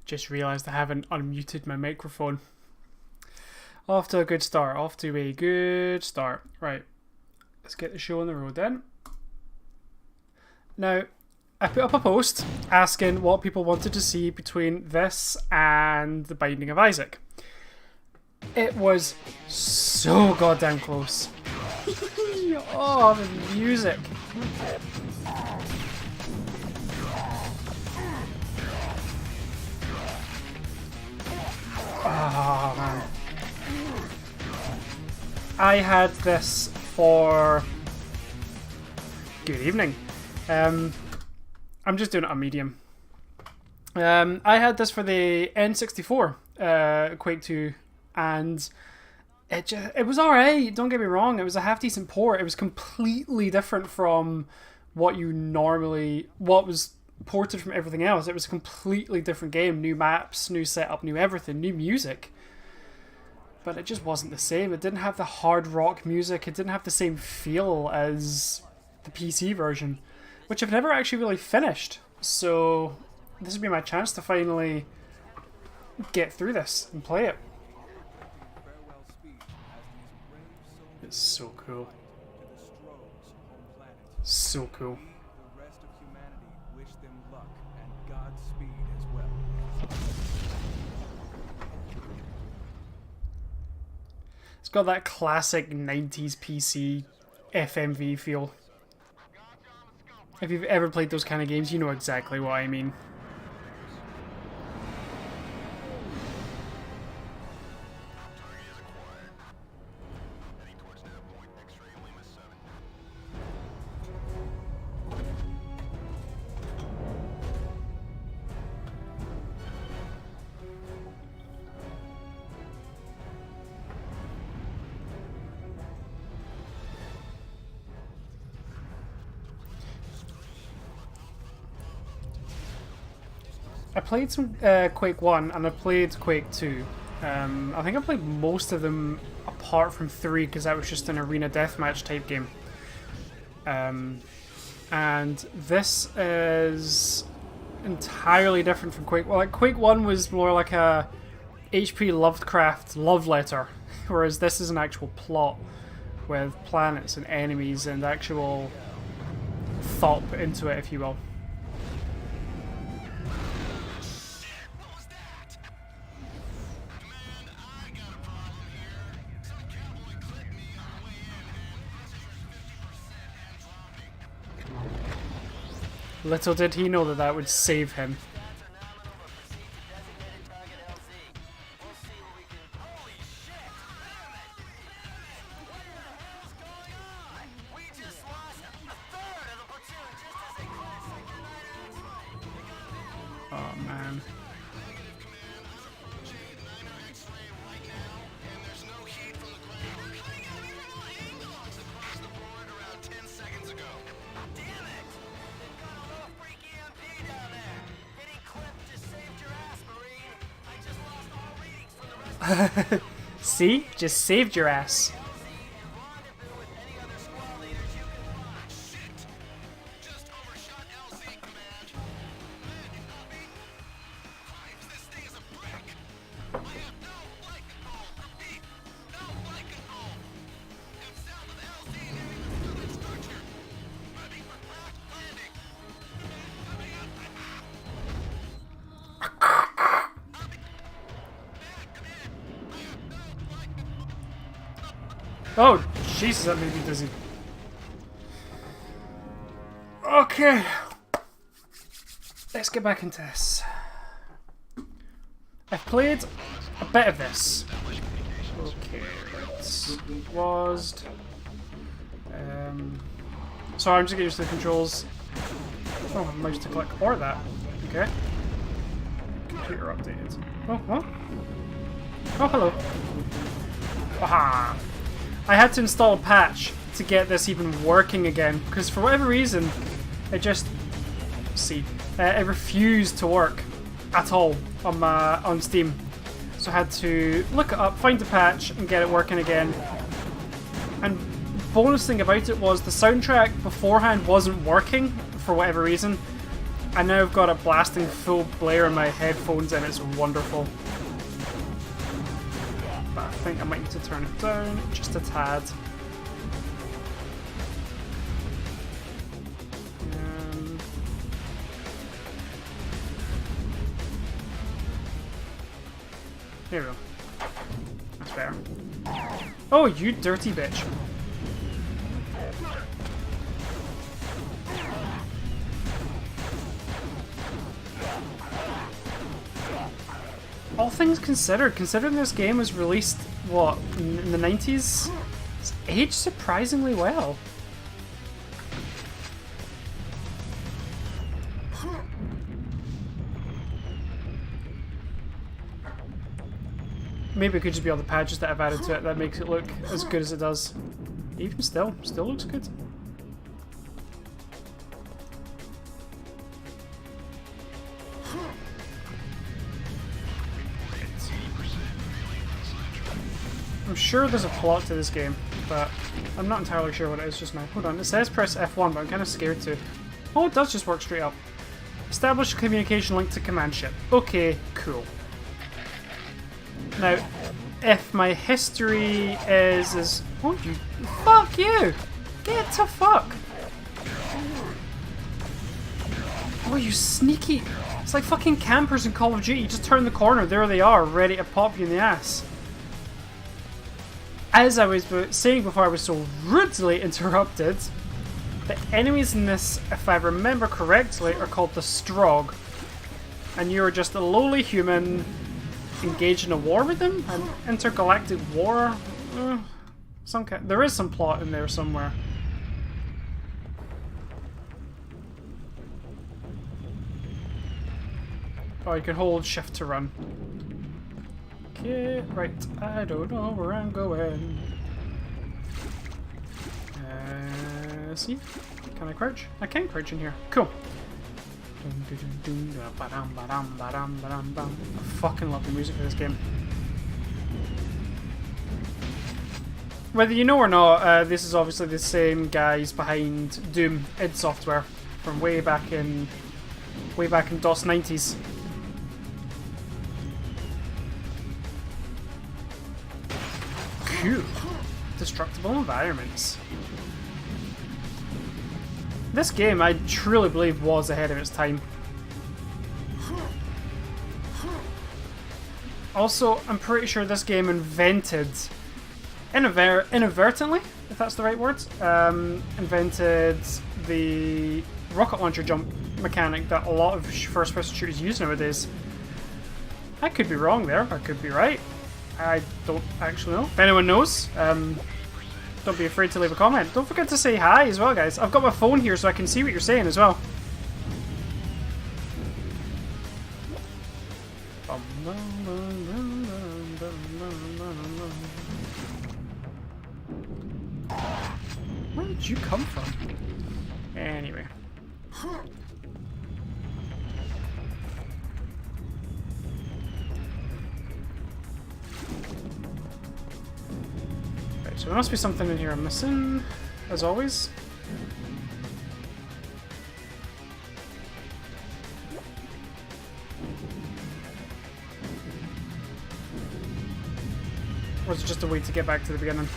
Just realised I haven't unmuted my microphone. Off to a good start. Off to a good start. Right. Let's get the show on the road then. Now, I put up a post asking what people wanted to see between this and The Binding of Isaac. It was so goddamn close. Oh, the music. Oh, man. I had this for... Good evening. I'm just doing it on medium. I had this for the N64, Quake 2, and it was alright, don't get me wrong, it was a half-decent port. It was completely different from what was ported from everything else. It was a completely different game, new maps, new setup, new everything, new music. But it just wasn't the same. It didn't have the hard rock music, it didn't have the same feel as the PC version, which I've never actually really finished. So this would be my chance to finally get through this and play it. It's so cool. So cool. It's got that classic 90s PC FMV feel. If you've ever played those kind of games, you know exactly what I mean. I played some Quake 1 and I played Quake 2. I think I played most of them apart from 3 because that was just an arena deathmatch type game. And this is entirely different from Quake. Well, like Quake 1 was more like a HP Lovecraft love letter, whereas this is an actual plot with planets and enemies and actual thought put into it, if you will. Little did he know that that would save him. Oh man. See? Just saved your ass. Oh, Jesus, that made me dizzy. Okay. Let's get back into this. I've played a bit of this. Okay, it's paused. Sorry, I'm just getting used to the controls. Oh, mouse to click or that. Okay. Computer updated. Oh, what? Oh, hello. Aha! I had to install a patch to get this even working again, because for whatever reason, it just... it refused to work at all on Steam. So I had to look it up, find a patch, and get it working again. And bonus thing about it was the soundtrack beforehand wasn't working for whatever reason. I now have got a blasting full blare in my headphones and it's wonderful. But I think I might need to turn it down just a tad. There we go. That's better. Oh, you dirty bitch. All things considered, considering this game was released, what, in the 90s? It's aged surprisingly well. Maybe it could just be all the patches that I've added to it that makes it look as good as it does. Even still looks good. I'm sure there's a plot to this game, but I'm not entirely sure what it is just now. Hold on, it says press F1, but I'm kind of scared to. Oh, it does just work straight up. Establish a communication link to command ship. Okay, cool. Now, if my history is... Oh, you... Fuck you! Get to fuck! Oh, you sneaky... It's like fucking campers in Call of Duty. You just turn the corner, there they are, ready to pop you in the ass. As I was saying before I was so rudely interrupted, the enemies in this, if I remember correctly, are called the Strogg. And you are just a lowly human engaged in a war with them? An intergalactic war? There is some plot in there somewhere. Oh, you can hold shift to run. Okay, right. I don't know where I'm going. See? Can I crouch? I can crouch in here. Cool. I fucking love the music for this game. Whether you know or not, this is obviously the same guys behind Doom id Software from way back in DOS 90s. Cool. Destructible environments. This game, I truly believe, was ahead of its time. Also, I'm pretty sure this game invented, inadvertently, if that's the right word, invented the rocket launcher jump mechanic that a lot of first-person shooters use nowadays. I could be wrong there, I could be right. I don't actually know. If anyone knows, don't be afraid to leave a comment. Don't forget to say hi as well, guys. I've got my phone here so I can see what you're saying as well. Where did you come from? Anyway. So there must be something in here I'm missing, as always. Or is it just a way to get back to the beginning?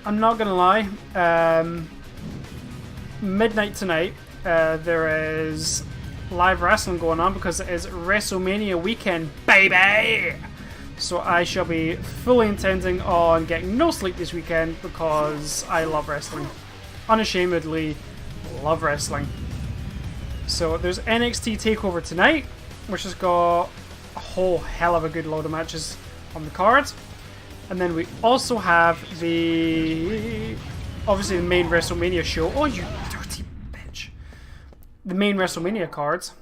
I'm not gonna lie, midnight tonight, there is live wrestling going on because it is WrestleMania weekend, baby! So I shall be fully intending on getting no sleep this weekend because I love wrestling. Unashamedly love wrestling. So there's NXT TakeOver tonight, which has got a whole hell of a good load of matches on the card. And then we also have obviously the main WrestleMania show. Oh, you dirty bitch. The main WrestleMania cards.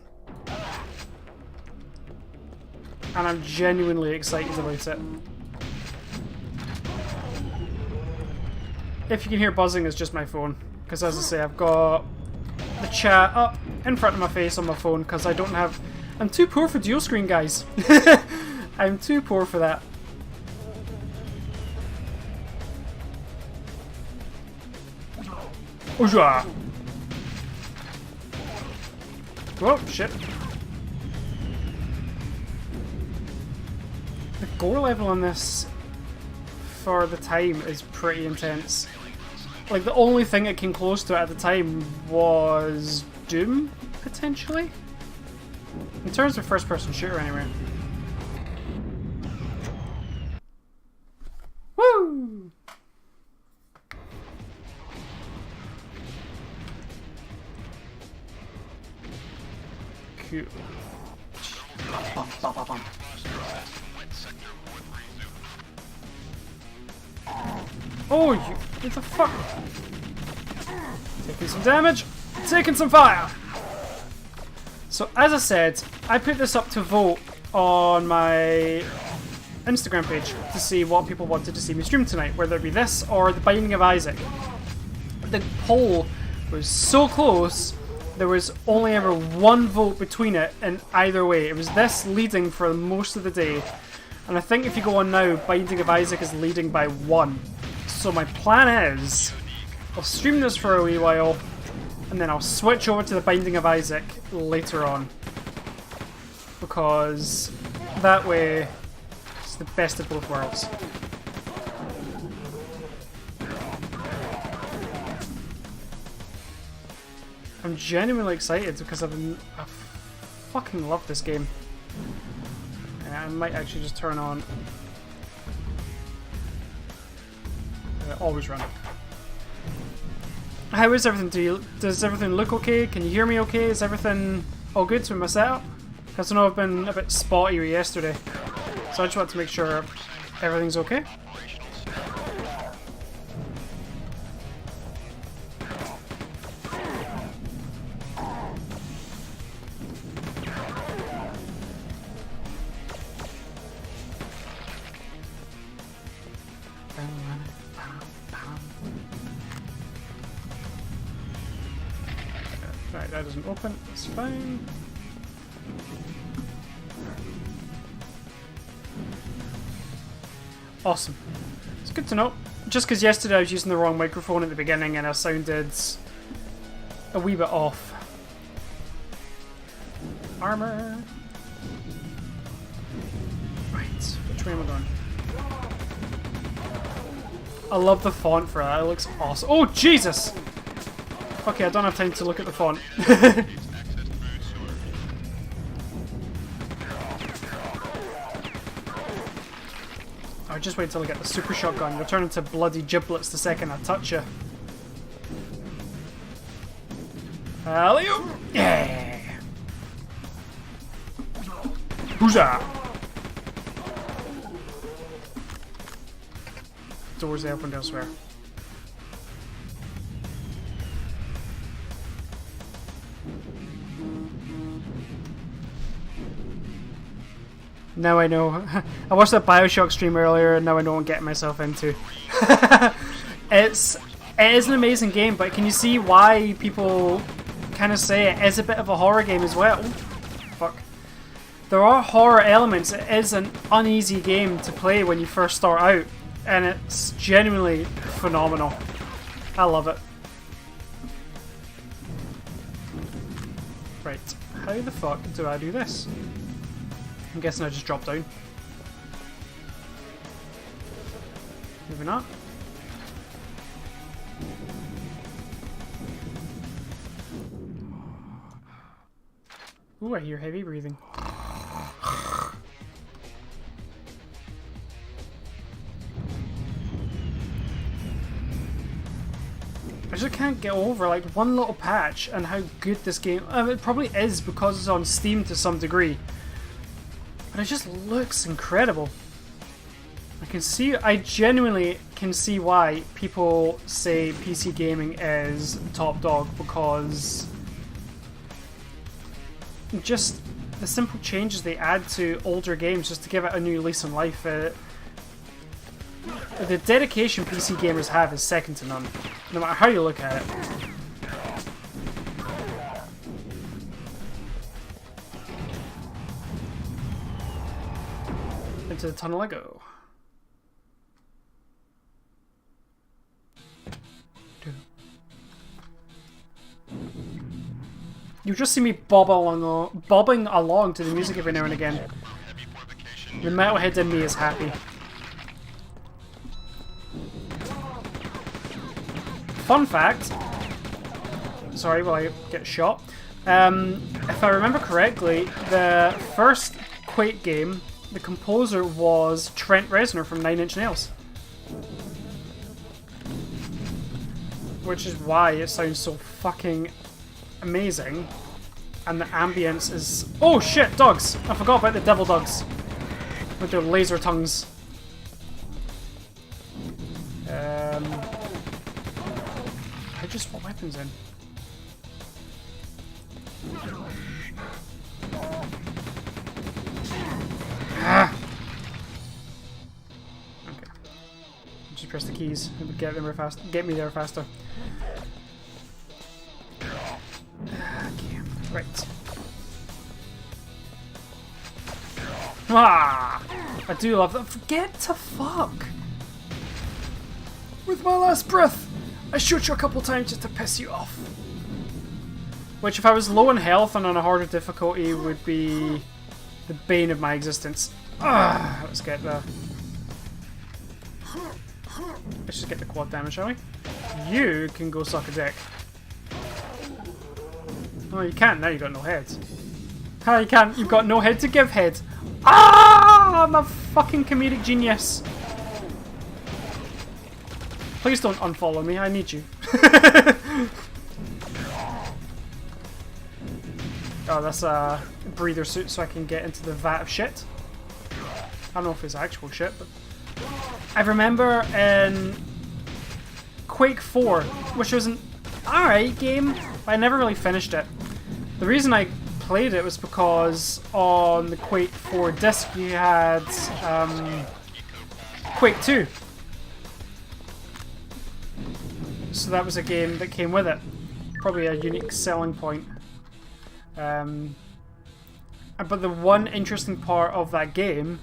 And I'm genuinely excited about it. If you can hear buzzing, it's just my phone. Because as I say, I've got the chat up in front of my face on my phone because I don't have... I'm too poor for dual screen, guys. I'm too poor for that. Oojah! Oh, shit. The gore level on this, for the time, is pretty intense. Like, the only thing it came close to at the time was Doom, potentially? In terms of first-person shooter, anyway. Woo! Cool. Oh, you... What the fuck? Taking some damage. Taking some fire. So, as I said, I put this up to vote on my Instagram page to see what people wanted to see me stream tonight, whether it be this or The Binding of Isaac. The poll was so close, there was only ever one vote between it in either way. It was this leading for most of the day, and I think if you go on now, Binding of Isaac is leading by 1. So my plan is, I'll stream this for a wee while, and then I'll switch over to The Binding of Isaac later on. Because that way, it's the best of both worlds. I'm genuinely excited because I fucking love this game. And I might actually just turn on... always run. How is everything? Does everything look okay? Can you hear me okay? Is everything all good with my setup? Because I know I've been a bit spotty yesterday. So I just want to make sure everything's okay. Right, that doesn't open. It's fine. Awesome. It's good to know. Just because yesterday I was using the wrong microphone at the beginning and I sounded a wee bit off. Armor. Right, which way am I going? I love the font for that. It looks awesome. Oh, Jesus! Okay, I don't have time to look at the font. I'll just wait till I get the super shotgun. You'll turn into bloody giblets the second I touch you. Alley-oop! Yeah! Huzzah! Doors they opened elsewhere. Now I know. I watched that Bioshock stream earlier and now I know what I'm getting myself into. It is an amazing game, but can you see why people kind of say it is a bit of a horror game as well? Fuck. There are horror elements. It is an uneasy game to play when you first start out, and it's genuinely phenomenal. I love it. Right, how the fuck do I do this? I'm guessing I just drop down. Maybe not. Ooh, I hear heavy breathing. I just can't get over like one little patch and how good this game... it probably is because it's on Steam to some degree. But it just looks incredible. I genuinely can see why people say PC gaming is top dog, because just the simple changes they add to older games just to give it a new lease on life. The dedication PC gamers have is second to none, no matter how you look at it. Into the tunnel I go. You'll just see me bobbing along to the music every now and again. The metalhead in me is happy. Fun fact. Sorry, while I get shot. If I remember correctly, the first Quake game, the composer was Trent Reznor from Nine Inch Nails. Which is why it sounds so fucking amazing. And the ambience is... Oh shit, dogs! I forgot about the devil dogs. With their laser tongues. I just put weapons in. Ah. Okay. Just press the keys. It would get me there faster. Okay. Right. Ah! I do love that. Forget to fuck! With my last breath, I shoot you a couple times just to piss you off. Which, if I was low in health and on a harder difficulty, would be the bane of my existence. Ah, let's get the... Let's just get the quad damage, shall we? You can go suck a dick. Oh, you can't now. You've got no head. How you can't? You've got no head to give head. Ah! I'm a fucking comedic genius. Please don't unfollow me. I need you. Oh, that's a breather suit so I can get into the vat of shit. I don't know if it's actual shit, but... I remember in Quake 4, which was an alright game, but I never really finished it. The reason I played it was because on the Quake 4 disc you had Quake 2. So that was a game that came with it. Probably a unique selling point. But the one interesting part of that game...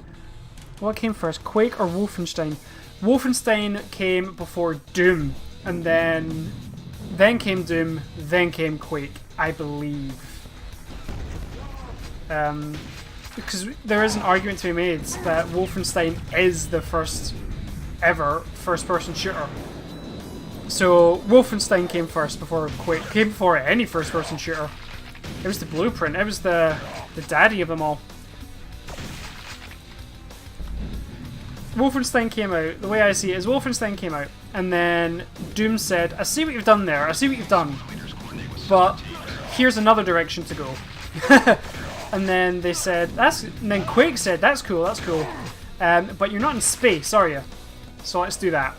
What came first, Quake or Wolfenstein? Wolfenstein came before Doom. And then came Doom, then came Quake, I believe. Because there is an argument to be made that Wolfenstein is the first ever first-person shooter. So Wolfenstein came first before Quake, came before any first-person shooter. It was the blueprint, it was the daddy of them all. Wolfenstein came out, the way I see it is Wolfenstein came out, and then Doom said, I see what you've done there, I see what you've done, but here's another direction to go. And then they said, and then Quake said, that's cool, but you're not in space, are you? So let's do that.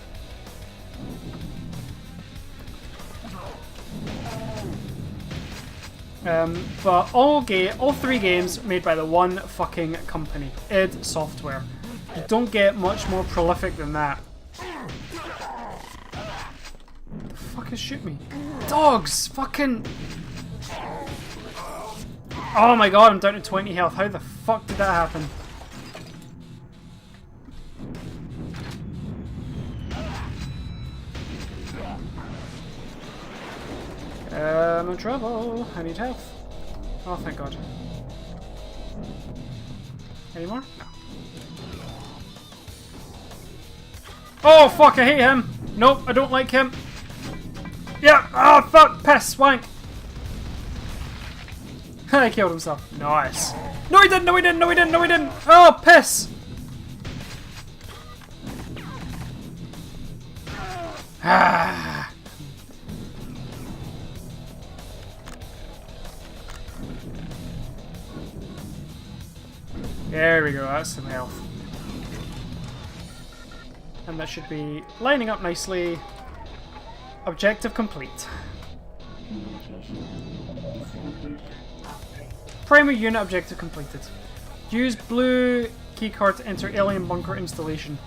But all three games made by the one fucking company, id Software. You don't get much more prolific than that. What the fuck is shooting me? Dogs! Fucking... Oh my god, I'm down to 20 health. How the fuck did that happen? I'm in trouble. I need health. Oh, thank god. Any more? No. Oh, fuck, I hate him. Nope, I don't like him. Yeah, oh, fuck, piss, wank. He killed himself. Nice. No, he didn't, no, he didn't, no, he didn't, no, he didn't. Oh, piss. Ah. There we go, that's some health. And that should be lining up nicely. Objective complete. Primary unit objective completed. Use blue keycard to enter alien bunker installation.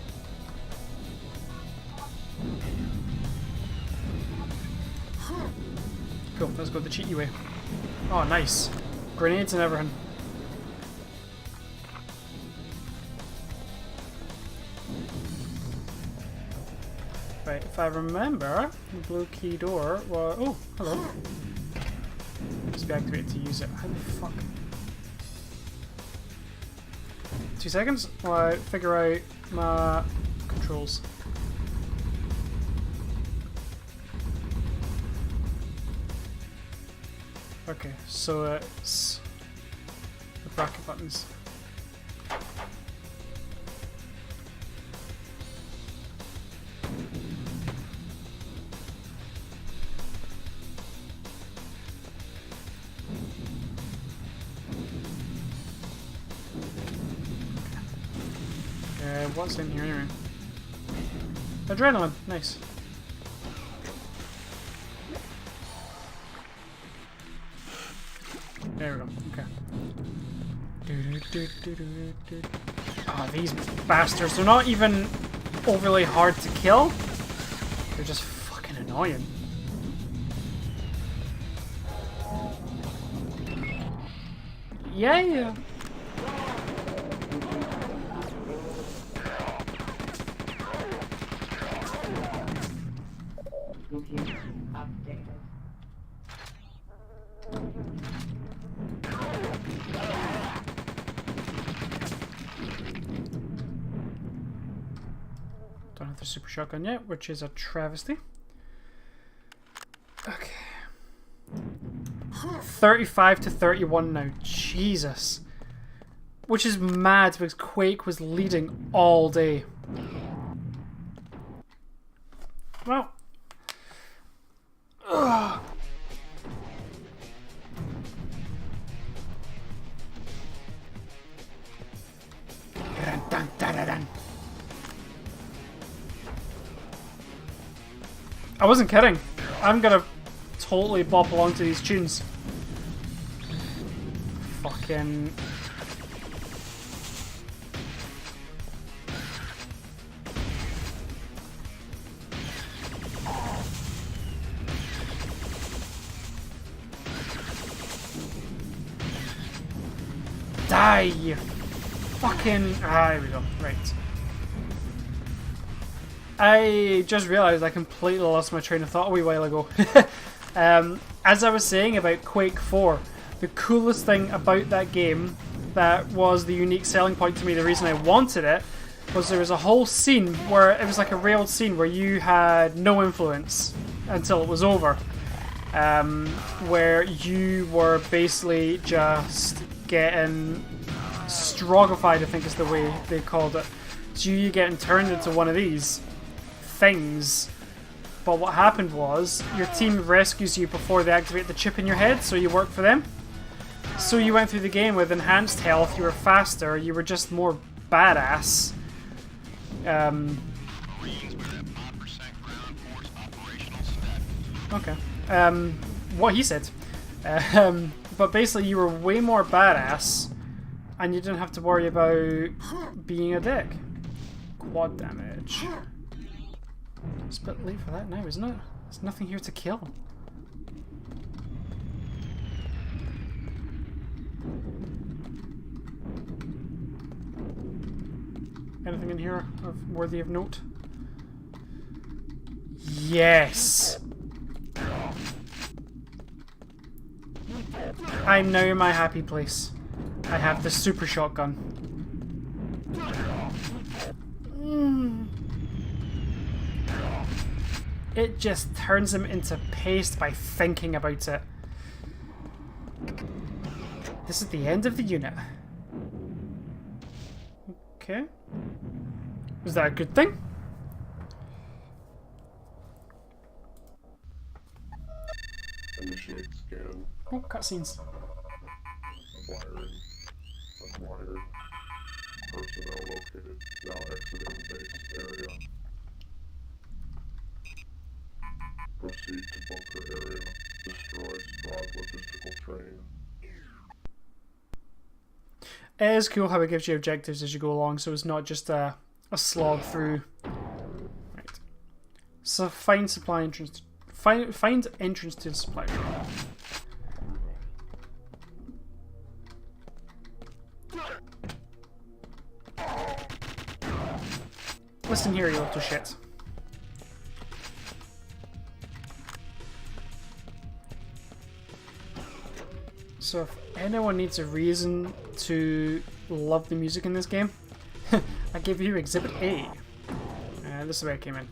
Cool, let's go the cheaty way. Oh, nice. Grenades and everything. Right, if I remember, the blue key door was... Oh, hello. Just be activated to use it. How the fuck? 2 seconds while I figure out my controls. Okay, so it's the bracket buttons. What's in here anyway? Adrenaline, nice. There we go, okay. Oh, these bastards, they're not even overly hard to kill. They're just fucking annoying. Yeah. Don't have the super shotgun yet, which is a travesty. Okay. 35 to 31 now. Jesus. Which is mad because Quake was leading all day. Well. Ugh. Dun, dun, dun, dun. I wasn't kidding. I'm gonna totally bop along to these tunes. Fucking... Die, you fucking... Ah, here we go. Right. I just realised I completely lost my train of thought a wee while ago. As I was saying about Quake 4, the coolest thing about that game, that was the unique selling point to me, the reason I wanted it, was there was a whole scene where it was like a railed scene where you had no influence until it was over. Where you were basically just getting strogified, I think is the way they called it. So you getting turned into one of these things, but what happened was your team rescues you before they activate the chip in your head, so you work for them. So you went through the game with enhanced health, you were faster, you were just more badass. Okay. What he said. But basically you were way more badass and you didn't have to worry about being a dick. Quad damage. It's a bit late for that now, isn't it? There's nothing here to kill. Anything in here worthy of note? Yes! I'm now in my happy place. I have the super shotgun. It just turns him into paste by thinking about it. This is the end of the unit. Okay. Was that a good thing? Initiate scan. Oh, cutscenes. Acquired. Personnel located. Now exiting base area. Proceed to bunker area. Destroy Sprague logistical train. It is cool how it gives you objectives as you go along, so it's not just a slog through. Right. So find supply entrance. Find entrance to the supply room. Listen here, you little shit. So if anyone needs a reason to love the music in this game, I give you Exhibit A. This is the way I came in.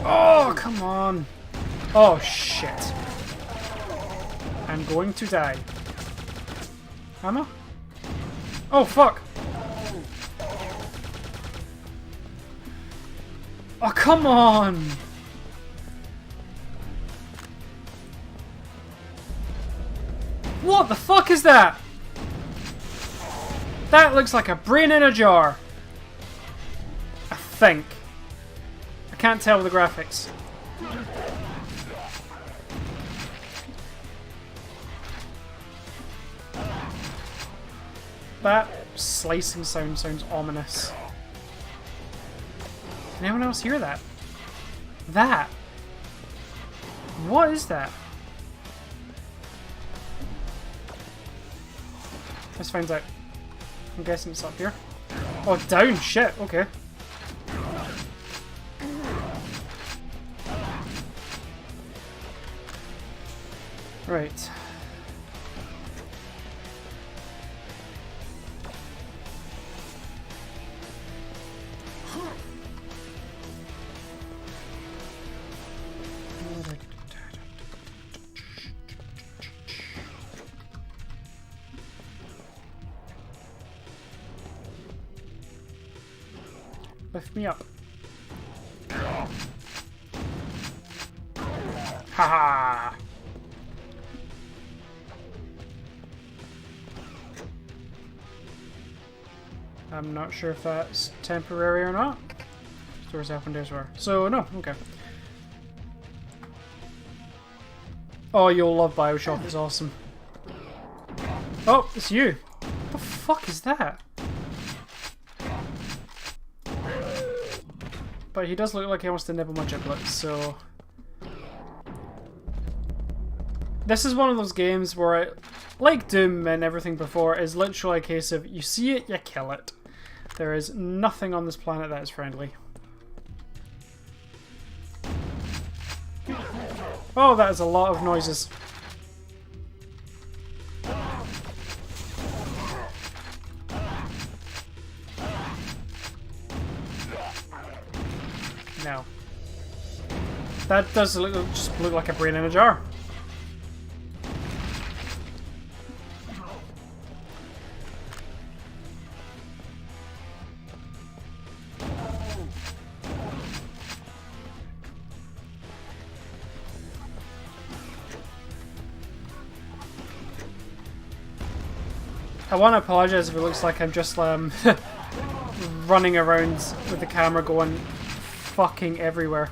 Oh, come on. Oh, shit. I'm going to die. Am I? Oh, fuck. Oh, come on. What the fuck is that? That looks like a brain in a jar. I think. I can't tell with the graphics. That slicing sound sounds ominous. Can anyone else hear that? That? What is that? Let's find out. I'm guessing it's up here. Oh, down! Shit, okay. Right. Lift me up. Haha! I'm not sure if that's temporary or not. Doors up and doors were. So, no, okay. Oh, you'll love Bioshock, it's awesome. Oh, it's you! What the fuck is that? But he does look like he wants to nibble my giblets, so... This is one of those games where, like Doom and everything before, is literally a case of you see it, you kill it. There is nothing on this planet that is friendly. Oh, that is a lot of noises. No. That does just look like a brain in a jar. I want to apologize if it looks like I'm just running around with the camera going fucking everywhere.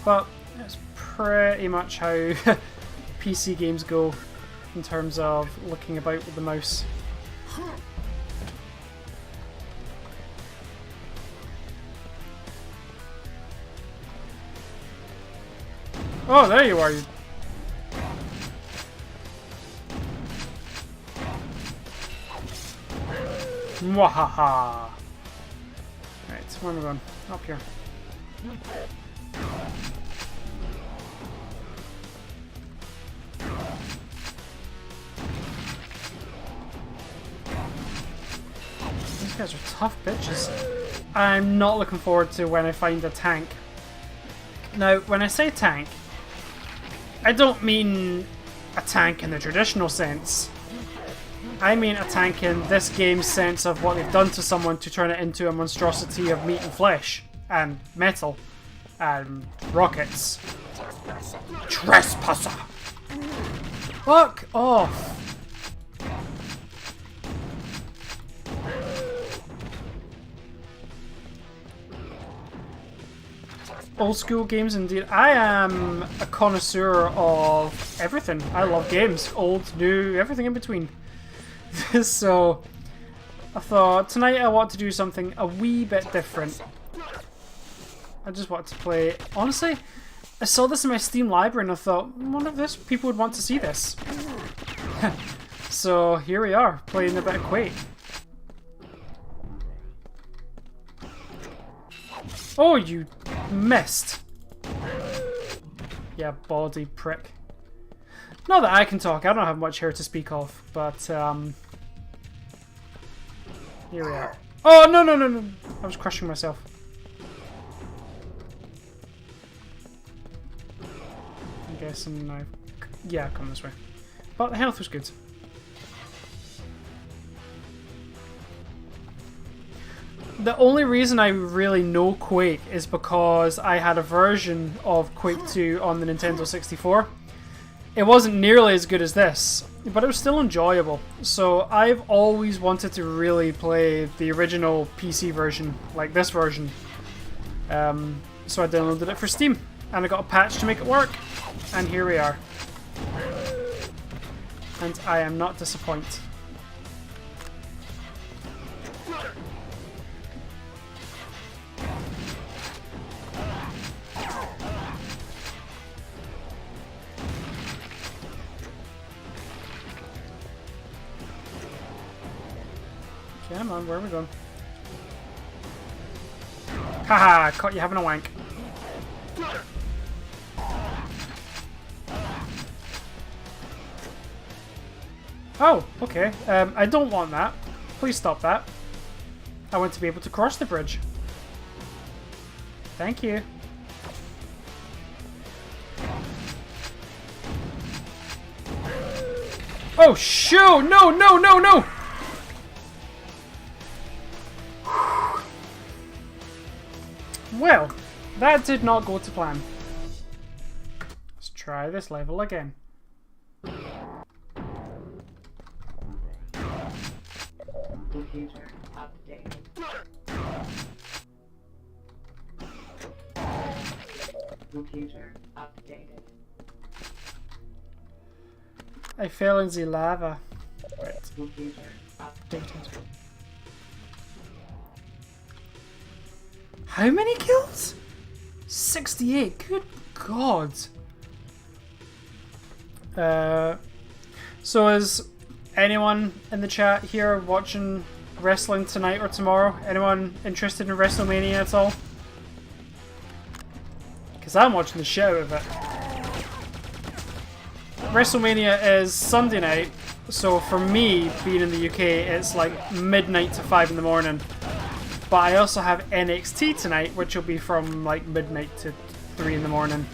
But it's pretty much how PC games go in terms of looking about with the mouse. Oh, there you are. Mwahaha! Right, where am I going? Up here. These guys are tough bitches. I'm not looking forward to when I find a tank. Now, when I say tank, I don't mean a tank in the traditional sense. I mean a tank in this game's sense of what they've done to someone to turn it into a monstrosity of meat and flesh, and metal, and rockets. Trespasser! Fuck off! Old school games indeed. I am a connoisseur of everything. I love games. Old, new, everything in between. So, I thought tonight I want to do something a wee bit different. I just want to play... Honestly, I saw this in my Steam library and I thought, I wonder if people would want to see this. So, here we are, playing a bit of Quake. Oh, you missed. Yeah, baldy prick. Not that I can talk, I don't have much here to speak of, but here we are. Oh, no, no, no, no. I was crushing myself. I'm guessing now. Yeah, come this way. But the health was good. The only reason I really know Quake is because I had a version of Quake 2 on the Nintendo 64. It wasn't nearly as good as this, but it was still enjoyable. So I've always wanted to really play the original PC version, like this version. So I downloaded it for Steam, and I got a patch to make it work, and here we are. And I am not disappointed. Come on, where are we going? Haha, caught you having a wank. Oh, okay. I don't want that. Please stop that. I want to be able to cross the bridge. Thank you. Oh, shoo! No, no, no, no! Well, that did not go to plan. Let's try this level again. Computer updated. Computer updated. I fell in the lava. Right. Computer updated. How many kills? 68. Good God. So is anyone in the chat here watching wrestling tonight or tomorrow? Anyone interested in WrestleMania at all? Because I'm watching the shit out of it. WrestleMania is Sunday night, so for me, being in the UK, it's like midnight to 5 in the morning. But I also have NXT tonight, which will be from like midnight to 3 in the morning.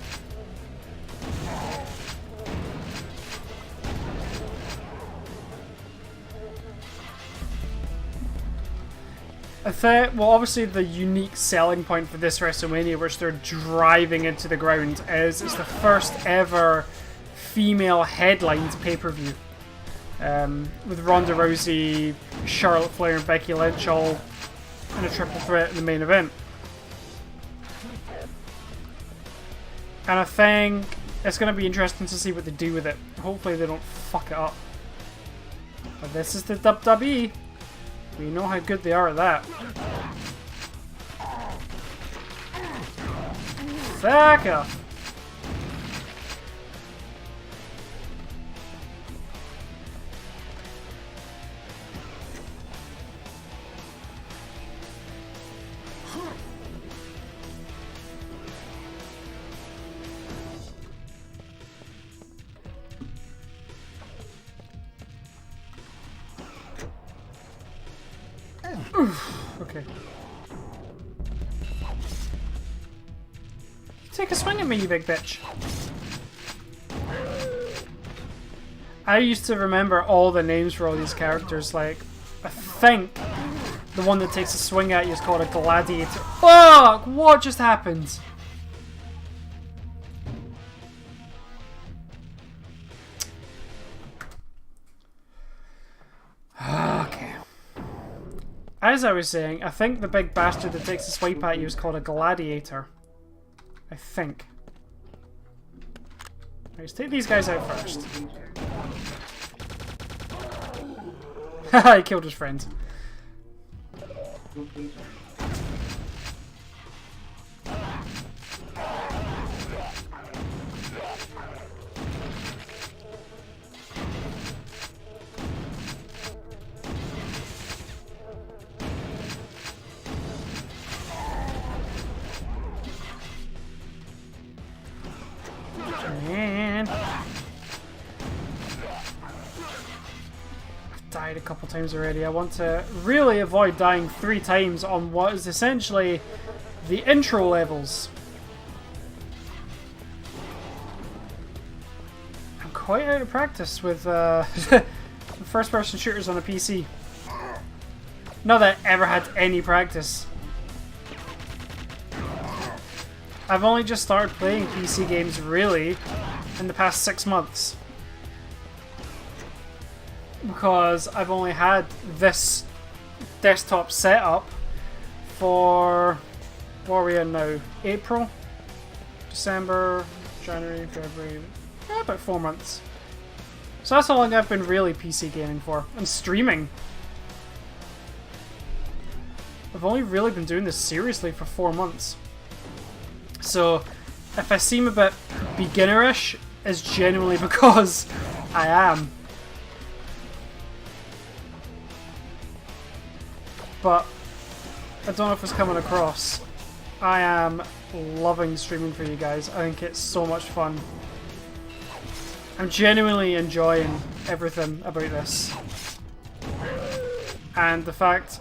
I thought, well, obviously the unique selling point for this WrestleMania, which they're driving into the ground, is it's the first ever female headlined pay-per-view. With Ronda Rousey, Charlotte Flair and Becky Lynch all in a triple threat in the main event. And I think it's going to be interesting to see what they do with it. Hopefully they don't fuck it up. But this is the WWE. We know how good they are at that. Fuck off. Okay. Take a swing at me, you big bitch. I used to remember all the names for all these characters. Like, I think the one that takes a swing at you is called a gladiator. Fuck! What just happened? Okay. As I was saying, I think the big bastard that takes a swipe at you is called a gladiator. I think. Let's take these guys out first. Haha, he killed his friend. Man. I've died a couple times already. I want to really avoid dying 3 times on what is essentially the intro levels. I'm quite out of practice with first-person shooters on a PC. Not that I ever had any practice. I've only just started playing PC games, really, in the past 6 months. Because I've only had this desktop setup for... what are we in now? April? December? January? February? Yeah, about 4 months. So that's how long I've been really PC gaming for. And streaming. I've only really been doing this seriously for 4 months. So, if I seem a bit beginnerish, it's genuinely because I am. But, I don't know if it's coming across. I am loving streaming for you guys. I think it's so much fun. I'm genuinely enjoying everything about this. And the fact...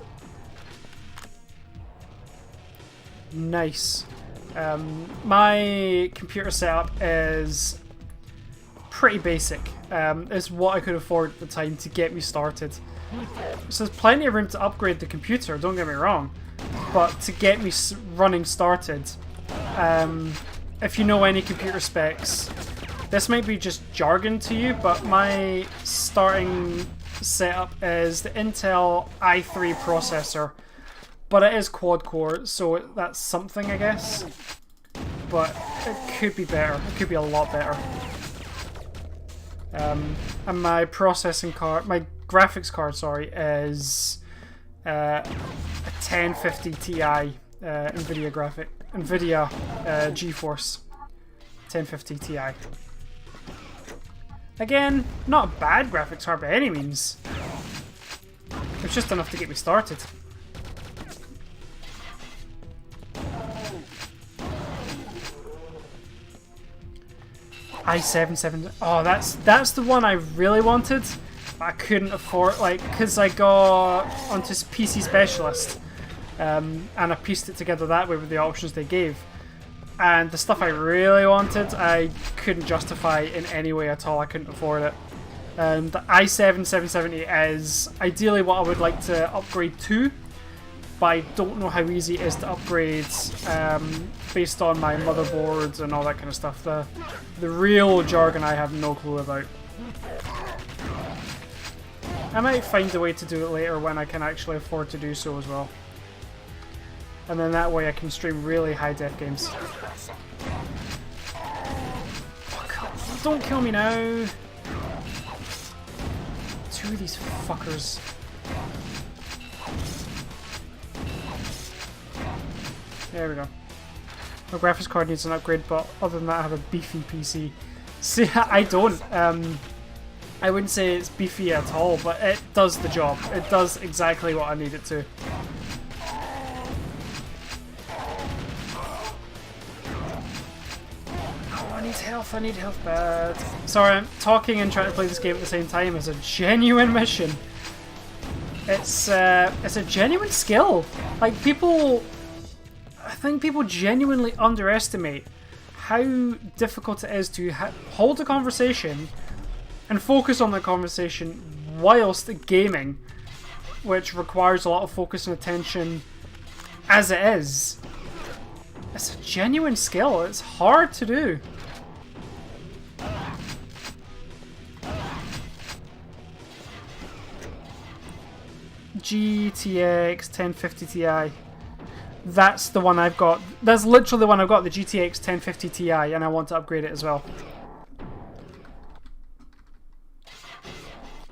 Nice. My computer setup is pretty basic. It's what I could afford at the time to get me started. So there's plenty of room to upgrade the computer, don't get me wrong. But to get me running started, if you know any computer specs, this might be just jargon to you, but my starting setup is the Intel i3 processor. But it is quad-core, so that's something, I guess. But it could be better. It could be a lot better. And my processing card, my graphics card, sorry, is a 1050 Ti NVIDIA GeForce 1050 Ti. Again, not a bad graphics card by any means. It's just enough to get me started. i7 oh, that's the one I really wanted, but I couldn't afford, like, because I got onto PC Specialist, and I pieced it together that way with the options they gave. And the stuff I really wanted, I couldn't justify in any way at all. I couldn't afford it. The i7 770 is ideally what I would like to upgrade to, but I don't know how easy it is to upgrade based on my motherboards and all that kind of stuff. The real jargon I have no clue about. I might find a way to do it later when I can actually afford to do so as well. And then that way I can stream really high-def games. Fuck, don't kill me now! 2 of these fuckers. There we go. My graphics card needs an upgrade, but other than that I have a beefy PC. See, I don't. I wouldn't say it's beefy at all, but it does the job. It does exactly what I need it to. I need health bad. Sorry, I'm talking and trying to play this game at the same time is a genuine mission. It's a genuine skill. Like, I think people genuinely underestimate how difficult it is to hold a conversation and focus on the conversation whilst gaming, which requires a lot of focus and attention as it is. It's a genuine skill. It's hard to do. GTX 1050 Ti. That's the one I've got. That's literally the one I've got, the GTX 1050 Ti, and I want to upgrade it as well.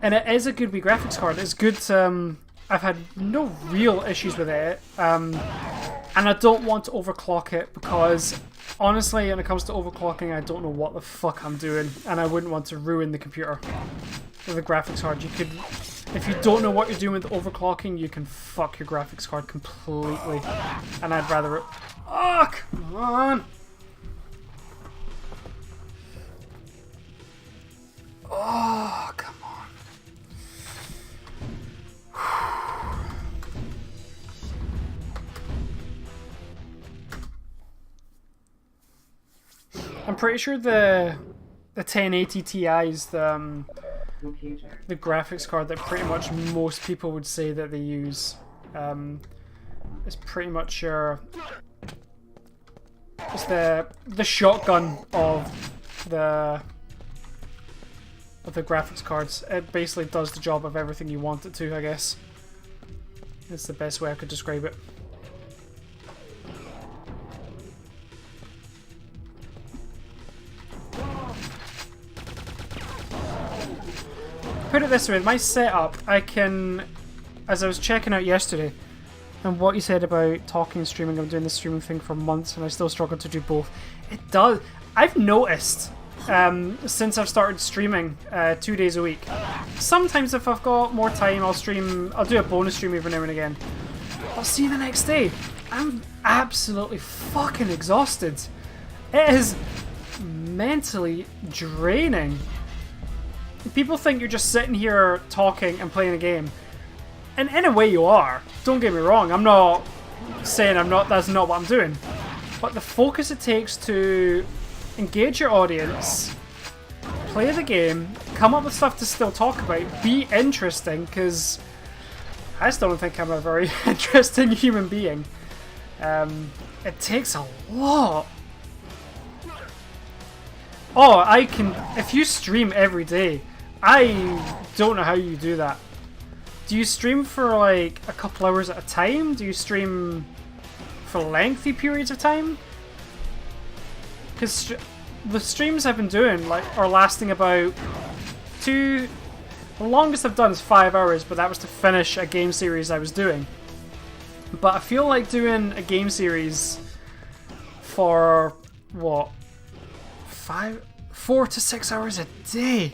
And it is a good wee graphics card. It's good. I've had no real issues with it. And I don't want to overclock it because, honestly, when it comes to overclocking, I don't know what the fuck I'm doing. And I wouldn't want to ruin the computer with a graphics card. You could... If you don't know what you're doing with overclocking, you can fuck your graphics card completely. And I'd rather... Oh, come on! I'm pretty sure the 1080 Ti is Computer. the graphics card that pretty much most people would say that they use. It's pretty much your... It's the shotgun of the graphics cards. It basically does the job of everything you want it to, I guess. It's the best way I could describe it. Put it this way, my setup, I can, as I was checking out yesterday, and what you said about talking and streaming, I'm doing this streaming thing for months and I still struggle to do both. It does. I've noticed since I've started streaming 2 days a week. Sometimes if I've got more time, I'll do a bonus stream every now and again. But see, the next day, I'm absolutely fucking exhausted. It is mentally draining. People think you're just sitting here talking and playing a game. And in a way you are. Don't get me wrong, I'm not saying that's not what I'm doing. But the focus it takes to engage your audience, play the game, come up with stuff to still talk about, be interesting, because I still don't think I'm a very interesting human being. It takes a lot. Oh, if you stream every day, I don't know how you do that. Do you stream for like a couple hours at a time? Do you stream for lengthy periods of time? Because the streams I've been doing are lasting about the longest I've done is 5 hours, but that was to finish a game series I was doing. But I feel like doing a game series for what, 4 to 6 hours a day.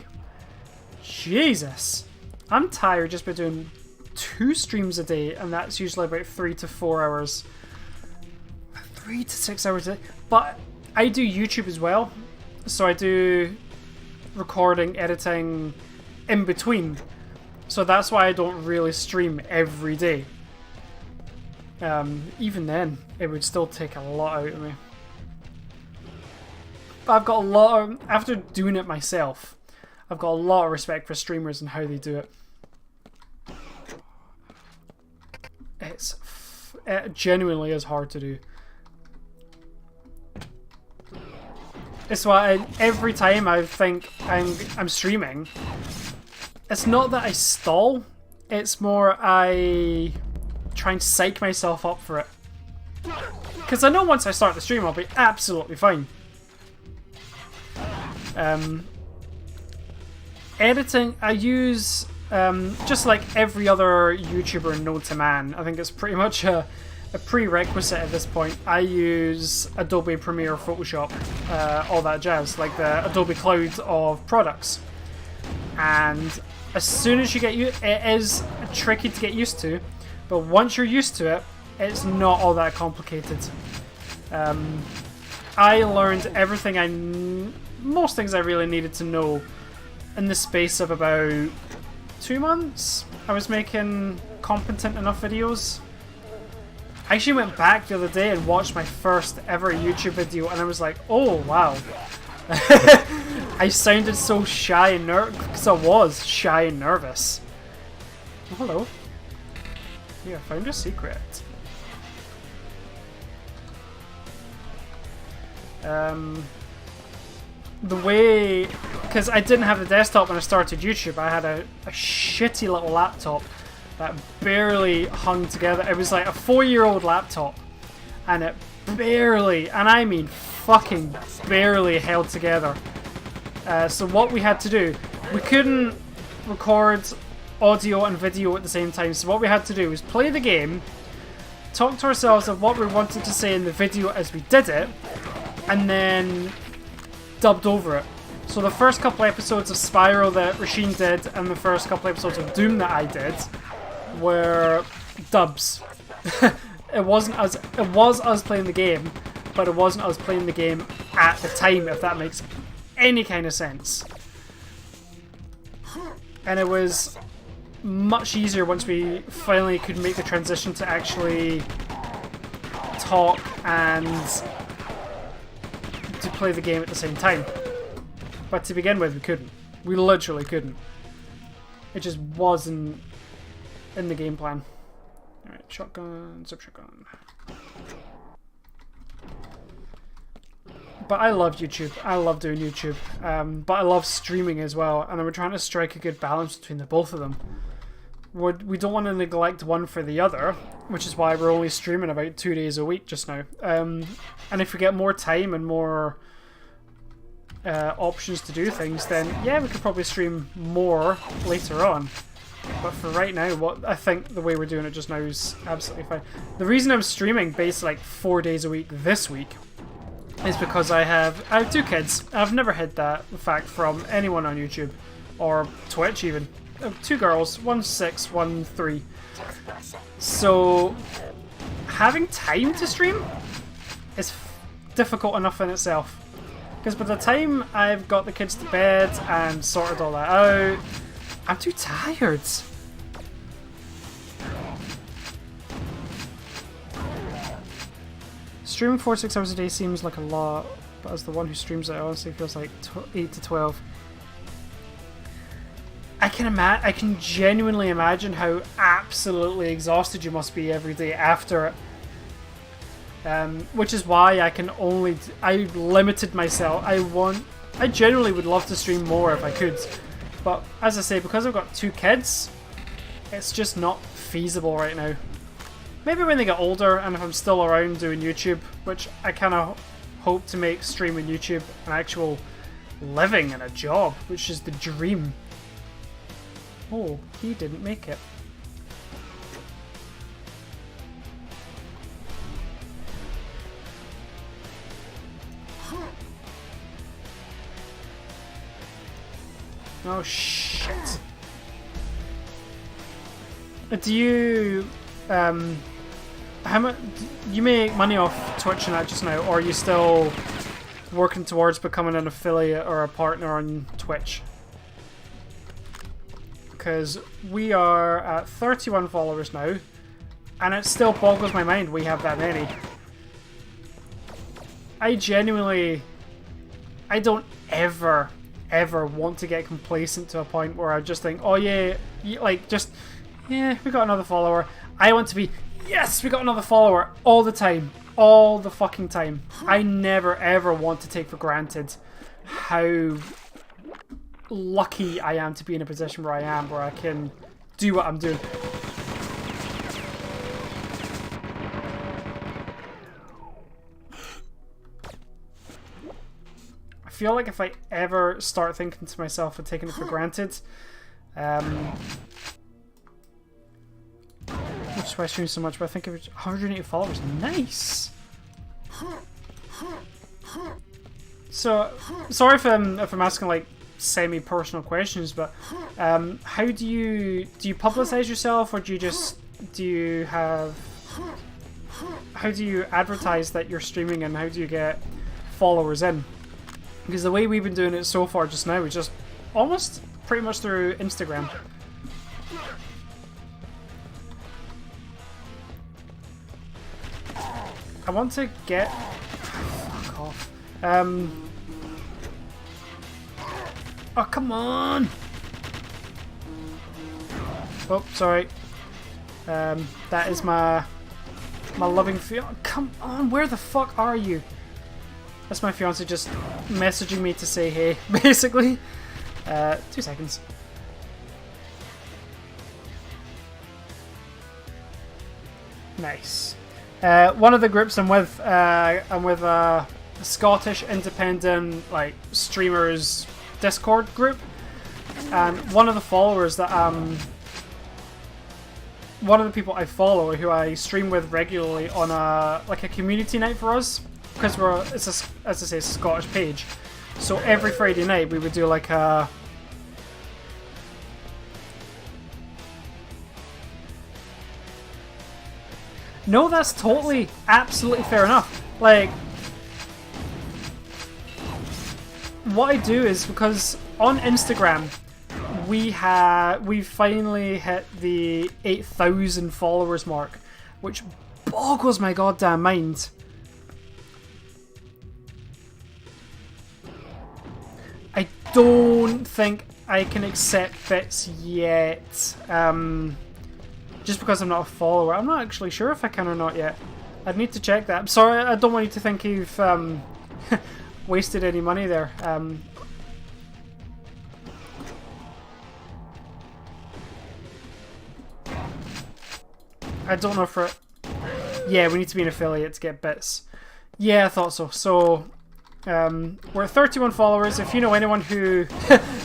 Jesus, I'm tired just by doing 2 streams a day, and that's usually about 3 to 4 hours. 3 to 6 hours a day. But I do YouTube as well, so I do recording, editing in between. So that's why I don't really stream every day. Even then, it would still take a lot out of me. But I've got a lot of, after doing it myself, I've got a lot of respect for streamers and how they do it. It genuinely is hard to do. It's why every time I think I'm streaming, it's not that I stall, it's more I try and psych myself up for it. Because I know once I start the stream I'll be absolutely fine. Editing, I use, just like every other YouTuber known to man, I think it's pretty much a prerequisite at this point. I use Adobe Premiere, Photoshop, all that jazz, like the Adobe Cloud of products. And as soon as you get used, it is tricky to get used to, but once you're used to it, it's not all that complicated. I learned everything most things I really needed to know in the space of about 2 months. I was making competent enough videos. I actually went back the other day and watched my first ever YouTube video, and I was like, oh wow. I sounded so shy and nervous, because I was shy and nervous. Oh, hello. Yeah, I found a secret. The way, because I didn't have the desktop when I started YouTube, I had a shitty little laptop that barely hung together. It was like a 4-year-old laptop, and it barely, and I mean fucking barely, held together. So what we had to do, we couldn't record audio and video at the same time, so what we had to do was play the game, talk to ourselves of what we wanted to say in the video as we did it, and then dubbed over it. So the first couple episodes of Spiral that Rasheen did and the first couple episodes of Doom that I did were dubs. It was us playing the game, but it wasn't us playing the game at the time, if that makes any kind of sense. And it was much easier once we finally could make the transition to actually talk and play the game at the same time. But to begin with, we couldn't. We literally couldn't. It just wasn't in the game plan. Alright, shotgun, zip shotgun. But I love YouTube. I love doing YouTube. But I love streaming as well. And we're trying to strike a good balance between the both of them. We don't want to neglect one for the other, which is why we're only streaming about 2 days a week just now. And if we get more time and more options to do things, then yeah, we could probably stream more later on. But for right now, what I think the way we're doing it just now is absolutely fine. The reason I'm streaming basically like 4 days a week this week is because I have 2 kids. I've never hid that fact from anyone on YouTube or Twitch even. 2 girls, one's 6, one's 3. So having time to stream is difficult enough in itself. Because by the time I've got the kids to bed and sorted all that out, I'm too tired. Streaming 4-6 hours a day seems like a lot, but as the one who streams it, it honestly feels like 8 to 12. I can genuinely imagine how absolutely exhausted you must be every day after it. Which is why I limited myself. I genuinely would love to stream more if I could, but as I say, because I've got 2 kids, it's just not feasible right now. Maybe when they get older and if I'm still around doing YouTube, which I kind of hope to make streaming YouTube an actual living and a job, which is the dream. Oh, he didn't make it. Oh shit. Do you how much you make money off Twitch and that just now, or are you still working towards becoming an affiliate or a partner on Twitch? Because we are at 31 followers now, and it still boggles my mind we have that many. I don't ever want to get complacent to a point where I just think, oh yeah, yeah, we got another follower. I want to be, yes, we got another follower all the time. All the fucking time. I never ever want to take for granted how lucky I am to be in a position where I am, where I can do what I'm doing. I feel like if I ever start thinking to myself and taking it for granted, which is why I stream so much, but I think it was 180 followers. Nice! So, sorry if I'm asking like semi-personal questions, but how do you publicize yourself, or how do you advertise that you're streaming, and how do you get followers in? Because the way we've been doing it so far just now is just almost pretty much through Instagram. I want to get... Fuck off. Oh, come on! Oh, sorry. That is my loving fiance. Come on, where the fuck are you? That's my fiance just messaging me to say hey, basically. 2 seconds. Nice. One of the groups I'm with a Scottish independent like streamers Discord group, and one of the followers that one of the people I follow, who I stream with regularly on a community night for us, because as I say, it's a Scottish page, so every Friday night we would do like a no, that's totally, absolutely fair enough. Like, what I do is, because on Instagram we finally hit the 8,000 followers mark, which boggles my goddamn mind. don't think I can accept bits yet. Just because I'm not a follower. I'm not actually sure if I can or not yet. I'd need to check that. I'm sorry, I don't want you to think you've wasted any money there. I don't know for it. Yeah, we need to be an affiliate to get bits. Yeah, I thought so. So, we're at 31 followers. If you know anyone who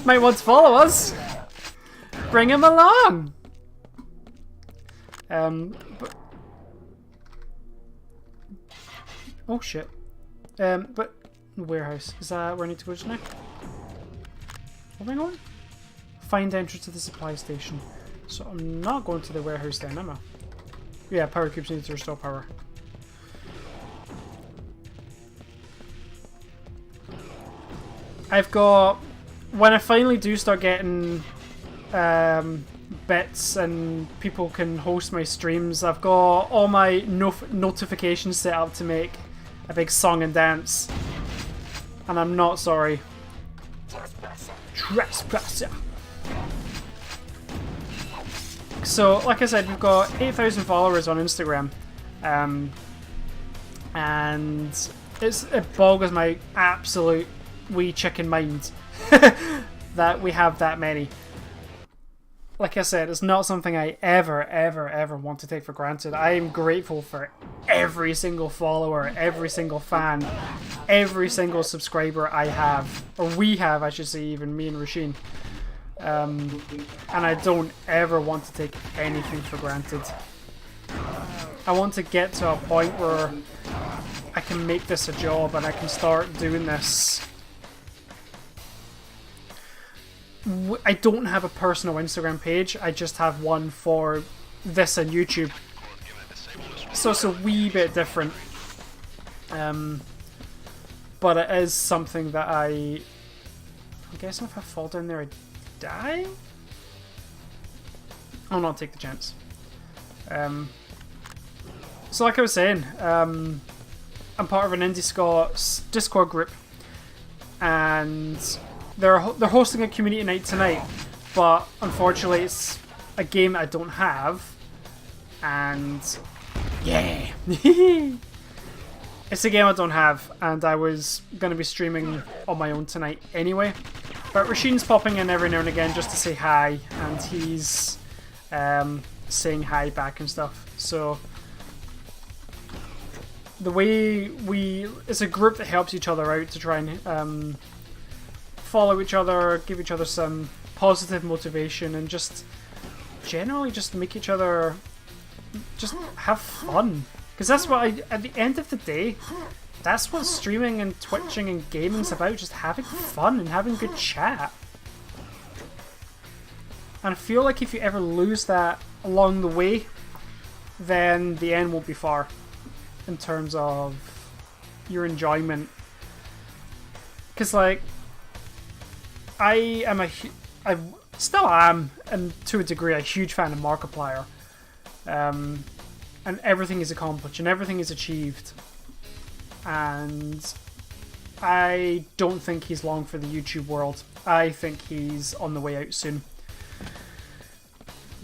might want to follow us, bring him along. But oh shit. But warehouse, is that where I need to go just now? What am I going? Find entrance to the supply station. So I'm not going to the warehouse then, am I? Yeah, power cubes need to restore power. I've got, when I finally do start getting bits and people can host my streams, I've got all my notifications set up to make a big song and dance. And I'm not sorry. Trespasser. So, like I said, we've got 8,000 followers on Instagram. And it boggles my absolute wee chicken mind that we have that many. Like I said, it's not something I ever want to take for granted. I am grateful for every single follower, every single fan, every single subscriber I have, or we have, I should say, even me and Rasheen. And I don't ever want to take anything for granted. I want to get to a point where I can make this a job and I can start doing this. I don't have a personal Instagram page, I just have one for this and YouTube. So it's a wee bit different. But it is something that I'm guessing if I fall down there I die? I'll not take the chance. So like I was saying, I'm part of an Indie Scots Discord group, and they're hosting a community night tonight, but unfortunately it's a game I don't have, and yeah, it's a game I don't have, and I was going to be streaming on my own tonight anyway. But Rasheen's popping in every now and again just to say hi, and he's saying hi back and stuff. So the way it's a group that helps each other out to try and follow each other, give each other some positive motivation, and just generally just make each other just have fun. Because that's what at the end of the day, that's what streaming and twitching and gaming's about, just having fun and having good chat. And I feel like if you ever lose that along the way, then the end won't be far in terms of your enjoyment. Because like, I still am, and to a degree, a huge fan of Markiplier. And everything is accomplished and everything is achieved. And I don't think he's long for the YouTube world. I think he's on the way out soon.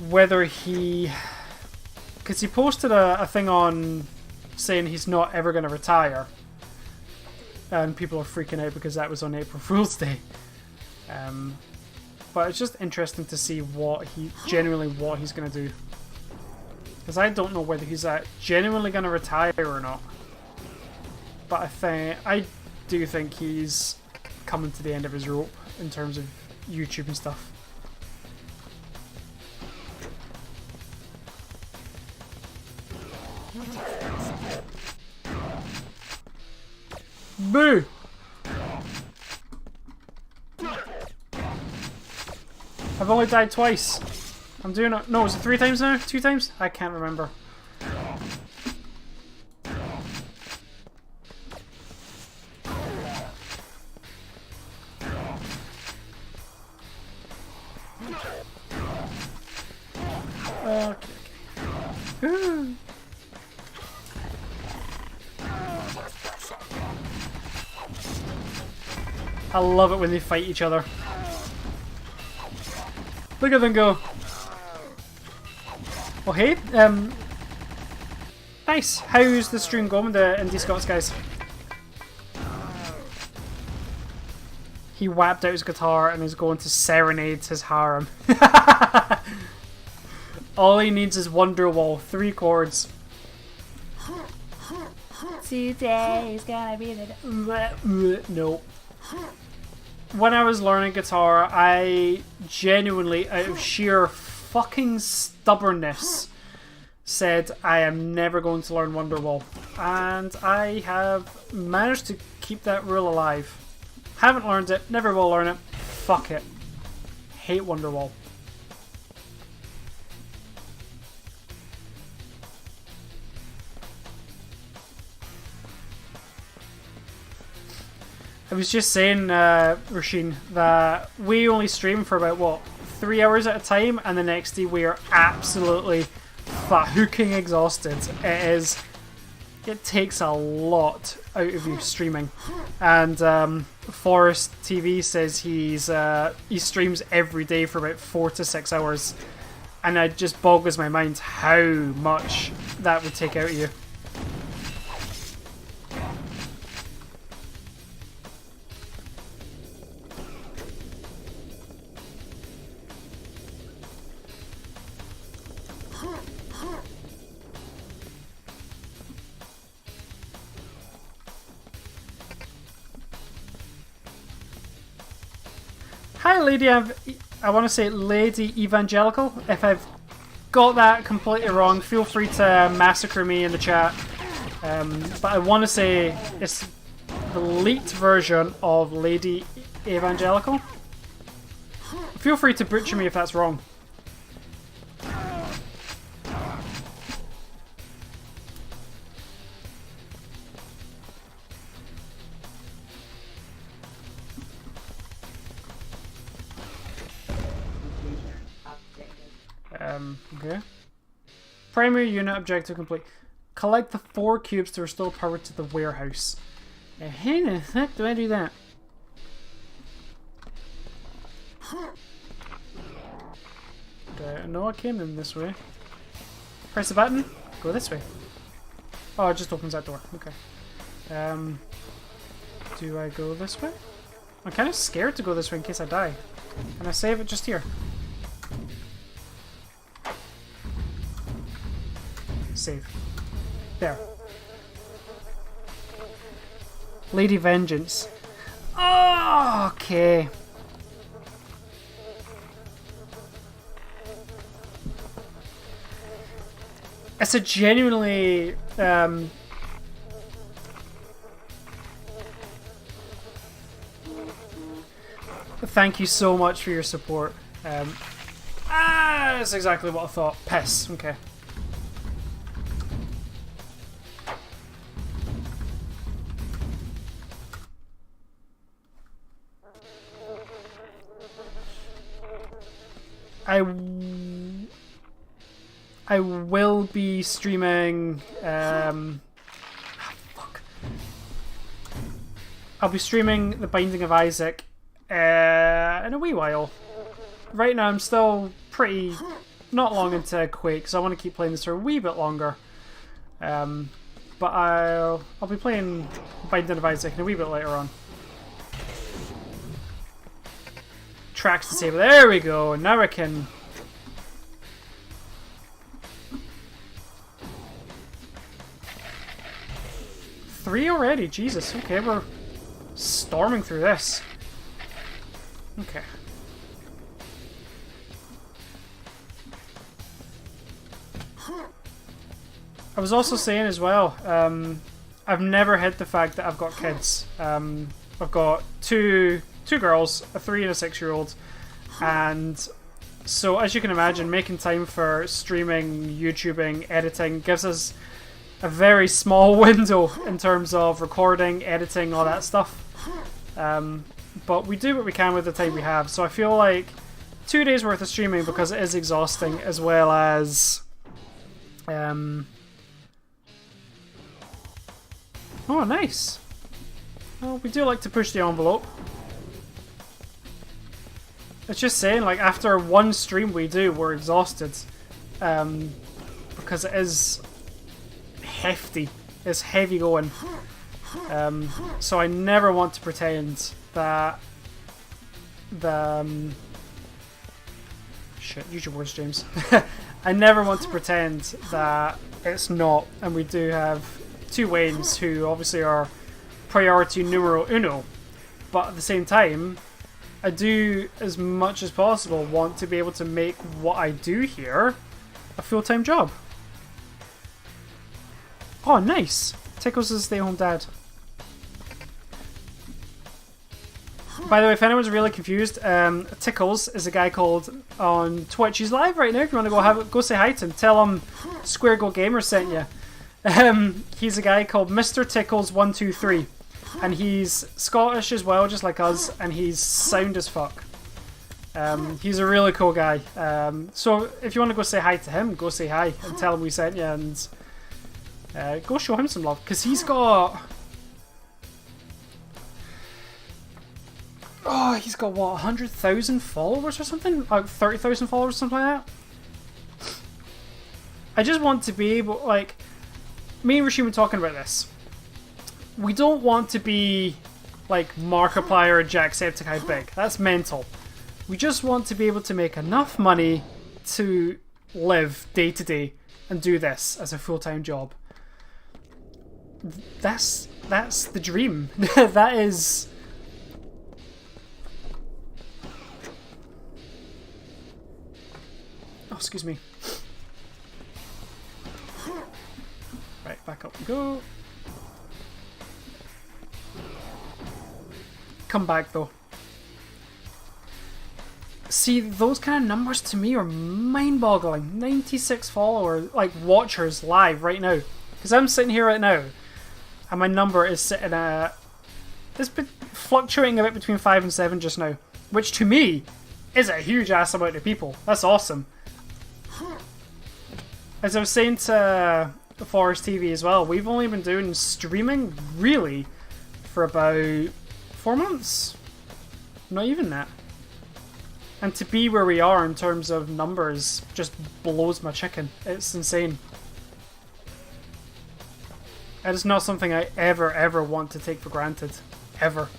Whether he... Because he posted a thing on saying he's not ever going to retire. And people are freaking out because that was on April Fool's Day. But it's just interesting to see what he's going to do. Because I don't know whether he's genuinely going to retire or not. But I do think he's coming to the end of his rope in terms of YouTube and stuff. Boo! I've only died twice. I'm doing it. No, is it 3 times now? 2 times? I can't remember. Okay. I love it when they fight each other. Look at them go. Oh hey, nice. How's the stream going with the Indie Scots guys? He whapped out his guitar and is going to serenade his harem. All he needs is Wonderwall, 3 chords. Today's gonna be the no. When I was learning guitar, I genuinely, out of sheer fucking stubbornness, said I am never going to learn Wonderwall. And I have managed to keep that rule alive. Haven't learned it, never will learn it. Fuck it. Hate Wonderwall. I was just saying, Rasheen, that we only stream for about, what, 3 hours at a time, and the next day we are absolutely hooking exhausted. It takes a lot out of you streaming. And Forrest TV says he streams every day for about 4 to 6 hours, and it just boggles my mind how much that would take out of you. Hi, Lady. I want to say Lady Evangelical. If I've got that completely wrong, feel free to massacre me in the chat. But I want to say it's the leaked version of Lady Evangelical. Feel free to butcher me if that's wrong. Okay. Primary unit objective complete. Collect the 4 cubes to restore power to the warehouse. How the heck do I do that? No, I came in this way. Press the button. Go this way. Oh, it just opens that door. Okay. Do I go this way? I'm kind of scared to go this way in case I die. Can I save it just here? Save. There. Lady Vengeance. Oh, okay. It's a genuinely thank you so much for your support. That's exactly what I thought. Piss. Okay. I will be streaming. Fuck. I'll be streaming The Binding of Isaac in a wee while. Right now, I'm still pretty not long into Quake, so I want to keep playing this for a wee bit longer. But I'll be playing Binding of Isaac in a wee bit later on. Tracks to save. There we go. Now I can. Three already? Jesus. Okay, we're storming through this. Okay. I was also saying as well, I've never hid the fact that I've got kids. I've got two girls, a 3 and a 6-year-old, and so as you can imagine, making time for streaming, YouTubing, editing gives us a very small window in terms of recording, editing, all that stuff. But we do what we can with the time we have, so I feel like 2 days worth of streaming, because it is exhausting, as well as oh, nice. Well, we do like to push the envelope. it's just saying, like, after one stream we do, we're exhausted. Because it is hefty. It's heavy going. So I never want to pretend that shit, use your words, James. I never want to pretend that it's not, and we do have two Waynes who obviously are priority numero uno, but at the same time, I do, as much as possible, want to be able to make what I do here a full-time job. Oh, nice! Tickles is stay-home dad. By the way, if anyone's really confused, Tickles is a guy called on Twitch. He's live right now. If you want to go say hi to him, tell him Square Go Gamer sent you. He's a guy called Mr. Tickles123, and he's Scottish as well, just like us, and he's sound as fuck. He's a really cool guy. So if you want to go say hi to him, go say hi and tell him we sent you, and go show him some love, because he's got... Oh, he's got what, 100,000 followers or something? Like 30,000 followers or something like that? I just want to be able, like, me and Rashid were talking about this. We don't want to be like Markiplier or Jacksepticeye big. That's mental. We just want to be able to make enough money to live day to day and do this as a full-time job. That's the dream. That is... Oh, excuse me. Right, back up we go. Come back though. See, those kind of numbers to me are mind-boggling. 96 followers, like watchers live right now. Because I'm sitting here right now, and my number is sitting at... It's been fluctuating a bit between 5 and 7 just now. Which to me is a huge ass amount of people. That's awesome. As I was saying to Forest TV as well, we've only been doing streaming, really, for about 4 months. Not even that. And to be where we are in terms of numbers just blows my chicken. It's insane. It is not something I ever want to take for granted. Ever.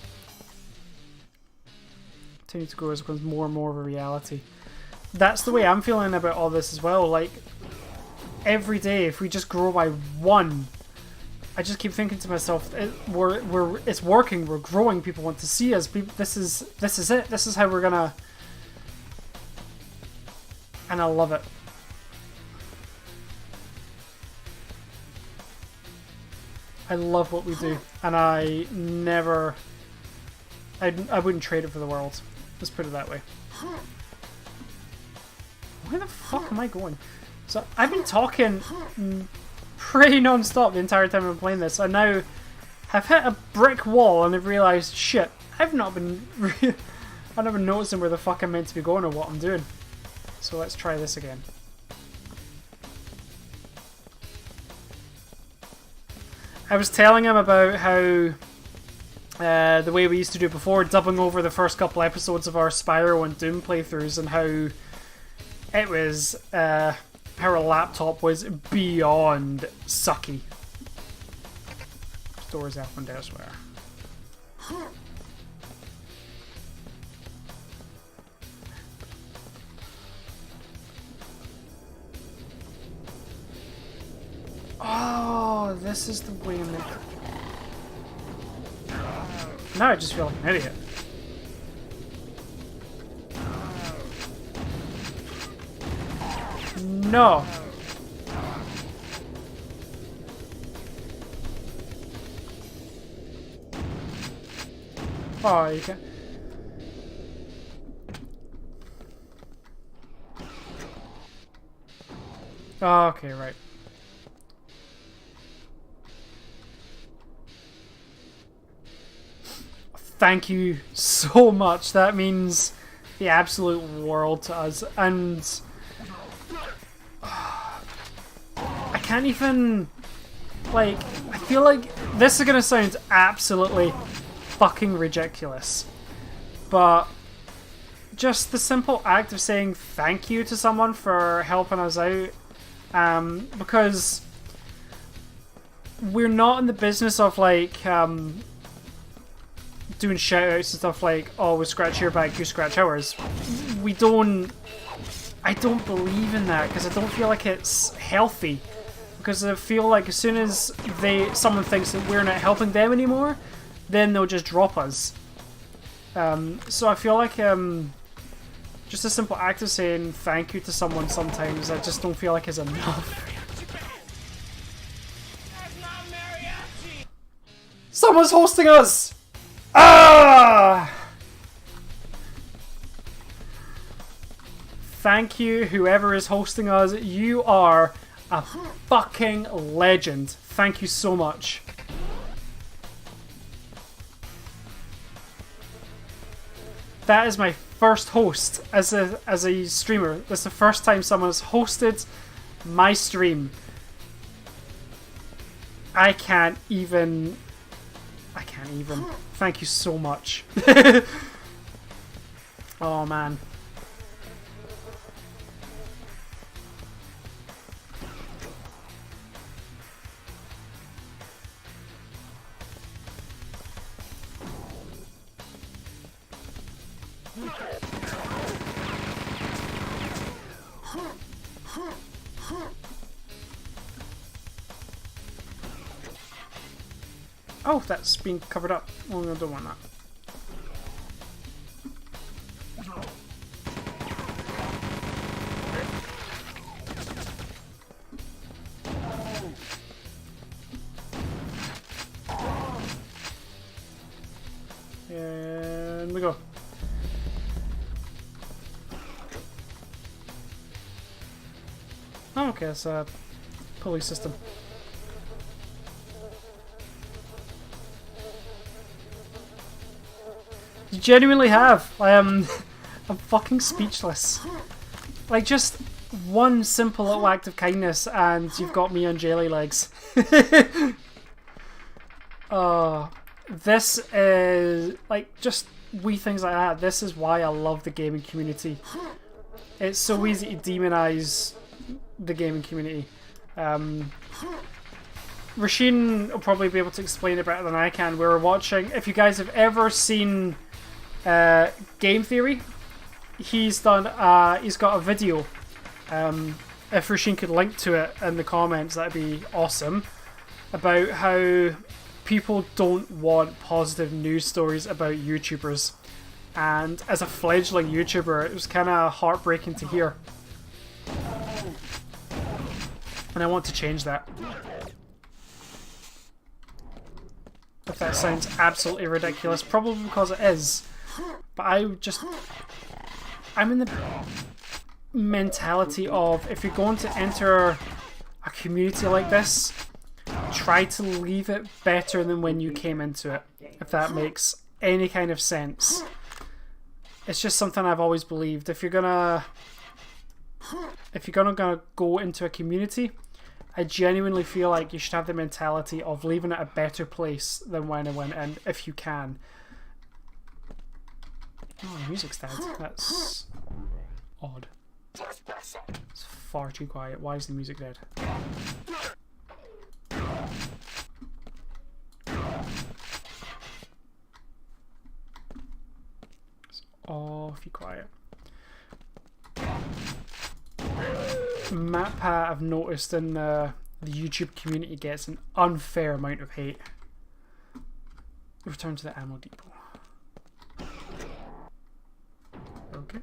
Continue to grow as it becomes more and more of a reality. That's the way I'm feeling about all this as well. Like, every day, if we just grow by 1, I just keep thinking to myself, it's working, we're growing, people want to see us, this is it, this is how we're gonna... And I love it. I love what we do, and I wouldn't trade it for the world. Let's put it that way. Where the fuck am I going? So I've been talking pretty non-stop the entire time I've been playing this. I now have hit a brick wall and I've realised, shit, I've not been noticing where the fuck I'm meant to be going or what I'm doing. So let's try this again. I was telling him about how the way we used to do it before, dubbing over the first couple episodes of our Spyro and Doom playthroughs, and how it was, how our laptop was beyond sucky. Doors opened elsewhere. Oh, this is the way I'm making. Now I just feel like an idiot. No. Oh, you can. Oh, okay, right. Thank you so much. That means the absolute world to us. And I can't even, like, I feel like this is gonna sound absolutely fucking ridiculous, but just the simple act of saying thank you to someone for helping us out, because we're not in the business of like doing shout outs and stuff like, oh, we scratch your back, you scratch ours. I don't believe in that because I don't feel like it's healthy, because I feel like as soon as someone thinks that we're not helping them anymore, then they'll just drop us. So I feel like just a simple act of saying thank you to someone sometimes I just don't feel like is enough. Someone's hosting us! Ah! Thank you, whoever is hosting us. You are a fucking legend. Thank you so much. That is my first host as a streamer. That's the first time someone's hosted my stream. I can't even. Thank you so much. Oh man. Oh, that's been covered up. Oh, no, I don't want that. And we go. Oh, okay, it's a pulley system. You genuinely have. I'm fucking speechless. Like, just one simple little act of kindness and you've got me on jelly legs. This is, like, just wee things like that. This is why I love the gaming community. It's so easy to demonize the gaming community. Rasheen will probably be able to explain it better than I can. We were watching, if you guys have ever seen Game Theory, he's got a video. If Rasheen could link to it in the comments, that'd be awesome, about how people don't want positive news stories about YouTubers, and as a fledgling YouTuber it was kind of heartbreaking to hear, and I want to change that. If that sounds absolutely ridiculous, probably because it is, but I'm in the mentality of, if you're going to enter a community like this, try to leave it better than when you came into it, if that makes any kind of sense. It's just something I've always believed. If you're gonna go into a community, I genuinely feel like you should have the mentality of leaving it a better place than when I went in, if you can. Oh, the music's dead. That's odd. It's far too quiet. Why is the music dead? It's awfully quiet. MatPat, I've noticed in the YouTube community, gets an unfair amount of hate. Return to the ammo depot. Okay.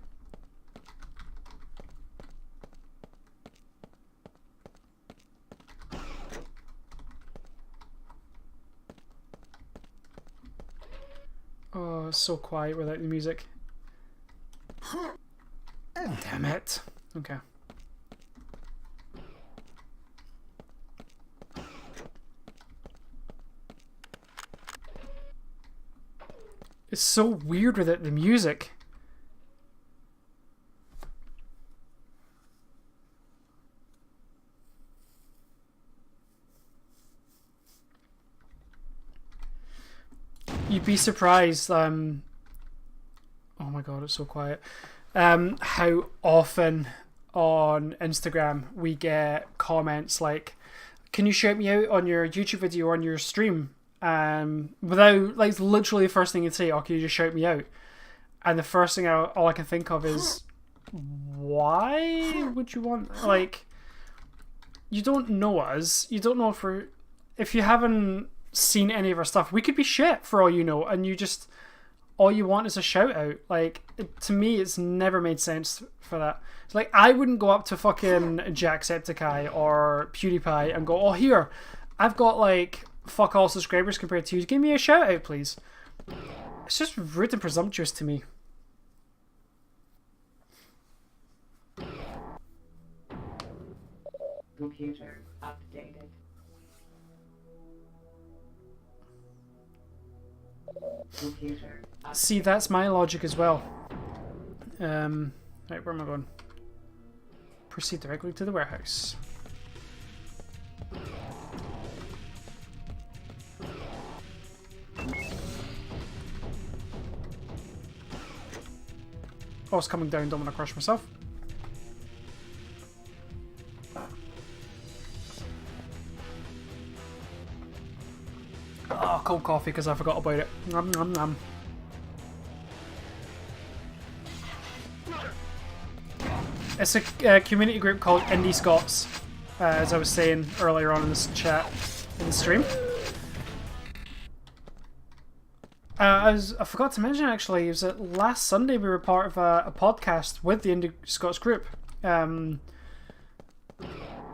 Oh, it's so quiet without the music. Damn it. Okay. It's so weird with it, the music. You'd be surprised. Oh Oh my god, it's so quiet. How often on Instagram we get comments like, "Can you shout me out on your YouTube video or on your stream?" Without, like, literally the first thing you'd say, "Oh, can you just shout me out?" And the first thing all I can think of is, why would you want, like, you don't know us, you don't know if you haven't seen any of our stuff, we could be shit for all you know, and all you want is a shout out. Like, to me, it's never made sense for that. It's like, I wouldn't go up to fucking Jacksepticeye or PewDiePie and go, "Oh, here, I've got like fuck all subscribers compared to you. Give me a shout out, please." It's just rude and presumptuous to me. Computer updated. Computer. See, that's my logic as well. Right, where am I going? Proceed directly to the warehouse. Oh, it's coming down, don't want to crush myself. Oh, cold coffee because I forgot about it. Nom nom nom. It's a community group called Indie Scots, as I was saying earlier on in this chat, in the stream. I forgot to mention, actually, it was that last Sunday we were part of a podcast with the Indie Scots group.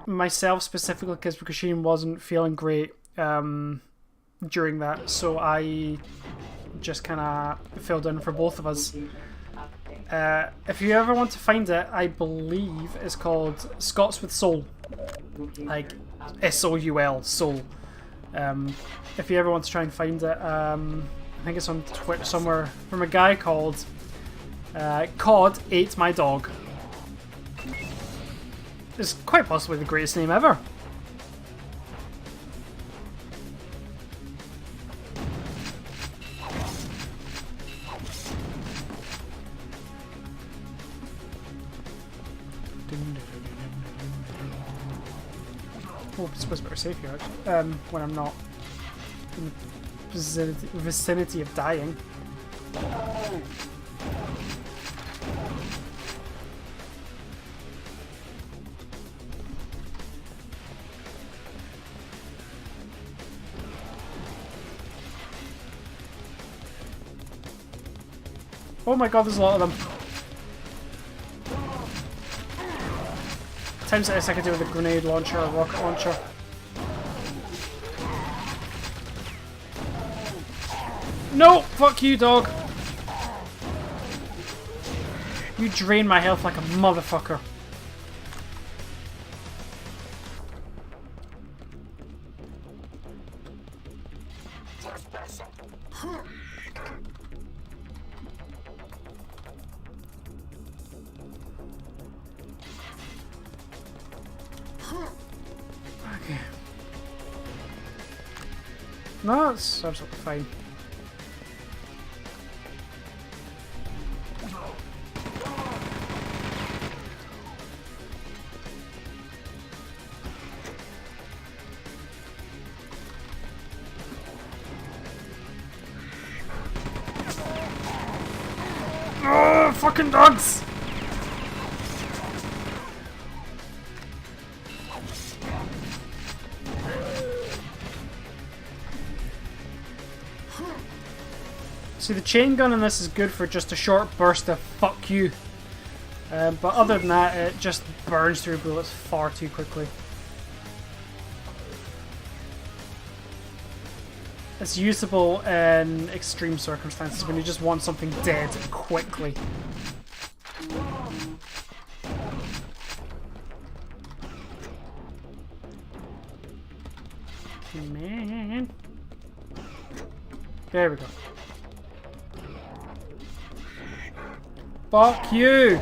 Myself specifically, because Sheen wasn't feeling great during that, so I just kind of filled in for both of us. If you ever want to find it, I believe it's called Scots with Soul, like SOUL, Soul. If you ever want to try and find it, I think it's on Twitch somewhere, from a guy called Cod Ate My Dog. It's quite possibly the greatest name ever. Oh, it's supposed to be safe here, actually. When I'm not in the vicinity of dying. Oh my god, there's a lot of them. Times this I could do with a grenade launcher or rocket launcher. No! Fuck you, dog! You drain my health like a motherfucker. Okay. No, it's absolutely fine. Oh, fucking dogs! See, the chain gun in this is good for just a short burst of fuck you. But other than that, it just burns through bullets far too quickly. It's usable in extreme circumstances when you just want something dead quickly. Man. There we go. Fuck you!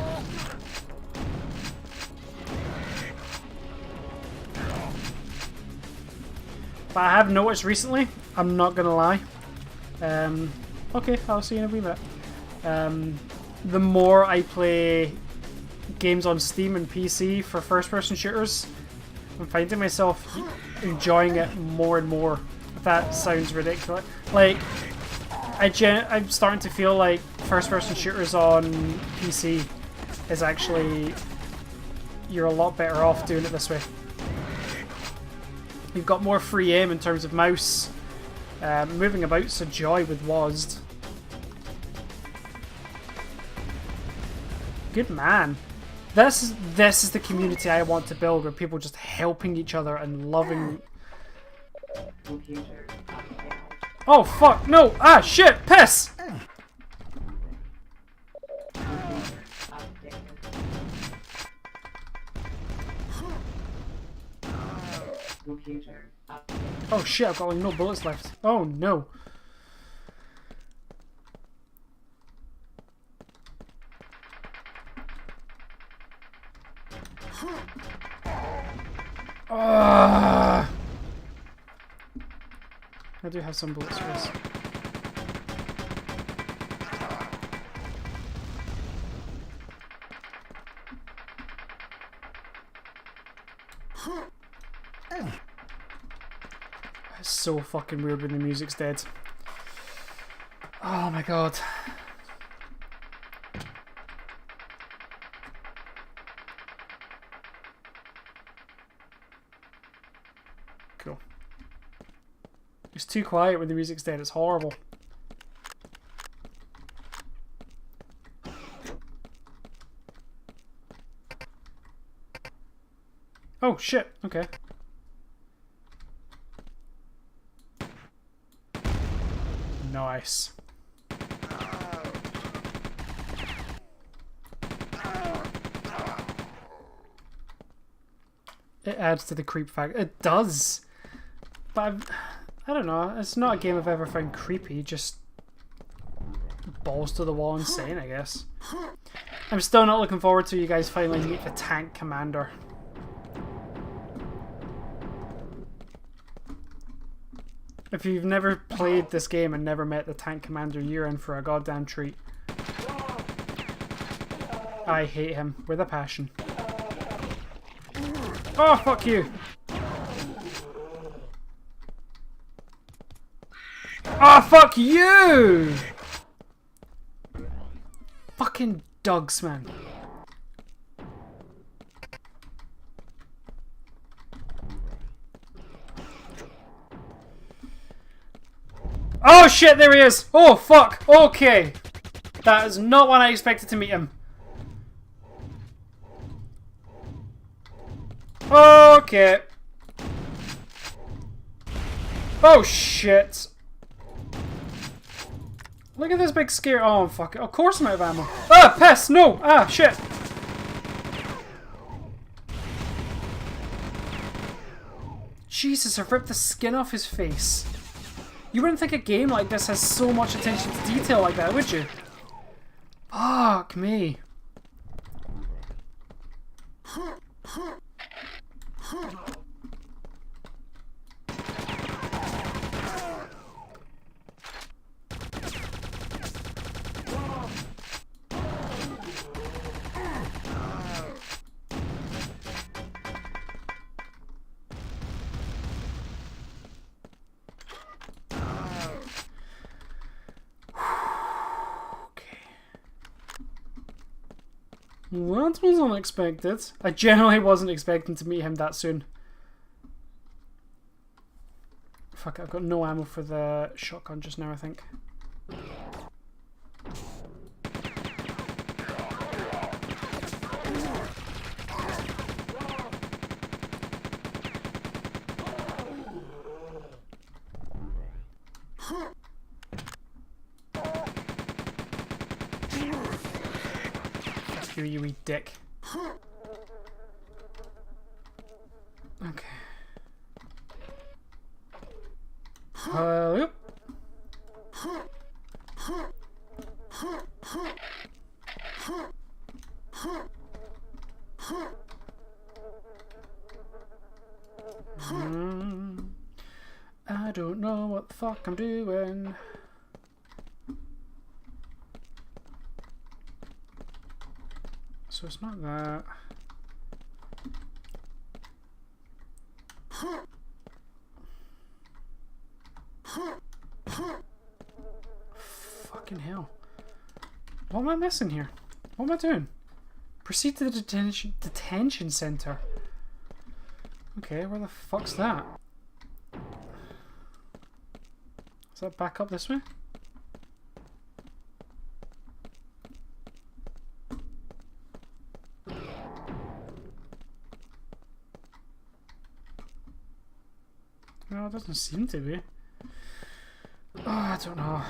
But I have noticed recently, I'm not gonna lie. Okay, I'll see you in a wee bit. the more I play games on Steam and PC for first-person shooters, I'm finding myself enjoying it more and more. That sounds ridiculous. Like, I'm starting to feel like first-person shooters on PC is actually, you're a lot better off doing it this way. You've got more free aim in terms of mouse. Moving about's a joy with WASD. Good man. This is the community I want to build, where people just helping each other and loving. Computer updated. Oh fuck no! Ah shit! Piss! Updated. Computer updated. Oh shit! I've got like no bullets left. Oh no! I do have some bullets for this. It's so fucking weird when the music's dead. Oh my god. Cool. It's too quiet when the music's dead, it's horrible. Oh shit, okay. Nice. It adds to the creep factor. It does! But I don't know, it's not a game I've ever found creepy, just balls to the wall insane, I guess. I'm still not looking forward to you guys finally meet the tank commander. If you've never played this game and never met the tank commander, you're in for a goddamn treat. I hate him with a passion. Oh, fuck you! Oh, fuck you! Fucking dogs, man. Oh shit, there he is! Oh fuck, okay. That is not when I expected to meet him. Okay. Oh shit. Look at this big scare. Oh fuck it. Of course I'm out of ammo. Ah, piss! No! Ah, shit! Jesus, I've ripped the skin off his face. You wouldn't think a game like this has so much attention to detail like that, would you? Fuck me. Well, that was unexpected. I generally wasn't expecting to meet him that soon. Fuck it, I've got no ammo for the shotgun just now, I think. You wee dick. Okay. Yep. I don't know what the fuck I'm doing. So it's not that. Fucking hell. What am I missing here? What am I doing? Proceed to the detention center. Okay, where the fuck's that? Is that back up this way? No, it doesn't seem to be. Oh, I don't know.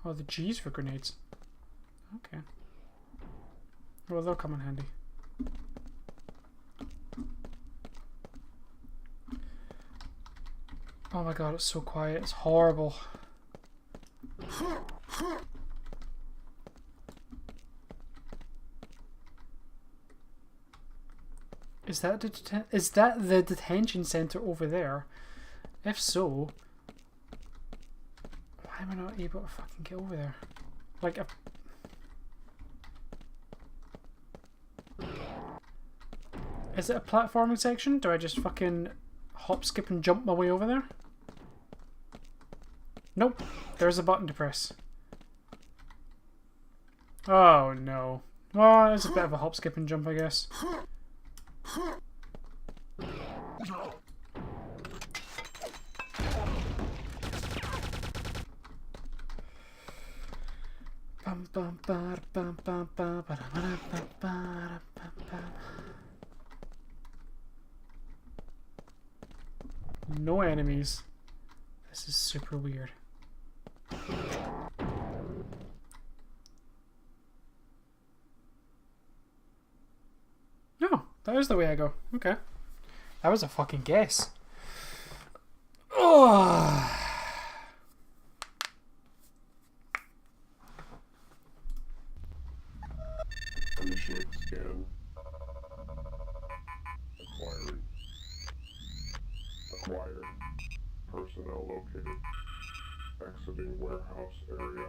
Oh, the G's for grenades. Okay. Well, they'll come in handy. Oh my god, it's so quiet. It's horrible. Is that the detention center over there? If so, why am I not able to fucking get over there? Like, is it a platforming section? Do I just fucking hop, skip, and jump my way over there? Nope. There's a button to press. Oh no. Well, it's a bit of a hop, skip, and jump, I guess. No enemies. This is super weird. No, that is the way I go. Okay. That was a fucking guess. Oh. Initiate scan. Acquired. Personnel located. Exiting warehouse area.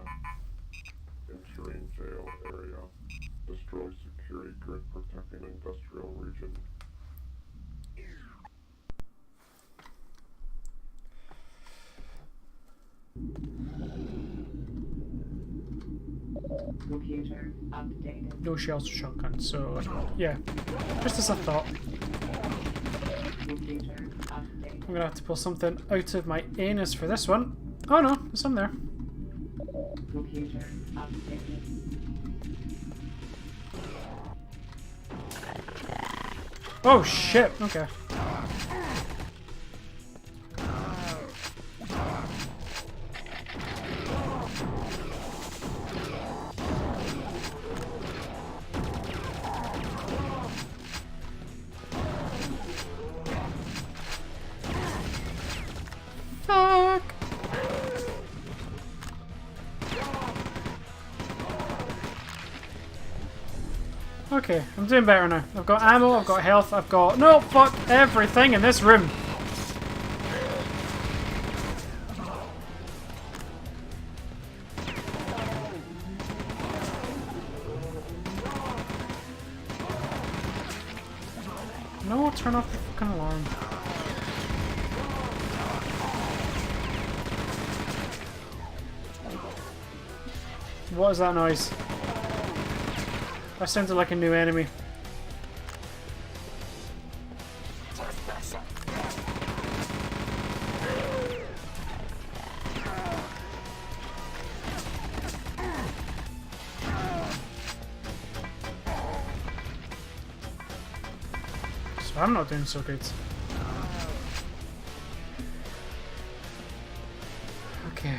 Entering jail area. Destroy security grid protecting industrial region. Computer updated. No shells or shotguns, so yeah. Just as I thought. Computer updated. I'm gonna have to pull something out of my anus for this one. Oh no, there's some there. Computer updated. Oh shit, okay. Fuck. Okay, I'm doing better now. I've got ammo, I've got health, I've got... No, fuck everything in this room. No, turn off the fucking alarm. What is that noise? That sounded like a new enemy. So I'm not doing so good. Okay.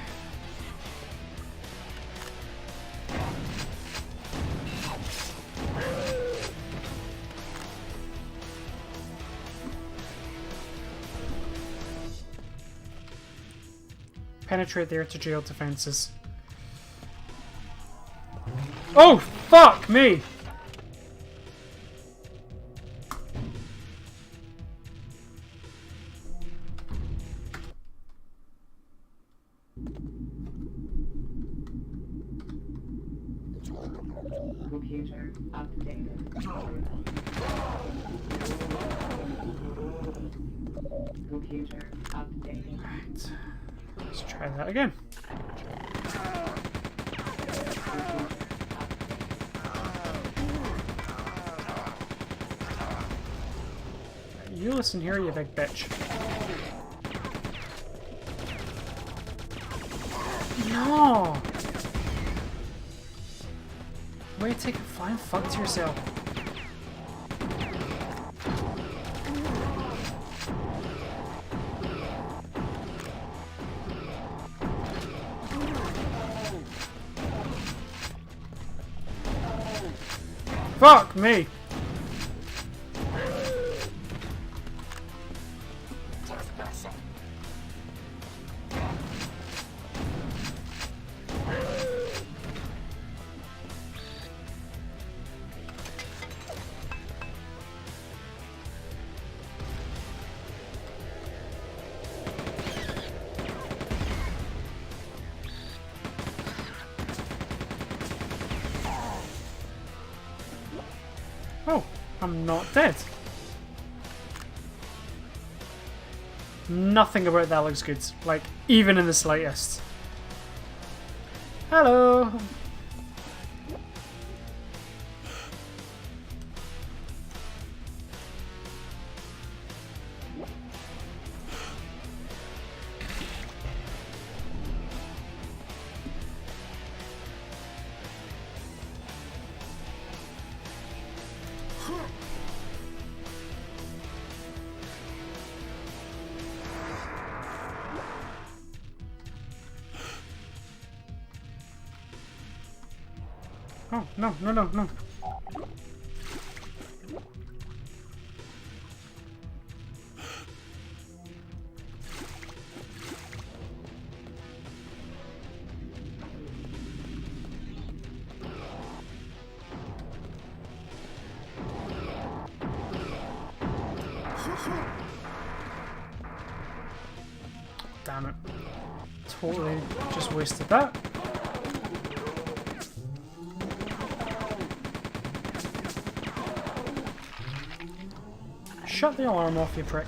Penetrate the to jail defenses. Oh, fuck me! Computer updated. Computer updated. Right. Let's try that again. You listen here, you big bitch. No! Way to take a flying fuck to yourself. Fuck me! Oh, I'm not dead. Nothing about that looks good, like, even in the slightest. Hello! Oh, no, no, no, no. Damn it. Totally just wasted that. Shut the alarm off, you prick.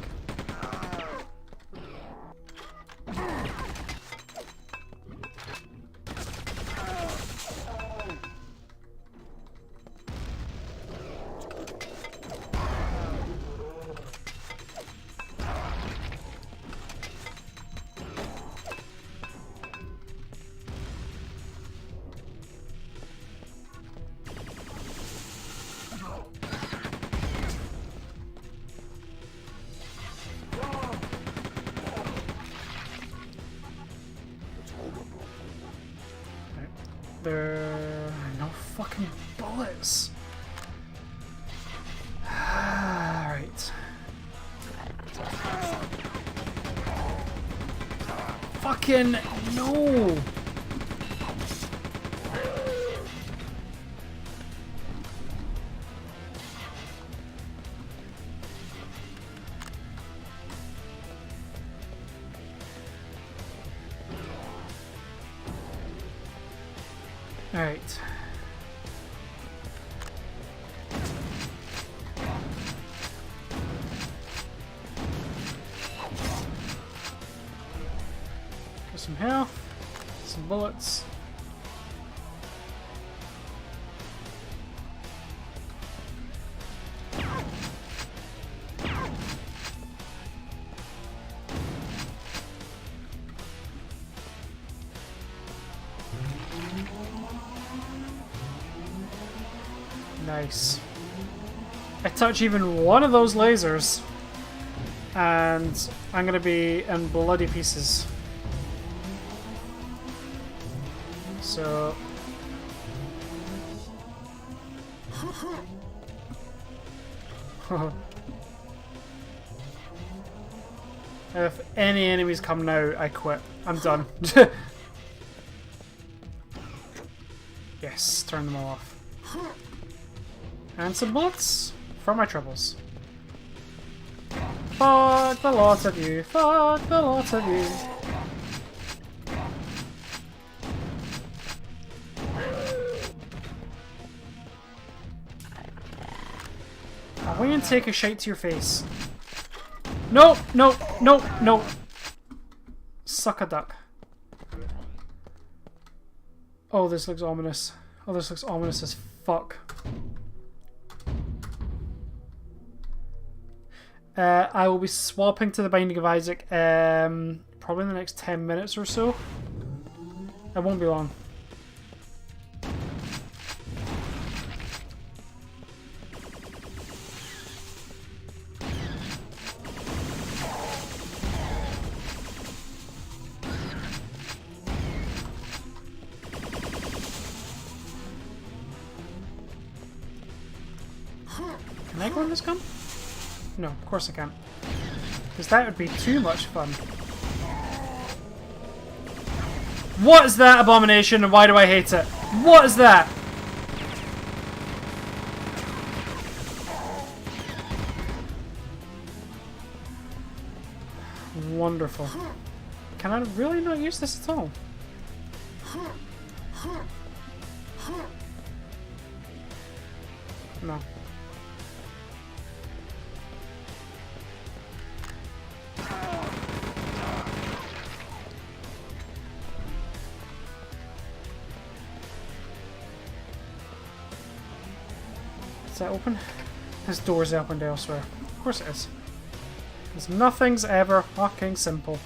There are no fucking bullets. Right. Fucking no! Alright. Get some health, some bullets. Nice. I touch even one of those lasers and I'm gonna be in bloody pieces. So if any enemies come now, I quit. I'm done. Yes, turn them all off. And some bullets for my troubles. Fuck the lot of you. Fuck the lot of you. I want you to take a shite to your face. No, no, no, no. Suck a duck. Oh, this looks ominous. Oh, this looks ominous as fuck. I will be swapping to the Binding of Isaac probably in the next 10 minutes or so. It won't be long. Can I go in this gun? No, of course I can't. Because that would be too much fun. What is that abomination and why do I hate it? What is that? Wonderful. Can I really not use this at all? No. Is that open? This door's opened elsewhere. Of course it is. Because nothing's ever fucking simple.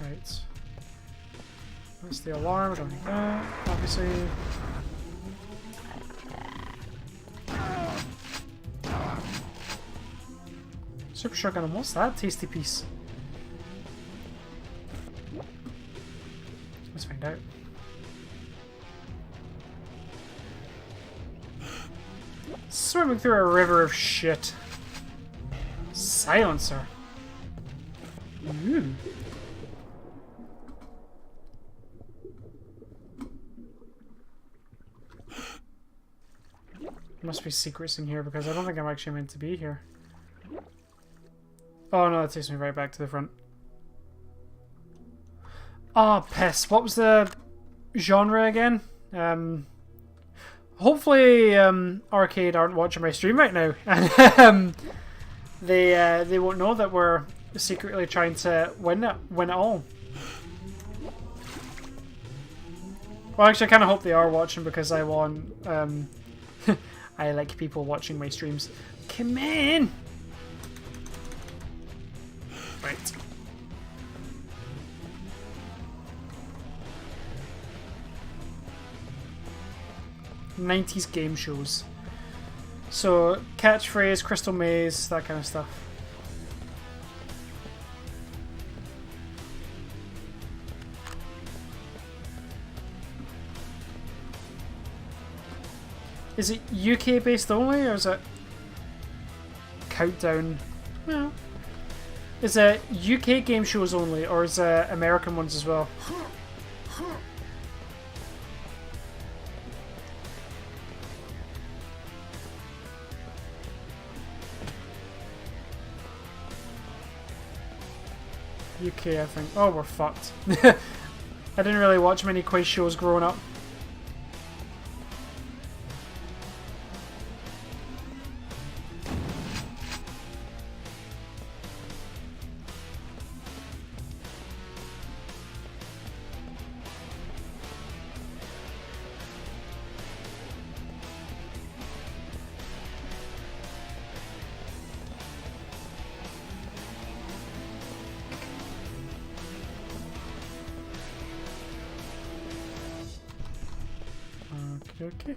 Right. That's the alarm, don't need that, obviously. Super shotgun, and what's that tasty piece? Let's find out. Swimming through a river of shit. Silencer. Ooh. Must be secrets in here because I don't think I'm actually meant to be here. Oh no, that takes me right back to the front. Oh, piss. What was the genre again? Hopefully Arcade aren't watching my stream right now. And they won't know that we're secretly trying to win it all. Well, actually I kind of hope they are watching because I want... I like people watching my streams. Come in! Right. '90s game shows. So, catchphrase, crystal maze, that kind of stuff. Is it UK based only, or is it Countdown? No. Is it UK game shows only, or is it American ones as well? UK, I think. Oh, we're fucked. I didn't really watch many quiz shows growing up. Okay.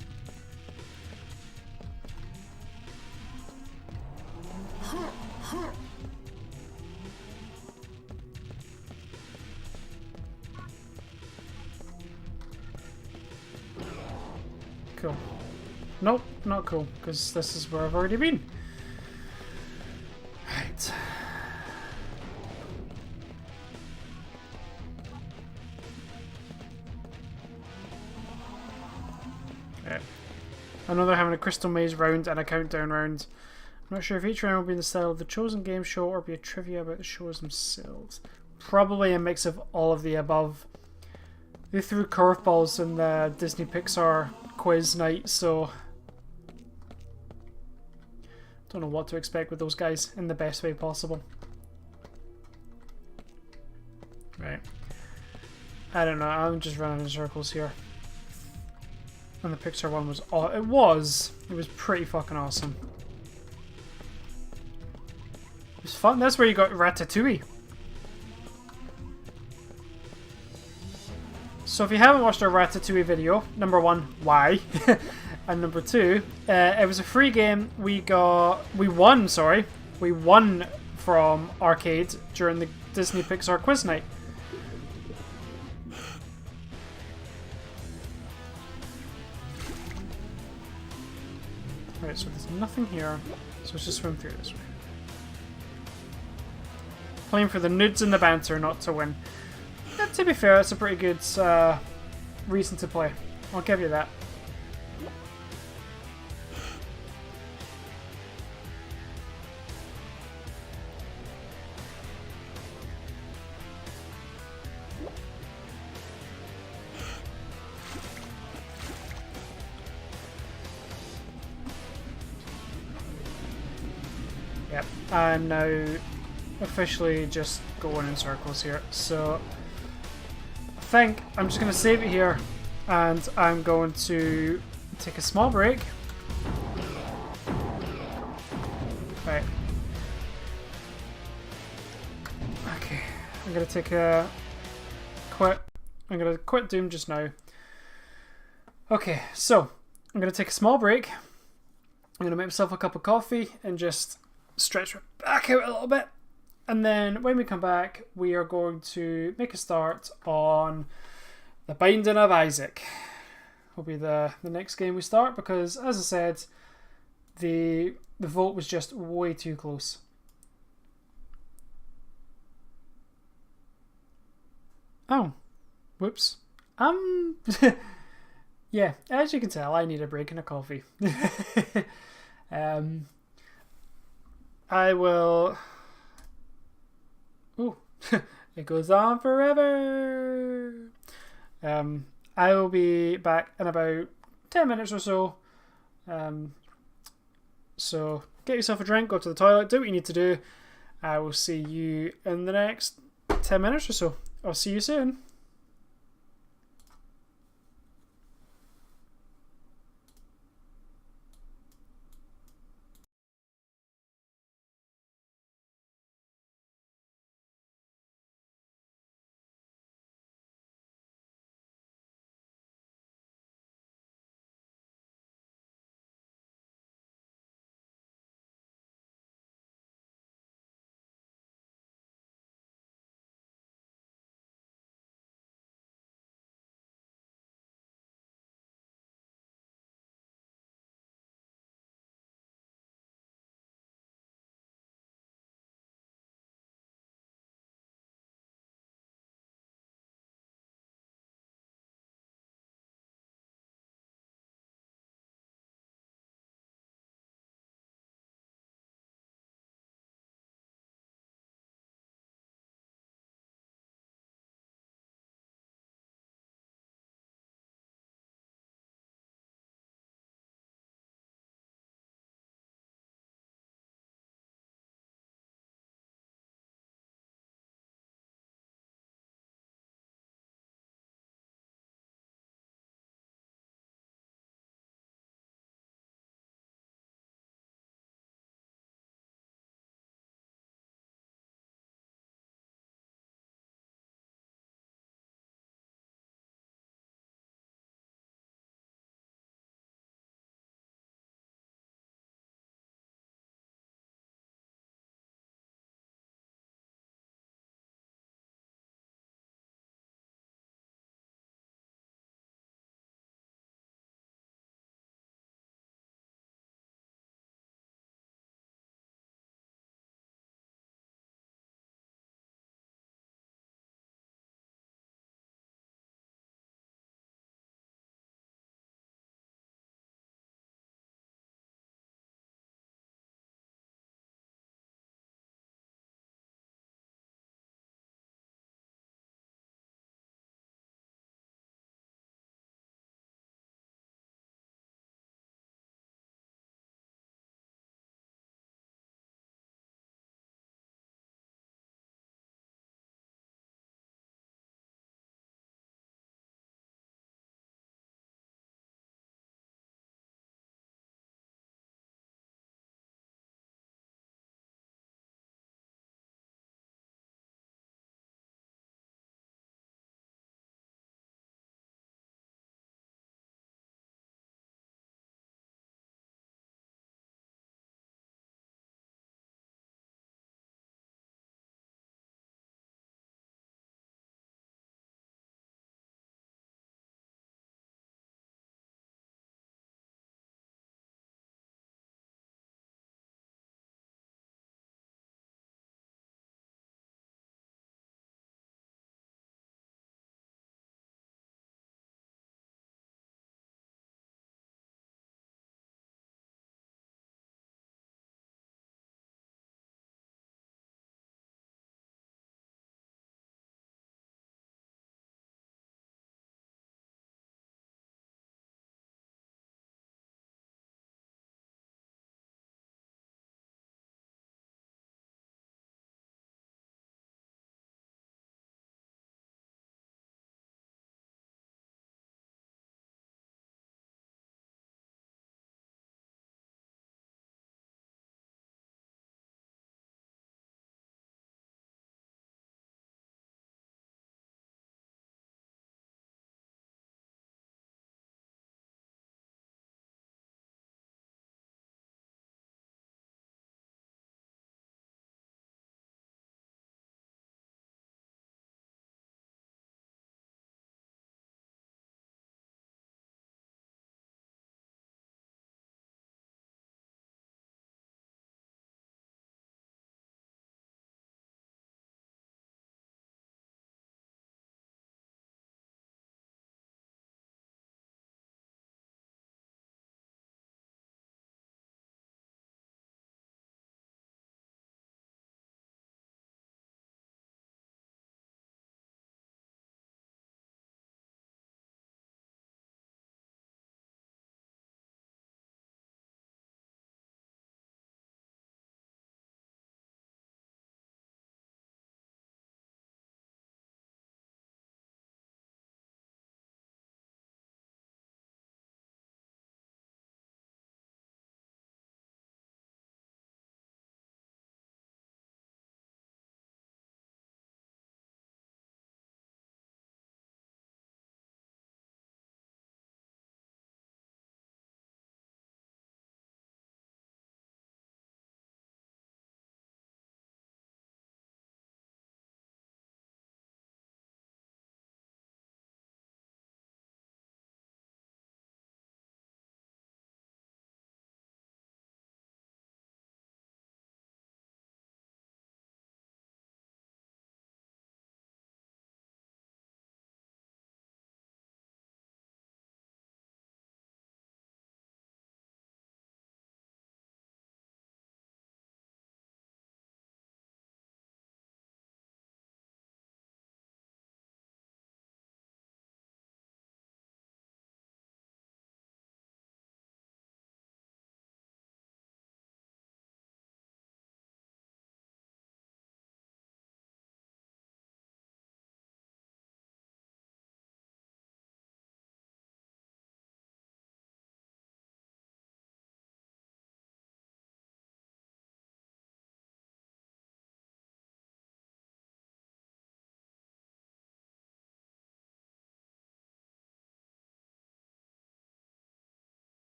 Cool. Nope. not cool, because this is where I've already been. Right. Okay. I know they're having a crystal maze round and a countdown round. I'm not sure if each round will be in the style of the chosen game show or be a trivia about the shows themselves. Probably a mix of all of the above. They threw curveballs in the Disney Pixar quiz night, so don't know what to expect with those guys in the best way possible. Right. I don't know, I'm just running in circles here. And the Pixar one was it was pretty fucking awesome. It was fun. That's where you got Ratatouille. So if you haven't watched our Ratatouille video, number one, why? And number two, it was a free game. We won from arcade during the Disney Pixar quiz night. Right, so there's nothing here, so let's just swim through this way. Playing for the nudes and the banter, not to win. Yeah, to be fair, it's a pretty good reason to play. I'll give you that. Yep, I'm now officially just going in circles here, so I think I'm just going to save it here and I'm going to take a small break. Right. Okay, I'm going to take a I'm going to quit Doom just now. Okay, so I'm going to take a small break. I'm going to make myself a cup of coffee and just stretch my back out a little bit. And then when we come back, we are going to make a start on The Binding of Isaac. Will be the next game we start because, as I said, the vote was just way too close. Oh, whoops. Yeah, as you can tell, I need a break and a coffee. I will. Ooh, it goes on forever. I will be back in about 10 minutes or so. So get yourself a drink, go to the toilet, do what you need to do. I will see you in the next 10 minutes or so. I'll see you soon.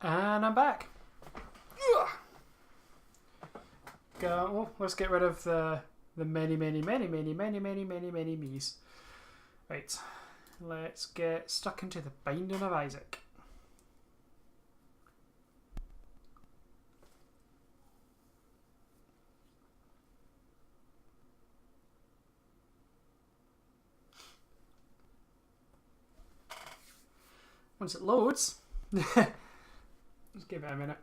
And I'm back. Ugh. Go. Let's get rid of the many me's. Right. Let's get stuck into the binding of Isaac. Once it loads, let's give it a minute.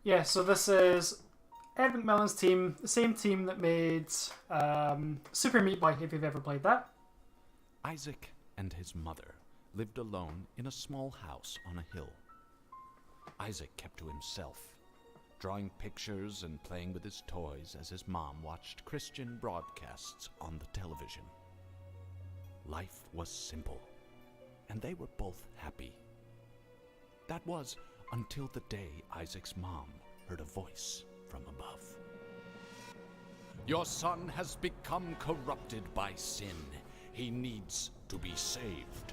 Yeah, so this is Ed McMillan's team, the same team that made Super Meat Boy, if you've ever played that. Isaac and his mother lived alone in a small house on a hill. Isaac kept to himself, drawing pictures and playing with his toys as his mom watched Christian broadcasts on the television. Life was simple, and they were both happy. That was until the day Isaac's mom heard a voice from above. Your son has become corrupted by sin. He needs to be saved.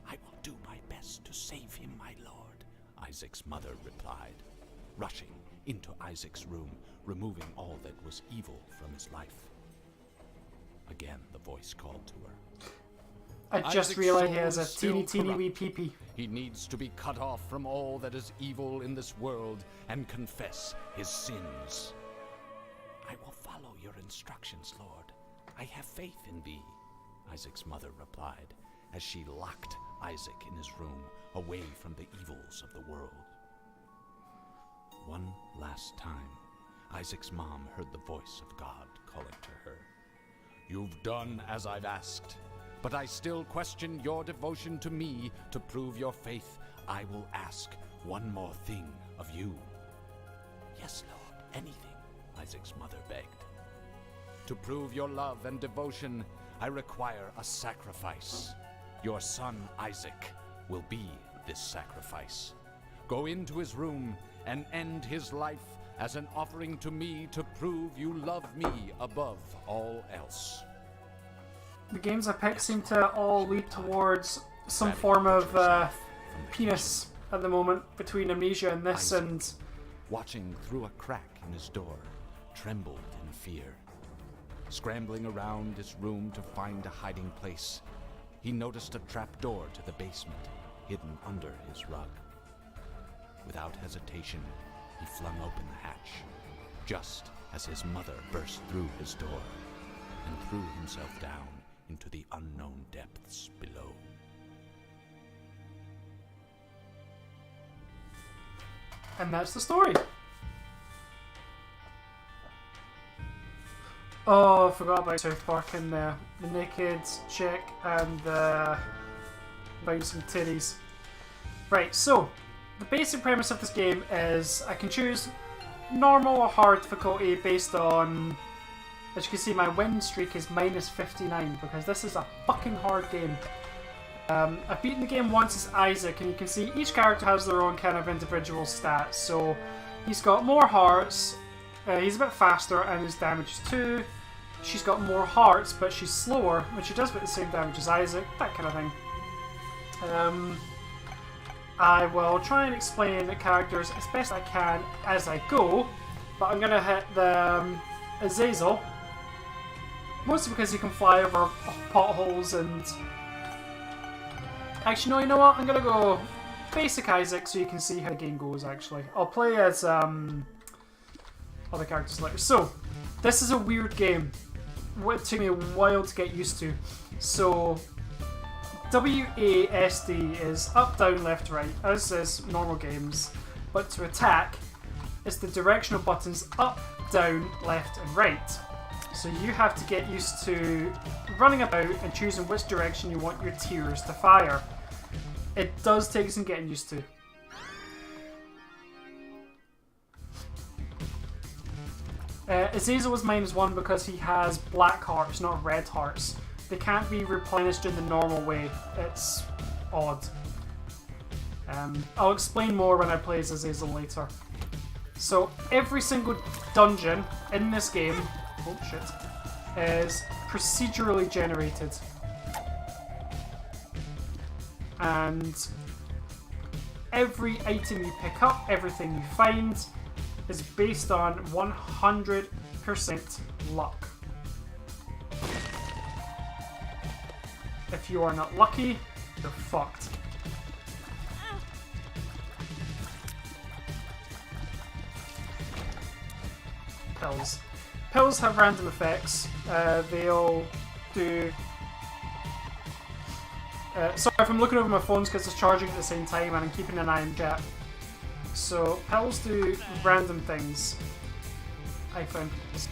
I will do my best to save him, my lord, Isaac's mother replied, rushing into Isaac's room, removing all that was evil from his life. Again, the voice called to her. I just Isaac's realized he soul has a is still teeny wee corrupt. pee-pee. He needs to be cut off from all that is evil in this world and confess his sins. I will follow your instructions, Lord. I have faith in thee, Isaac's mother replied, as she locked Isaac in his room, away from the evils of the world. One last time, Isaac's mom heard the voice of God calling to her. You've done as I've asked, but I still question your devotion to me. To prove your faith, I will ask one more thing of you. Yes, Lord, anything, Isaac's mother begged. To prove your love and devotion, I require a sacrifice. Your son, Isaac, will be this sacrifice. Go into his room and end his life as an offering to me to prove you love me above all else. The games I picked seem to all lead towards some form of penis at the moment, between Amnesia and this. Isaac, and watching through a crack in his door, trembled in fear. Scrambling around his room to find a hiding place, he noticed a trapdoor to the basement, hidden under his rug. Without hesitation, he flung open the hatch, just as his mother burst through his door and threw himself down into the unknown depths below. And that's the story. Oh, I forgot about South Park and the naked chick and the bouncing titties. Right, so the basic premise of this game is I can choose normal or hard difficulty based on, as you can see, my win streak is -59 because this is a fucking hard game. I've beaten the game once as Isaac, and you can see each character has their own kind of individual stats. So he's got more hearts, he's a bit faster, and his damage is 2. She's got more hearts, but she's slower, but she does about the same damage as Isaac, that kind of thing. I will try and explain the characters as best I can as I go, but I'm going to hit the Azazel, mostly because he can fly over potholes and... Actually, no, you know what? I'm going to go basic Isaac so you can see how the game goes, actually. I'll play as other characters later. So, this is a weird game. It took me a while to get used to. So, WASD is up, down, left, right, as is normal games. But to attack, it's the directional buttons up, down, left, and right. So you have to get used to running about and choosing which direction you want your tiers to fire. It does take some getting used to. Azazel was -1 because he has black hearts, not red hearts. They can't be replenished in the normal way. It's odd. I'll explain more when I play as Azazel later. So every single dungeon in this game, oh shit, is procedurally generated. And every item you pick up, everything you find, is based on 100% luck. If you are not lucky, you're fucked. Pills. Pills have random effects. They'll do... sorry if I'm looking over my phone because it's charging at the same time and I'm keeping an eye on chat. So, pills do random things. I found this.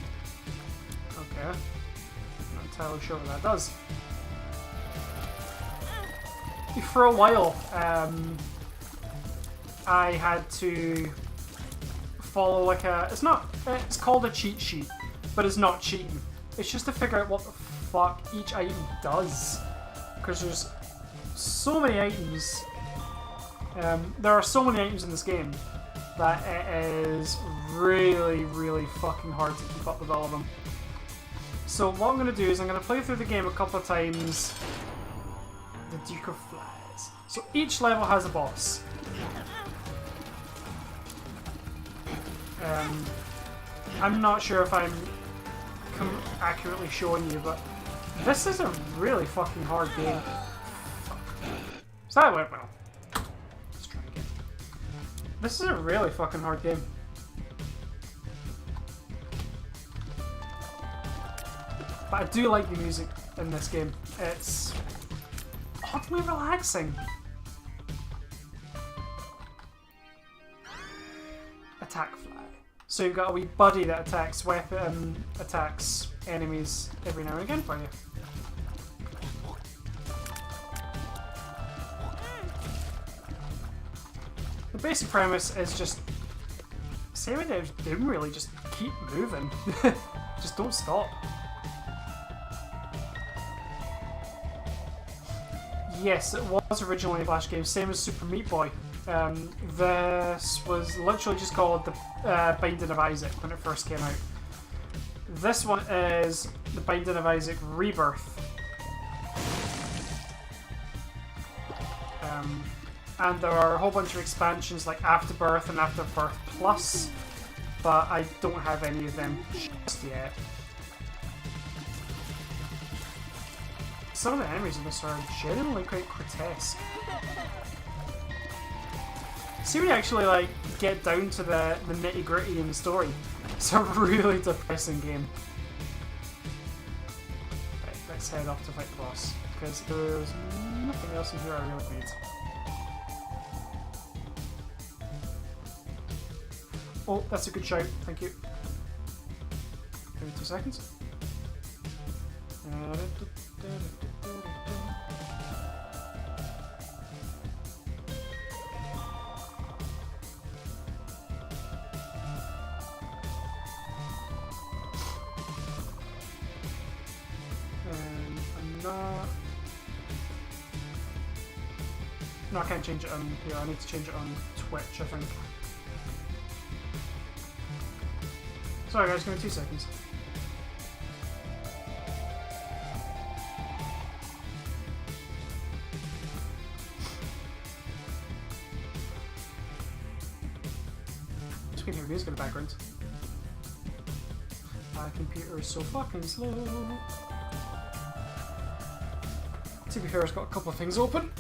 Okay. I'm not entirely sure what that does. For a while, I had to follow like a... It's called a cheat sheet, but it's not cheating. It's just to figure out what the fuck each item does. Because there's so many items. There are so many items in this game that it is really, really fucking hard to keep up with all of them. So what I'm going to do is I'm going to play through the game a couple of times. The Duke of Flies. So each level has a boss. I'm not sure if I'm accurately showing you, but this is a really fucking hard game. So that went well. Let's try again. This is a really fucking hard game. But I do like the music in this game. It's oddly relaxing. Attack fly. So you've got a wee buddy that attacks enemies every now and again for you. The basic premise is just same as Doom really, just keep moving. Just don't stop. Yes, it was originally a Flash game, same as Super Meat Boy. This was literally just called the Binding of Isaac when it first came out. This one is the Binding of Isaac Rebirth. And there are a whole bunch of expansions like Afterbirth and Afterbirth Plus, but I don't have any of them just yet. Some of the enemies in this are genuinely quite grotesque. See, when you actually like get down to the nitty gritty in the story, it's a really depressing game. Right, let's head off to fight the boss, because there's nothing else in here I really need. Oh, that's a good shout, thank you. Give me 2 seconds. No, I can't change it on here. I need to change it on Twitch, I think. Sorry guys, give me 2 seconds. Just can hear music in the background. My computer is so fucking slow. To be fair, it's got a couple of things open.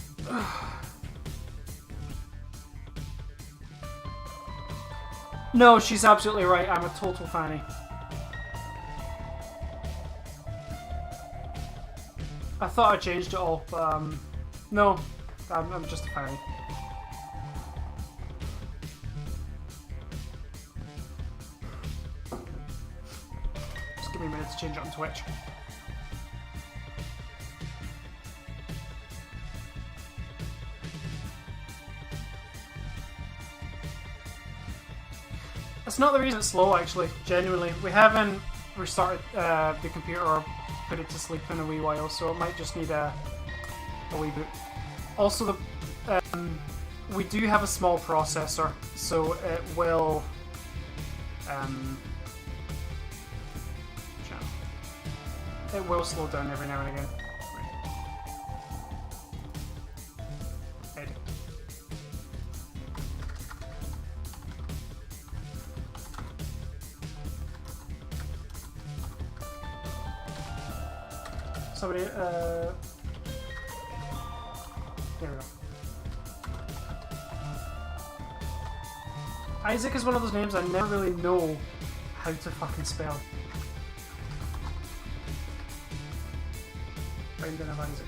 No, she's absolutely right. I'm a total fanny. I thought I changed it all, but no, I'm just a fanny. Just give me a minute to change it on Twitch. That's not the reason it's slow, actually. Genuinely, we haven't restarted the computer or put it to sleep in a wee while, so it might just need a wee boot. Also, we do have a small processor, so it will It will slow down every now and again. Right. Somebody, there we go. Isaac is one of those names I never really know how to fucking spell. Binding of Isaac.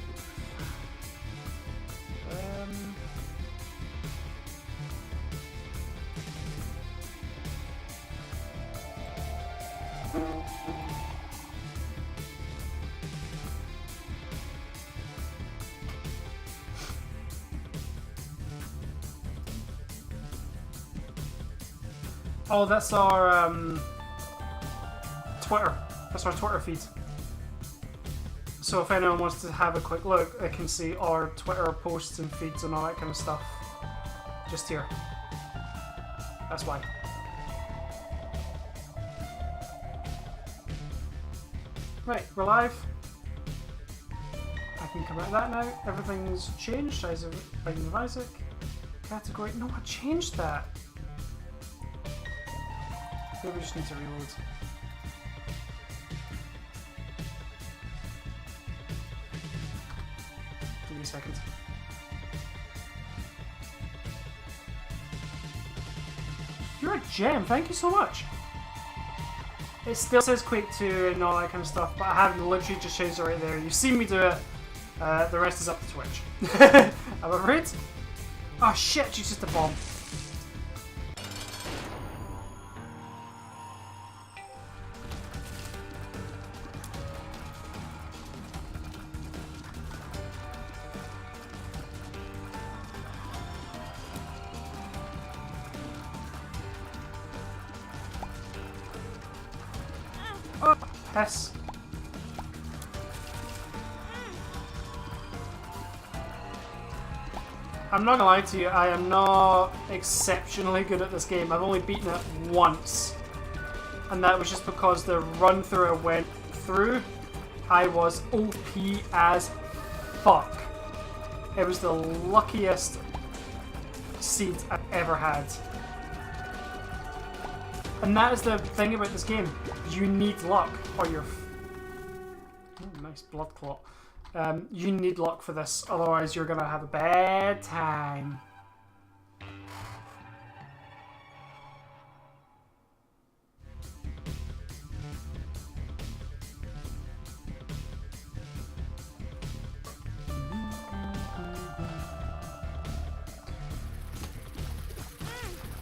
Oh, that's our Twitter. That's our Twitter feed. So if anyone wants to have a quick look, they can see our Twitter posts and feeds and all that kind of stuff. Just here. That's why. Right, we're live. I can come out of that now. Everything's changed. Binding of Isaac. Category. No, I changed that. Maybe we just need to reload. Give me a second. You're a gem, thank you so much. It still says Quake 2 and all that kind of stuff, but I haven't literally just changed it right there. You've seen me do it. The rest is up to Twitch. Am I right? Oh shit, she's just a bomb. Yes. I'm not gonna lie to you, I am not exceptionally good at this game. I've only beaten it once. And that was just because the run through I went through, I was OP as fuck. It was the luckiest seed I've ever had. And that is the thing about this game. You need luck, or you're... Oh, nice blood clot. You need luck for this, otherwise you're gonna have a bad time.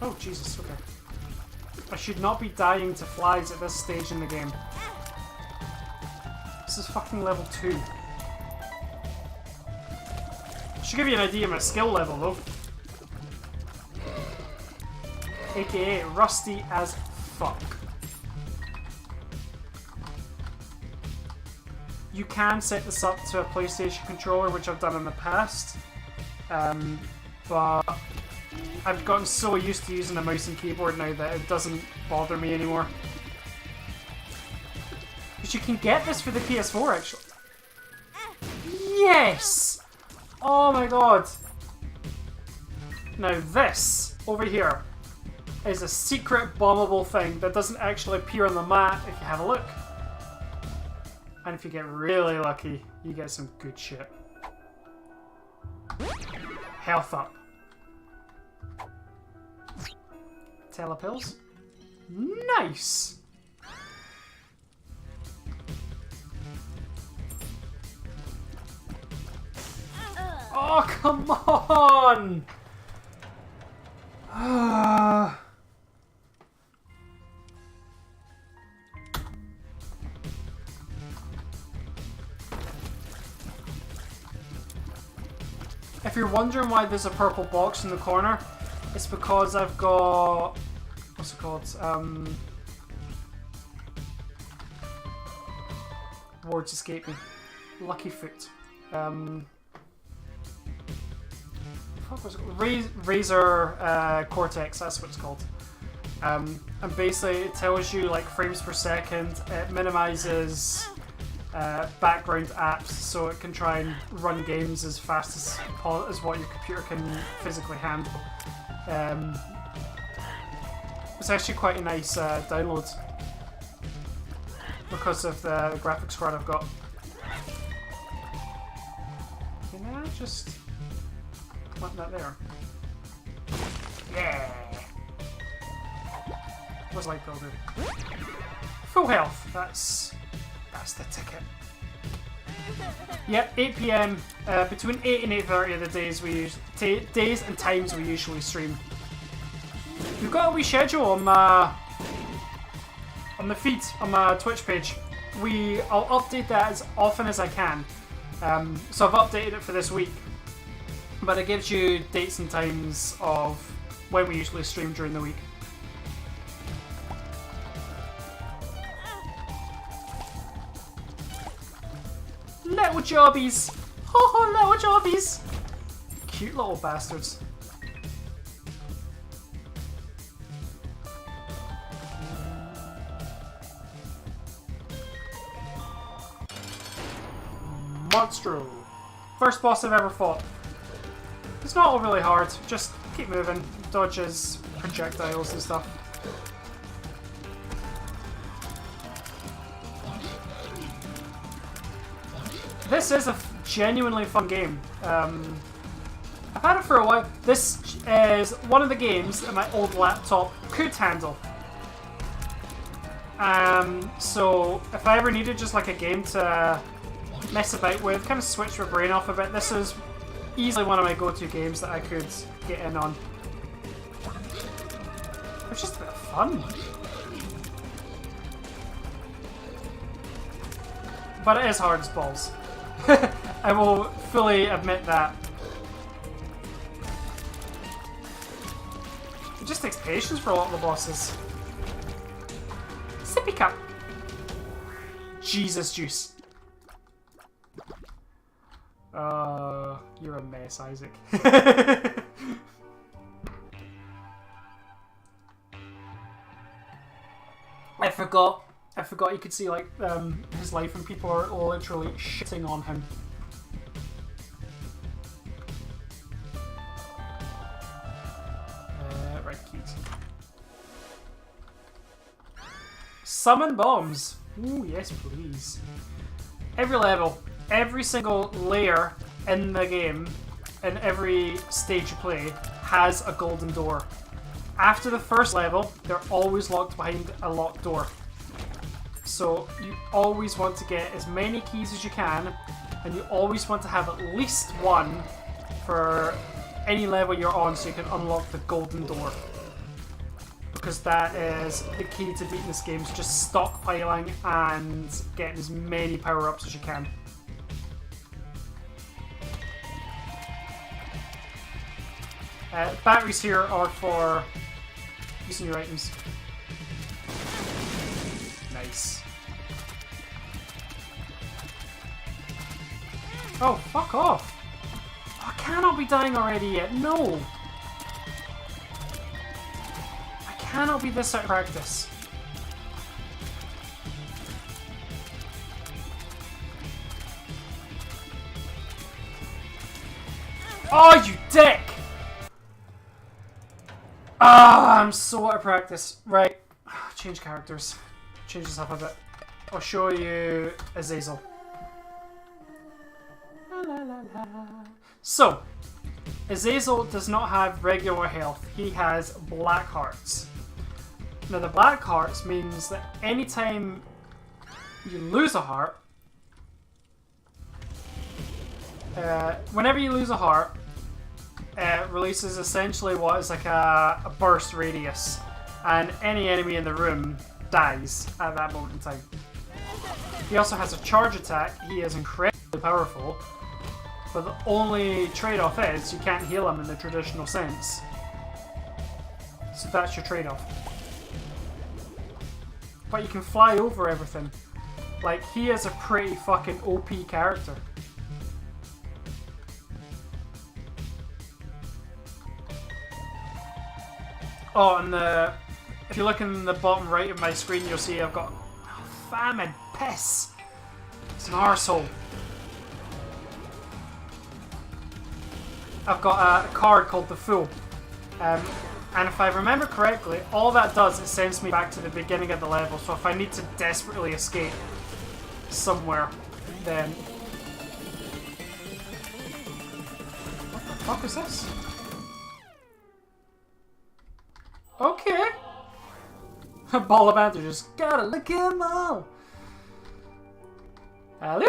Oh, Jesus, okay. I should not be dying to flies at this stage in the game. This is fucking level 2. Should give you an idea of my skill level though. AKA rusty as fuck. You can set this up to a PlayStation controller, which I've done in the past. But I've gotten so used to using a mouse and keyboard now that it doesn't bother me anymore. But you can get this for the PS4 actually. Yes! Oh my god. Now this, over here, is a secret bombable thing that doesn't actually appear on the map if you have a look. And if you get really lucky, you get some good shit. Health up. Telepills. Nice! Oh, come on! If you're wondering why there's a purple box in the corner, it's because I've got... What's it called? Words escape me. Lucky Foot. What was it called? Razor Cortex, that's what it's called. And basically it tells you like frames per second, it minimizes background apps so it can try and run games as fast as what your computer can physically handle. It's actually quite a nice download because of the graphics card I've got. Can I just plant that there? Yeah! What's light bill do? Full health. That's the ticket. Yep, 8 PM. Between 8 and 8:30 are the days and times we usually stream. We've got a wee schedule on the feed on my Twitch page. I'll update that as often as I can. So I've updated it for this week, but it gives you dates and times of when we usually stream during the week. Little jobbies! Oh, little jobbies! Cute little bastards. Monstro. First boss I've ever fought. It's not overly hard, just keep moving, dodges, projectiles and stuff. This is a genuinely fun game. I've had it for a while. This is one of the games that my old laptop could handle. So if I ever needed just like a game to mess about with, kind of switch my brain off a bit, this is easily one of my go-to games that I could get in on. It's just a bit of fun. But it is hard as balls. I will fully admit that. It just takes patience for a lot of the bosses. Sippy cup. Jesus juice. You're a mess, Isaac. I forgot you could see like his life and people are literally shitting on him. Right, keys. Summon bombs. Ooh, yes please. Every level, every single layer in the game, in every stage you play, has a golden door. After the first level, they're always locked behind a locked door. So you always want to get as many keys as you can, and you always want to have at least one for any level you're on so you can unlock the golden door. Because that is the key to beating this game, is just stockpiling and getting as many power-ups as you can. Batteries here are for using your items. Nice. Oh, fuck off! Oh, I cannot be dying already yet, no! I cannot be this out of practice. Oh, you dick! Ah, I'm so out of practice. Right, change characters. Change this up a bit. I'll show you Azazel. So, Azazel does not have regular health. He has black hearts. Now, the black hearts means that anytime you lose a heart, whenever you lose a heart, it releases essentially what is like a burst radius, and any enemy in the room dies at that moment in time. He also has a charge attack. He is incredibly powerful, but the only trade-off is you can't heal him in the traditional sense. So that's your trade-off. But you can fly over everything. Like, he is a pretty fucking OP character. Oh, and if you look in the bottom right of my screen, you'll see I've got famine, piss. It's an arsehole. I've got a card called the Fool. And if I remember correctly, all that does is sends me back to the beginning of the level. So if I need to desperately escape somewhere, then... What the fuck is this? Okay. A ball of bandages. Gotta lick him all. Hello.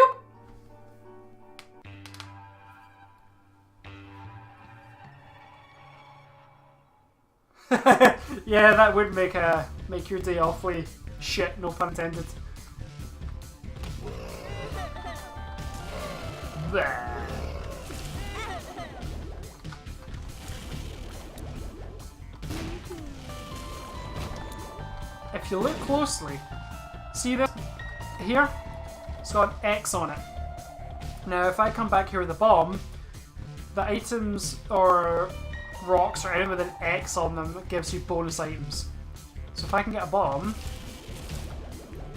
Yeah, that would make your day awfully shit, no pun intended. Bleh. If you look closely, see this here? It's got an X on it. Now, if I come back here with a bomb, the items or rocks or anything with an X on them gives you bonus items. So if I can get a bomb,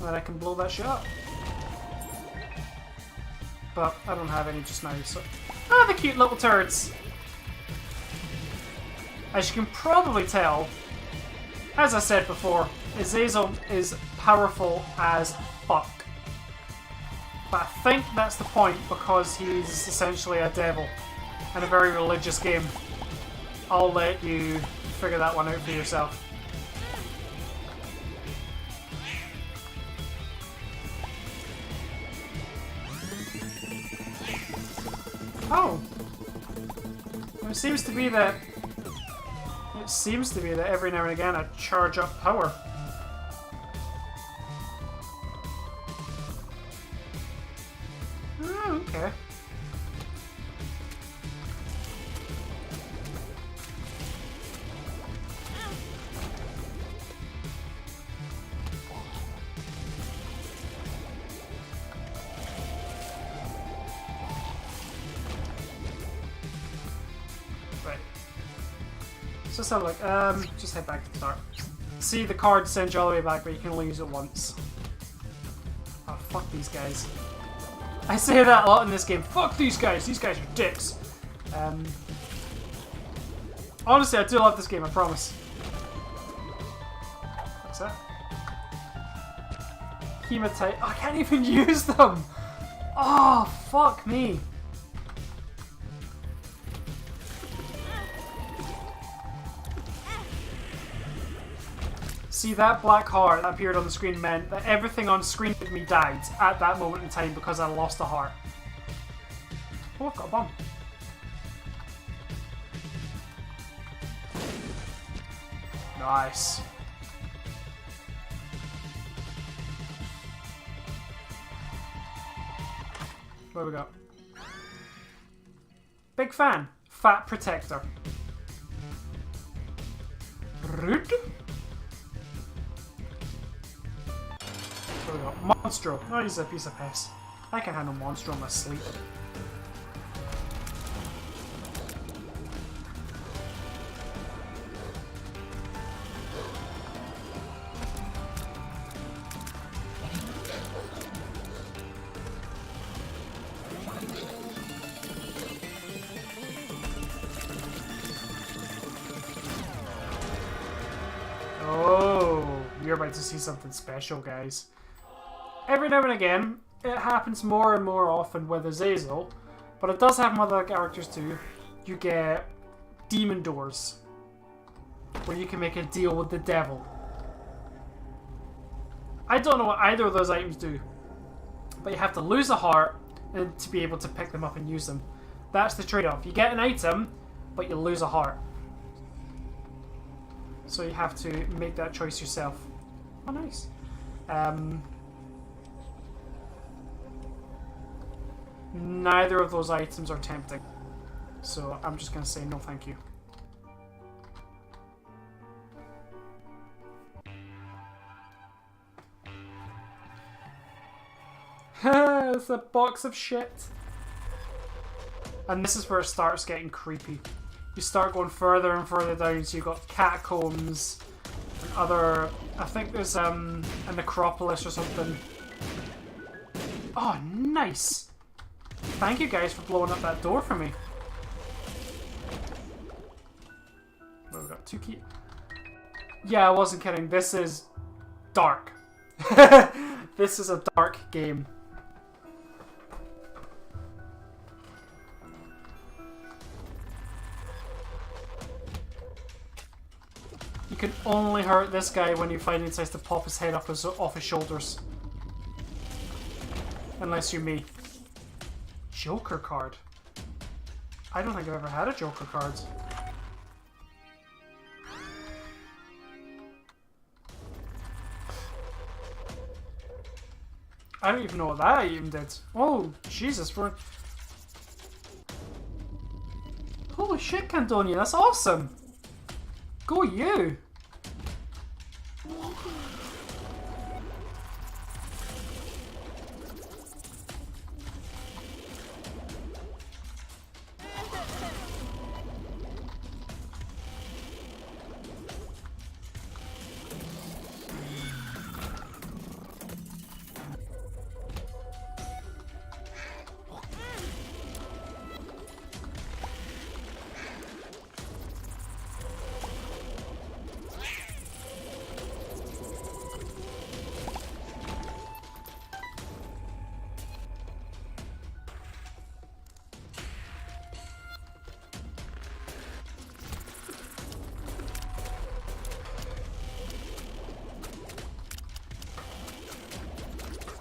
then I can blow that shit up. But I don't have any just now, so... Ah, the cute little turds! As you can probably tell, as I said before, Azazel is powerful as fuck. But I think that's the point because he's essentially a devil in a very religious game. I'll let you figure that one out for yourself. Oh! It seems to be that every now and again I charge up power. Oh, okay. Right. So let's have a look. Just head back to the start. See, the card sends you all the way back, but you can only use it once. Oh, fuck these guys. I say that a lot in this game. Fuck these guys! These guys are dicks! Honestly, I do love this game, I promise. What's that? Hematite. Oh, I can't even use them! Oh, fuck me! See, that black heart that appeared on the screen meant that everything on screen with me died at that moment in time because I lost a heart. Oh, I've got a bomb. Nice. What have we got? Big fan. Fat protector. Rude. What have we got? Monstro. Oh, he's a piece of piss. I can handle Monstro in my sleep. Oh, you're about to see something special, guys. Every now and again, it happens more and more often with Azazel, but it does happen with other characters too. You get demon doors, where you can make a deal with the devil. I don't know what either of those items do, but you have to lose a heart to be able to pick them up and use them. That's the trade-off. You get an item, but you lose a heart. So you have to make that choice yourself. Oh, nice. Neither of those items are tempting. So I'm just going to say no thank you. It's a box of shit. And this is where it starts getting creepy. You start going further and further down, so you've got catacombs and other... I think there's a necropolis or something. Oh, Oh, nice. Thank you guys for blowing up that door for me. Well, we got 2 keys. Yeah, I wasn't kidding. This is dark. This is a dark game. You can only hurt this guy when he finally decides to pop his head off his shoulders. Unless you're me. Joker card. I don't think I've ever had a Joker card. I don't even know what that even did. Oh, Jesus, we're... Holy shit, Candonia, that's awesome! Go you!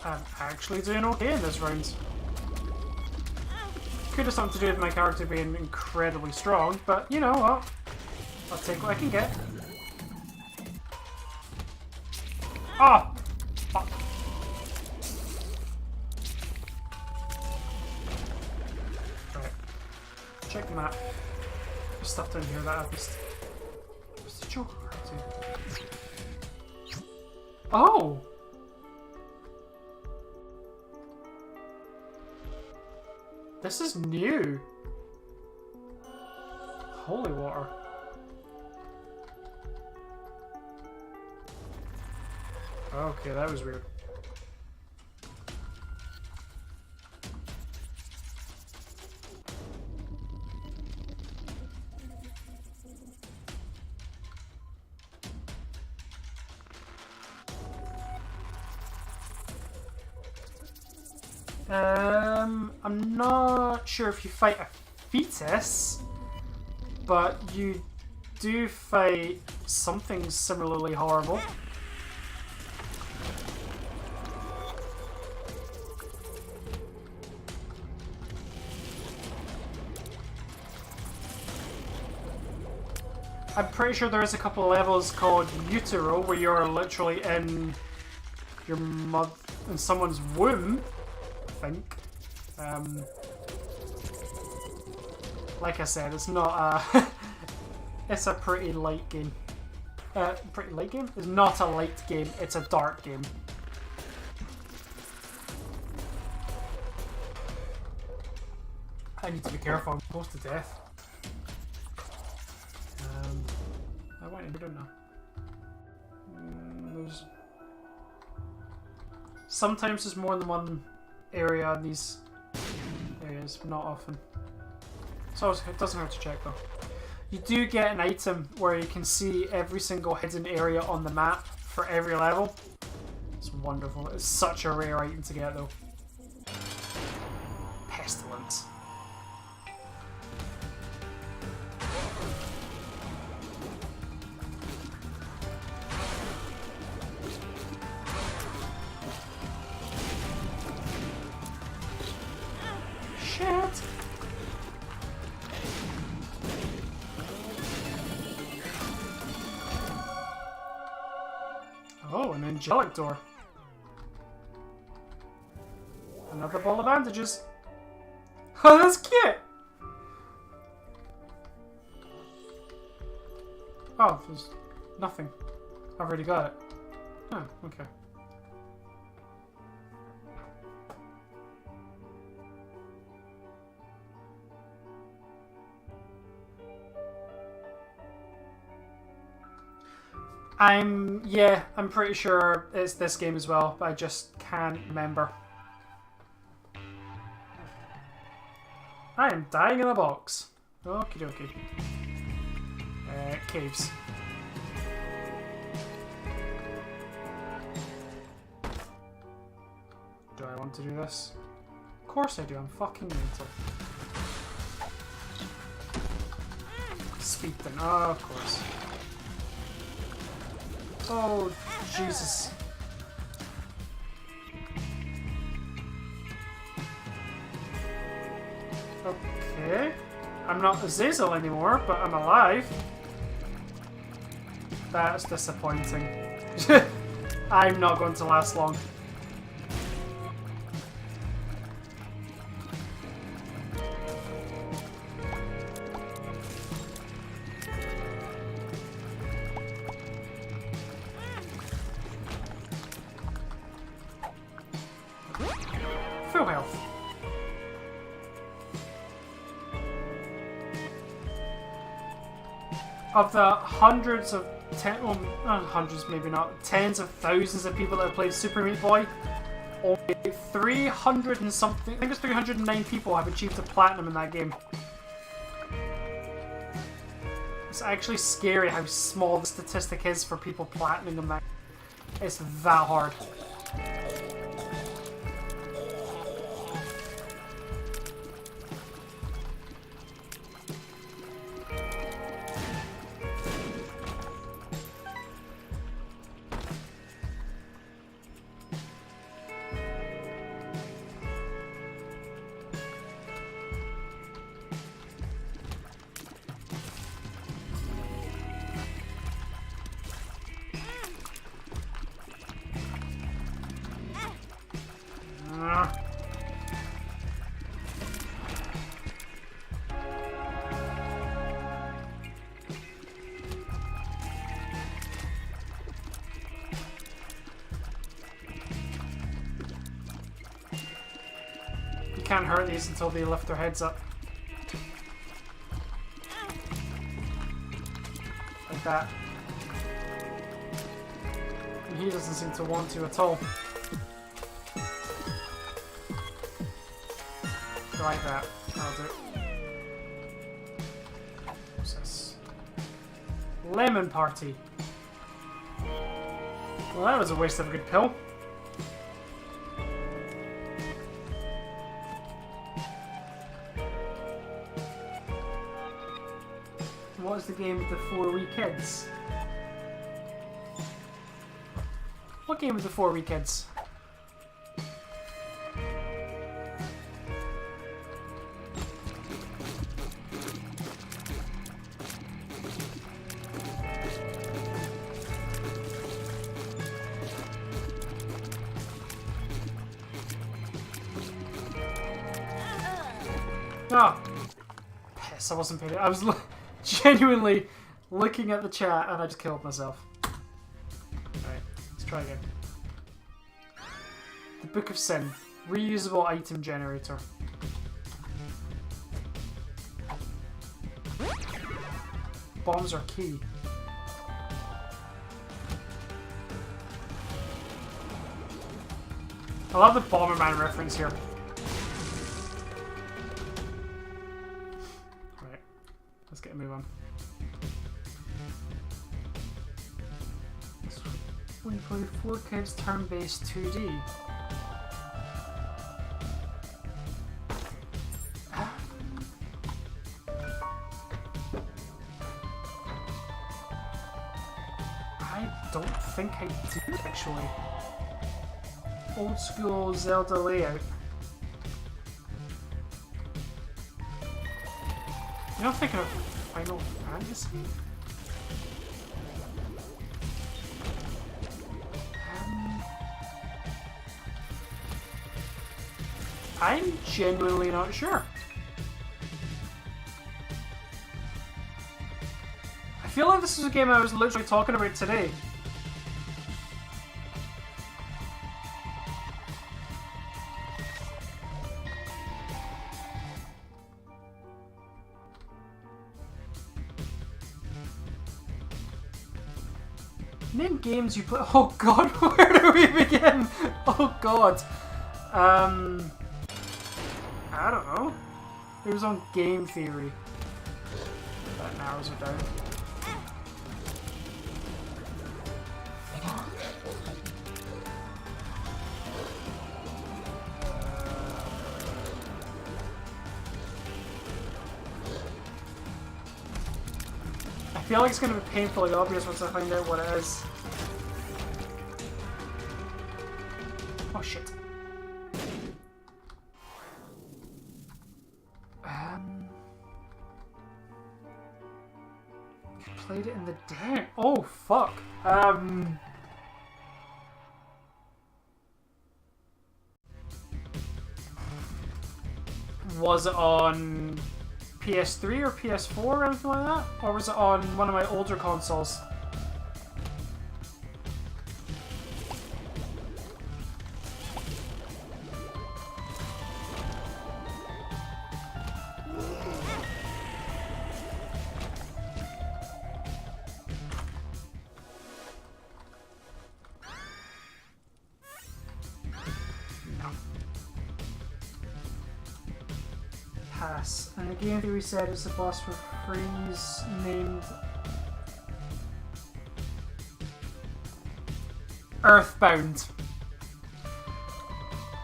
I'm actually doing okay in this round. Could have something to do with my character being incredibly strong, but you know what? I'll take what I can get. Oh! Fuck. Right. Check the map. There's stuff down here that I've missed. What's the Joker up to? Oh! This is new. Holy water. Okay, that was weird. I'm not sure if you fight a fetus, but you do fight something similarly horrible. I'm pretty sure there is a couple of levels called Utero where you're literally in your in someone's womb, I think. Like I said, it's not a... it's a pretty light game. Pretty light game? It's not a light game, it's a dark game. I need to be careful, I'm close to death. I want to do now. Sometimes there's more than one area in these areas, but not often. So it doesn't hurt to check though. You do get an item where you can see every single hidden area on the map for every level. It's wonderful. It's such a rare item to get though. Pestilence. Shit! Oh, an angelic door. Another ball of bandages. Oh, that's cute! Oh, there's nothing. I've already got it. Oh, okay. I'm pretty sure it's this game as well, but I just can't remember. I am dying in a box. Okie dokie. Caves. Do I want to do this? Of course I do, I'm fucking mental. Speed then. Oh, of course. Oh, Jesus. Okay. I'm not Azazel anymore, but I'm alive. That's disappointing. I'm not going to last long. Full health. Of the hundreds of well, not hundreds, maybe not, tens of thousands of people that have played Super Meat Boy, only 300 and something, I think it's 309 people have achieved a platinum in that game. It's actually scary how small the statistic is for people platinuming in that. It's that hard. Can't hurt these until they lift their heads up. Like that. And he doesn't seem to want to at all. Like that. That'll do it. What's this? Lemon Party. Well, that was a waste of a good pill. What's the game with the 4 wee kids? What game with the 4 wee kids? Oh, piss! I wasn't paying. I was genuinely looking at the chat and I just killed myself. Alright, let's try again. The Book of Sin. Reusable item generator. Bombs are key. I love the Bomberman reference here. Let's get a move on. When you play 4 kids turn-based 2D. I don't think I do actually. Old school Zelda layout. You're not thinking of Final Fantasy? I'm genuinely not sure. I feel like this is a game I was literally talking about today. Name games you play. Oh god, where do we begin? Oh god. I don't know. It was on Game Theory. That narrows it down. I feel like it's going to be painfully obvious once I find out what it is. Oh shit. Played it in the den. Oh fuck. Was it on PS3 or PS4 or anything like that? Or was it on one of my older consoles? Pass. And the game theory said it's the boss for freeze named Earthbound.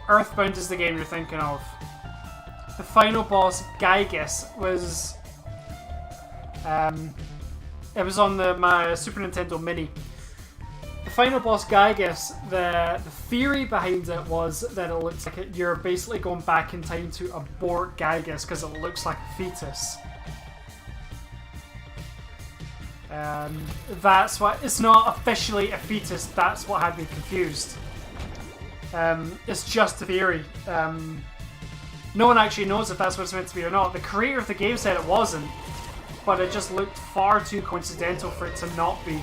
Earthbound is the game you're thinking of. The final boss, Gygus, was it was on my Super Nintendo Mini. The final boss, Gygus, the theory behind it was that it looks like you're basically going back in time to abort Gygus because it looks like a fetus. That's what, it's not officially a fetus, that's what had me confused. It's just a theory. No one actually knows if that's what it's meant to be or not. The creator of the game said it wasn't, but it just looked far too coincidental for it to not be.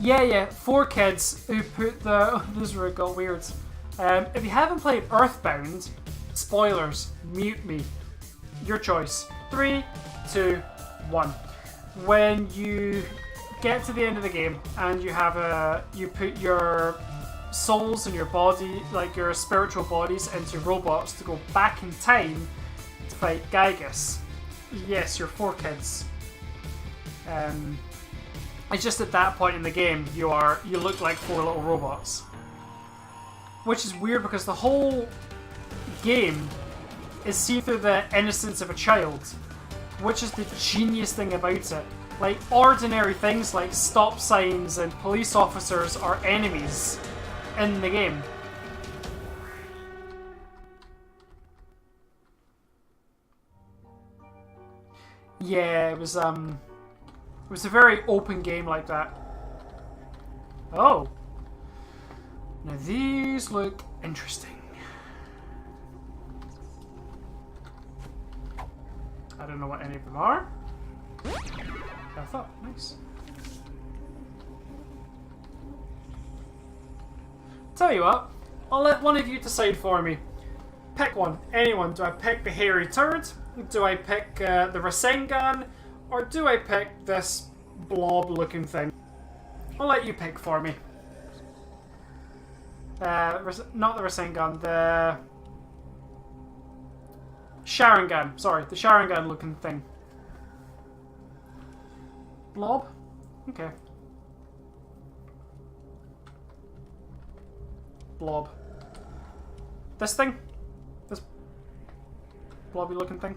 Yeah, 4 kids who put the... Oh, this is where it got weird. If you haven't played Earthbound, spoilers, mute me. Your choice. 3, 2, 1. When you get to the end of the game and you have you put your souls and your body, like your spiritual bodies, into robots to go back in time to fight Gygus. Yes, you're 4 kids. It's just at that point in the game, you look like 4 little robots. Which is weird because the whole game is seen through the innocence of a child. Which is the genius thing about it. Like, ordinary things like stop signs and police officers are enemies in the game. Yeah, it was a very open game like that. Oh. Now these look interesting. I don't know what any of them are. I thought, nice. Tell you what, I'll let one of you decide for me. Pick one, anyone. Do I pick the hairy turd? Do I pick the Rasengan? Or do I pick this blob-looking thing? I'll let you pick for me. Not the Rasengan, the Sharingan. Sorry, the Sharingan-looking thing. Blob? Okay. Blob. This thing? This blobby-looking thing?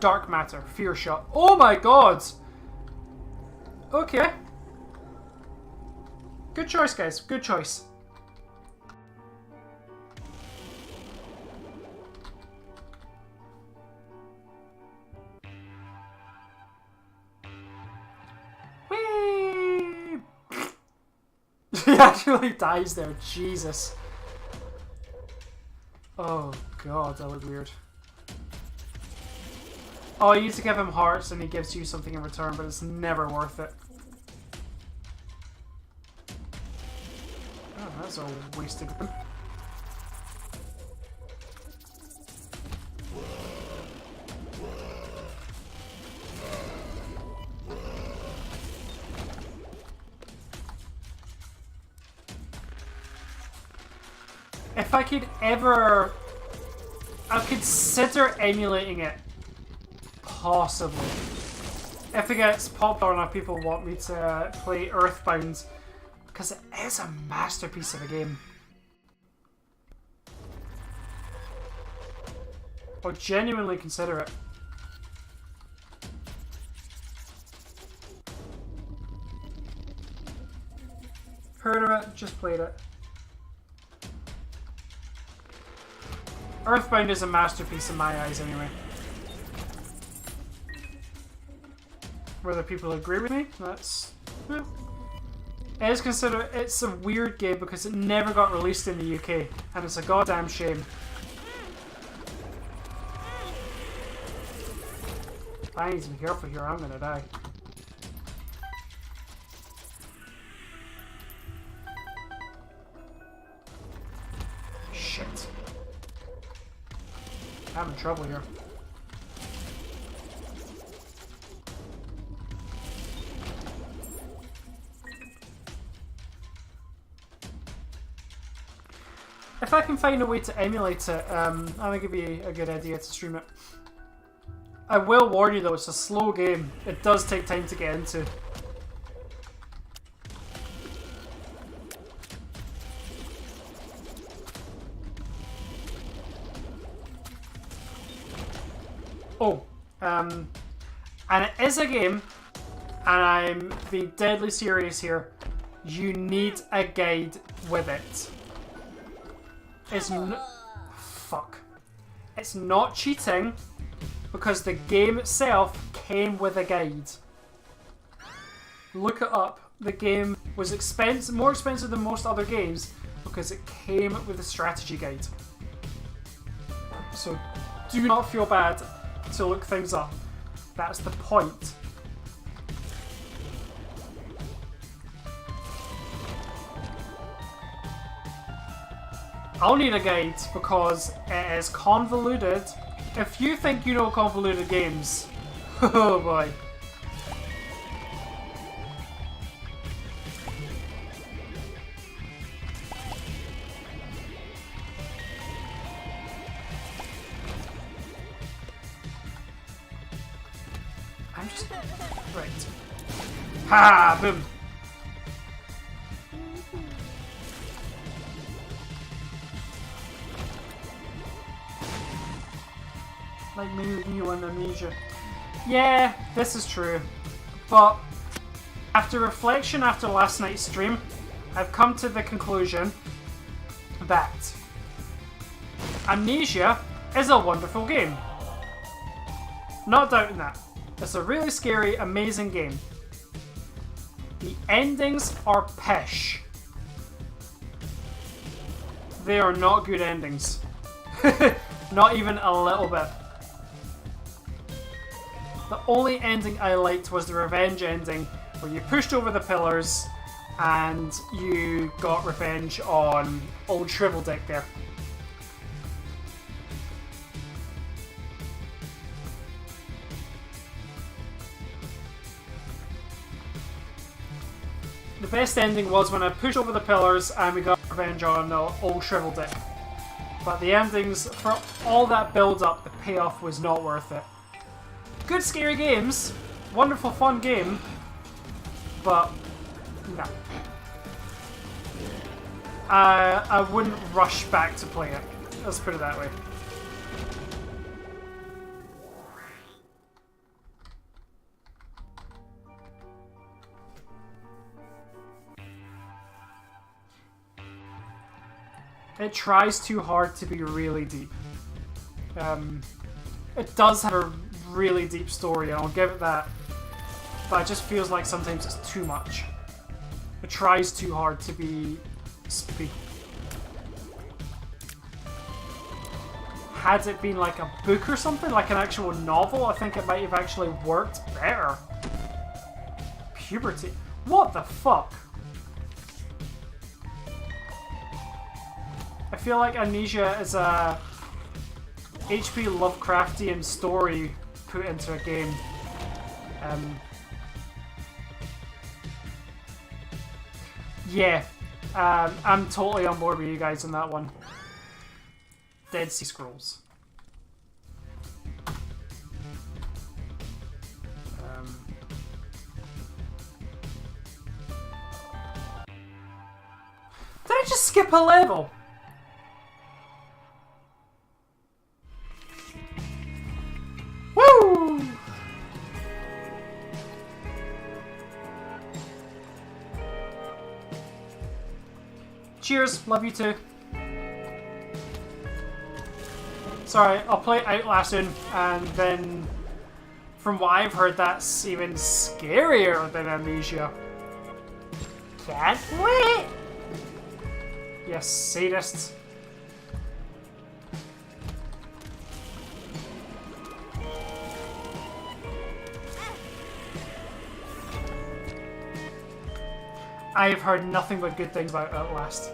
Dark matter, fear shot. Oh my god! Okay. Good choice, guys. Good choice. Whee! He actually dies there. Jesus. Oh god, that looked weird. Oh, you need to give him hearts and he gives you something in return, but it's never worth it. Oh, that's a wasted one. if I could ever... I'd consider emulating it. Possibly. If it gets popular enough, people want me to play Earthbound. Because it is a masterpiece of a game. I'll genuinely consider it. Heard of it, just played it. Earthbound is a masterpiece in my eyes anyway. Whether people agree with me, that's... Yeah. It is considered... It's a weird game because it never got released in the UK, and it's a goddamn shame. I need to be careful here, I'm gonna die. Shit. I'm in trouble here. If I can find a way to emulate it, I think it'd be a good idea to stream it. I will warn you though, it's a slow game. It does take time to get into. Oh, and it is a game, and I'm being deadly serious here. You need a guide with it. It's fuck. It's not cheating because the game itself came with a guide. Look it up. The game was more expensive than most other games because it came with a strategy guide. So do not feel bad to look things up. That's the point. I'll need a guide because it is convoluted. If you think you know convoluted games, oh boy. I'm just... Right. Ha! Boom! Like me with you and Amnesia. Yeah, this is true. But after reflection after last night's stream, I've come to the conclusion that Amnesia is a wonderful game. Not doubting that. It's a really scary, amazing game. The endings are pish. They are not good endings. Not even a little bit. The only ending I liked was the revenge ending, where you pushed over the pillars and you got revenge on old Shrivel Dick there. The best ending was when I pushed over the pillars and we got revenge on old Shrivel Dick. But the endings, for all that build up, the payoff was not worth it. Good scary games, wonderful fun game, but no. I wouldn't rush back to play it, let's put it that way. It tries too hard to be really deep. It does have a really deep story, and I'll give it that, but it just feels like sometimes it's too much. It tries too hard to be spooky. Had it been like a book or something, like an actual novel, I think it might have actually worked better. Puberty? What the fuck? I feel like Amnesia is a H.P. Lovecraftian story put into a game. Yeah, I'm totally on board with you guys on that one. Dead Sea Scrolls. Did I just skip a level? Woo! Cheers, love you too. Sorry, I'll play Outlast soon, and then from what I've heard, that's even scarier than Amnesia. Can't wait! Yes, sadists. I've heard nothing but good things about Outlast.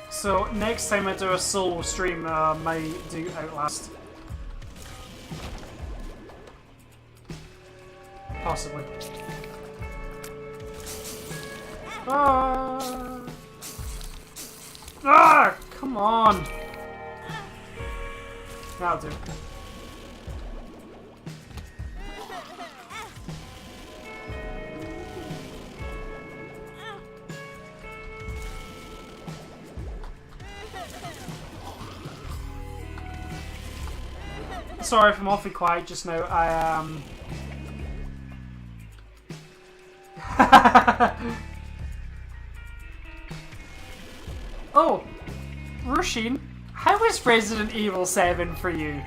So next time I do a solo stream, I might do Outlast. Possibly. Ah! Ah! Come on! That'll do. Sorry if I'm awfully quiet just now. I am. Oh, Rushin, how is Resident Evil 7 for you?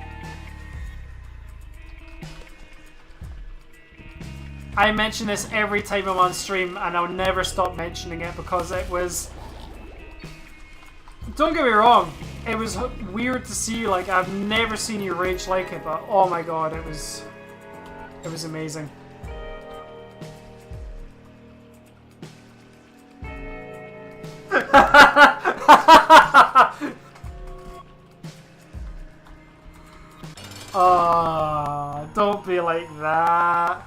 I mention this every time I'm on stream, and I'll never stop mentioning it because it was. Don't get me wrong, it was weird to see. Like, I've never seen you rage like it, but oh my god, it was amazing. Don't be like that.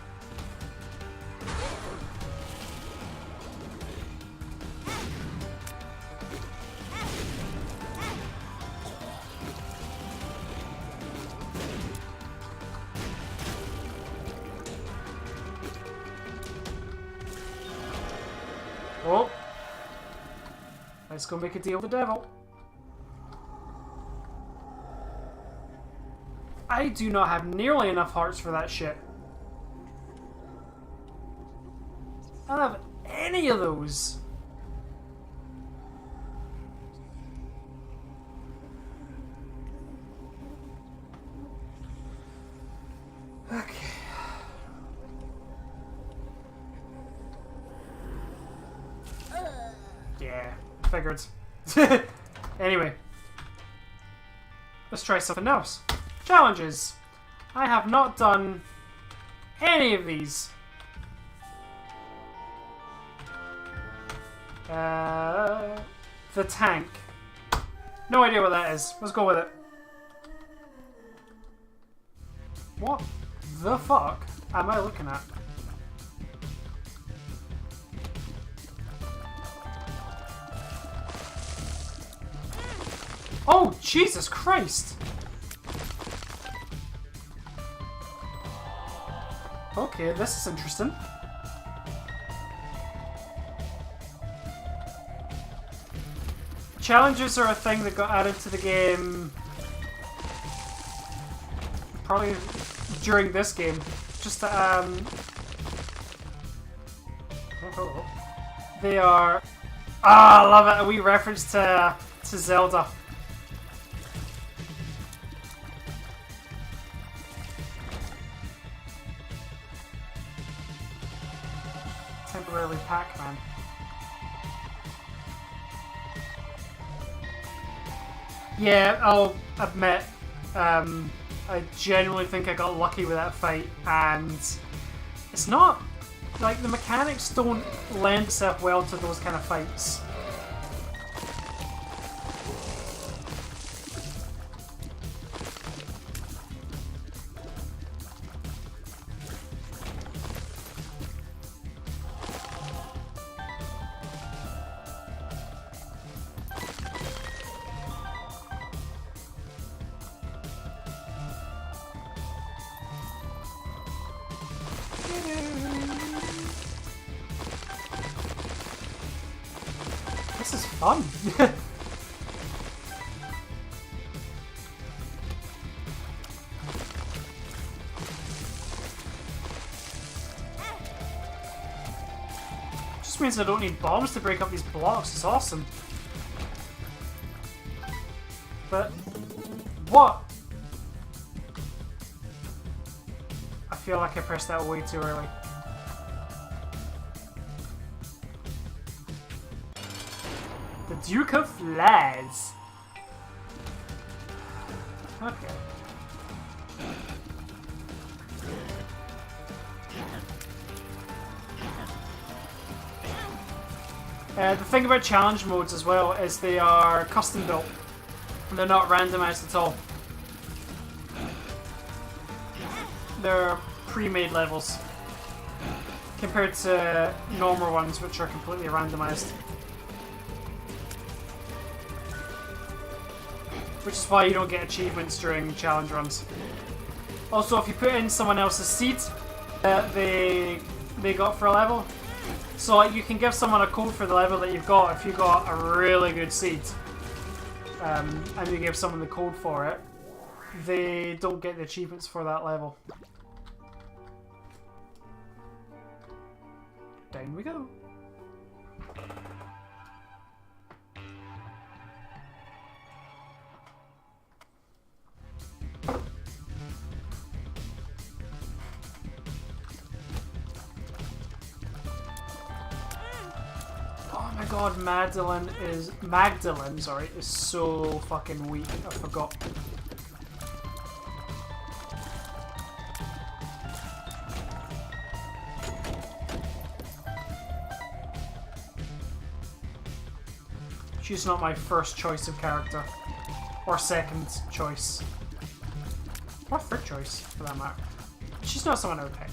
Oh. Let's go make a deal with the devil. I do not have nearly enough hearts for that shit. I don't have any of those. Okay. Yeah, figured. Anyway. Let's try something else. Challenges. I have not done any of these. The tank. No idea what that is. Let's go with it. What the fuck am I looking at? Oh, Jesus Christ! Okay, this is interesting. Challenges are a thing that got added to the game probably during this game. Just to, they are... Ah, I love it! A wee reference to Zelda. Temporarily Pac-Man. Yeah, I'll admit, I genuinely think I got lucky with that fight, and it's not, like, the mechanics don't lend itself well to those kind of fights. This is fun. Just means I don't need bombs to break up these blocks. It's awesome. But what? I feel like I pressed that way too early. The Duke of Flares. Okay. The thing about challenge modes as well is they are custom built. They're not randomized at all. They're pre-made levels compared to normal ones which are completely randomized. Which is why you don't get achievements during challenge runs. Also, if you put in someone else's seed that they got for a level, so like you can give someone a code for the level that you've got if you got a really good seed, and you give someone the code for it, they don't get the achievements for that level. Down we go. Oh my god, Magdalene is so fucking weak. I forgot. She's not my first choice of character. Or second choice. Or third choice, for that matter. She's not someone I would pick.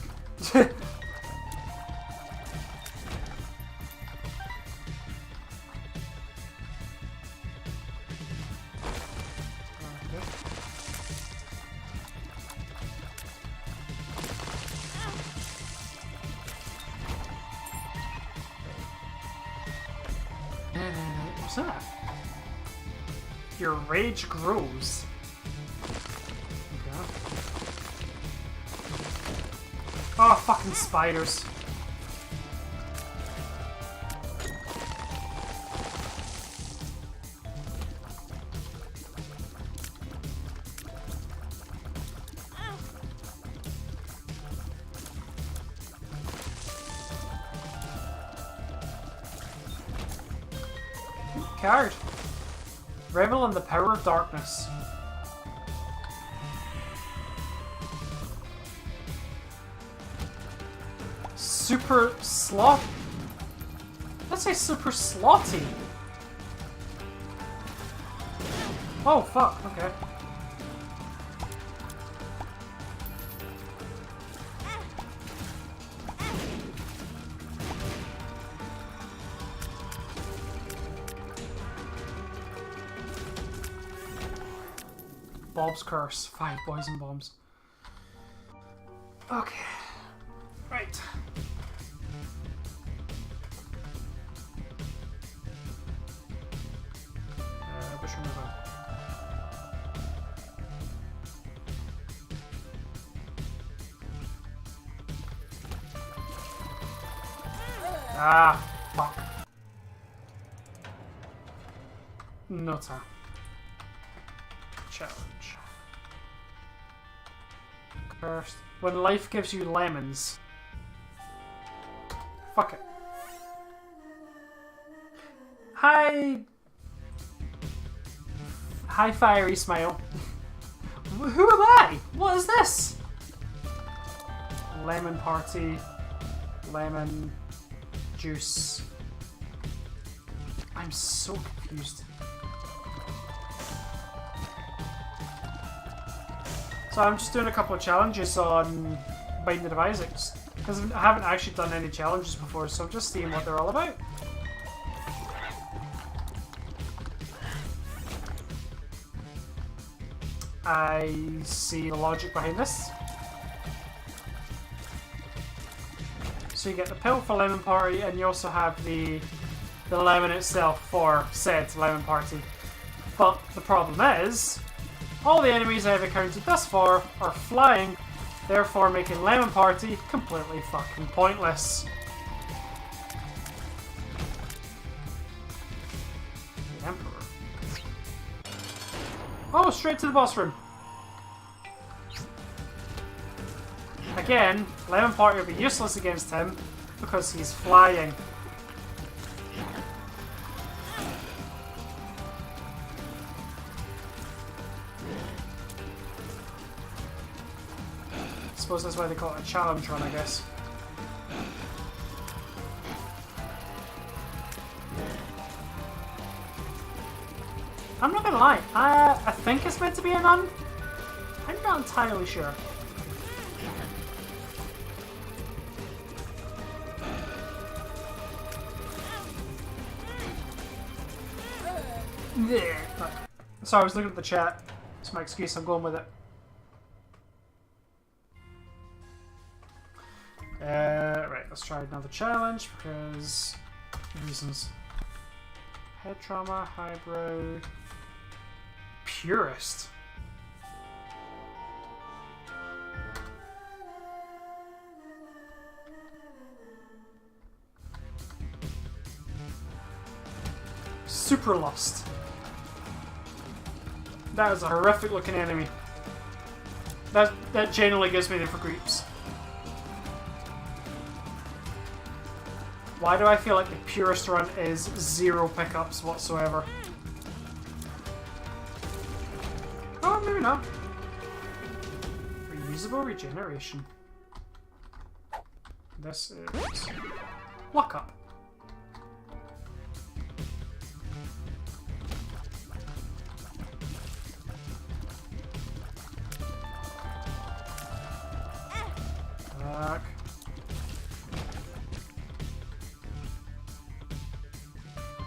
What's that? Your rage grows. Okay. Oh, fucking spiders. Card. Revel in the power of darkness. Super slot. Let's say super slotty. Oh fuck, okay. Bob's Curse. 5 poison bombs. Okay. Right. Which one was that? Ah, fuck. Nutter. Challenge. First, when life gives you lemons. Fuck it. Hi. Hi, Fiery Smile. Who am I? What is this? Lemon party. Lemon juice. I'm so confused. So I'm just doing a couple of challenges on Binding of Isaac, because I haven't actually done any challenges before, so I'm just seeing what they're all about. I see the logic behind this. So you get the pill for Lemon Party, and you also have the lemon itself for said Lemon Party. But the problem is, all the enemies I've encountered thus far are flying, therefore making Lemon Party completely fucking pointless. The Emperor. Oh, straight to the boss room. Again, Lemon Party will be useless against him because he's flying. I suppose that's why they call it a challenge run, I guess. I'm not gonna lie, I think it's meant to be a nun. I'm not entirely sure. Sorry, I was looking at the chat. It's my excuse, I'm going with it. Right, let's try another challenge because reasons. Head trauma, highbrow, purist. Super Lust. That is a horrific looking enemy. That genuinely gives me the creeps. Why do I feel like the purest run is 0 pickups whatsoever? Oh, maybe not. Reusable regeneration. This is Luck Up. Fuck.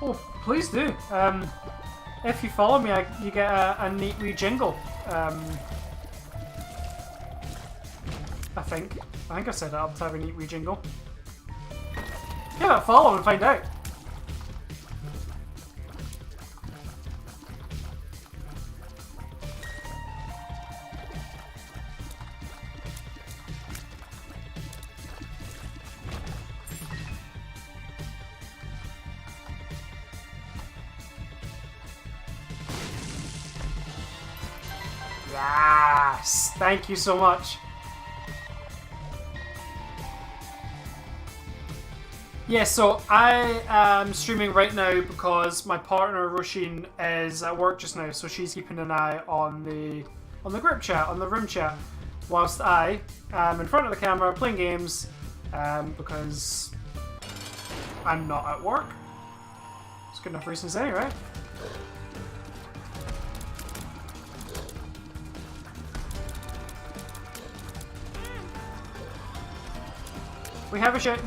Oh, please do. If you follow me, you get a neat wee jingle. I think I set it up to have a neat wee jingle. Give it a follow and find out. Yes! Thank you so much. Yeah, so I am streaming right now because my partner Roshin is at work just now, so she's keeping an eye on the group chat, on the room chat, whilst I am in front of the camera playing games because I'm not at work. It's good enough reasons anyway.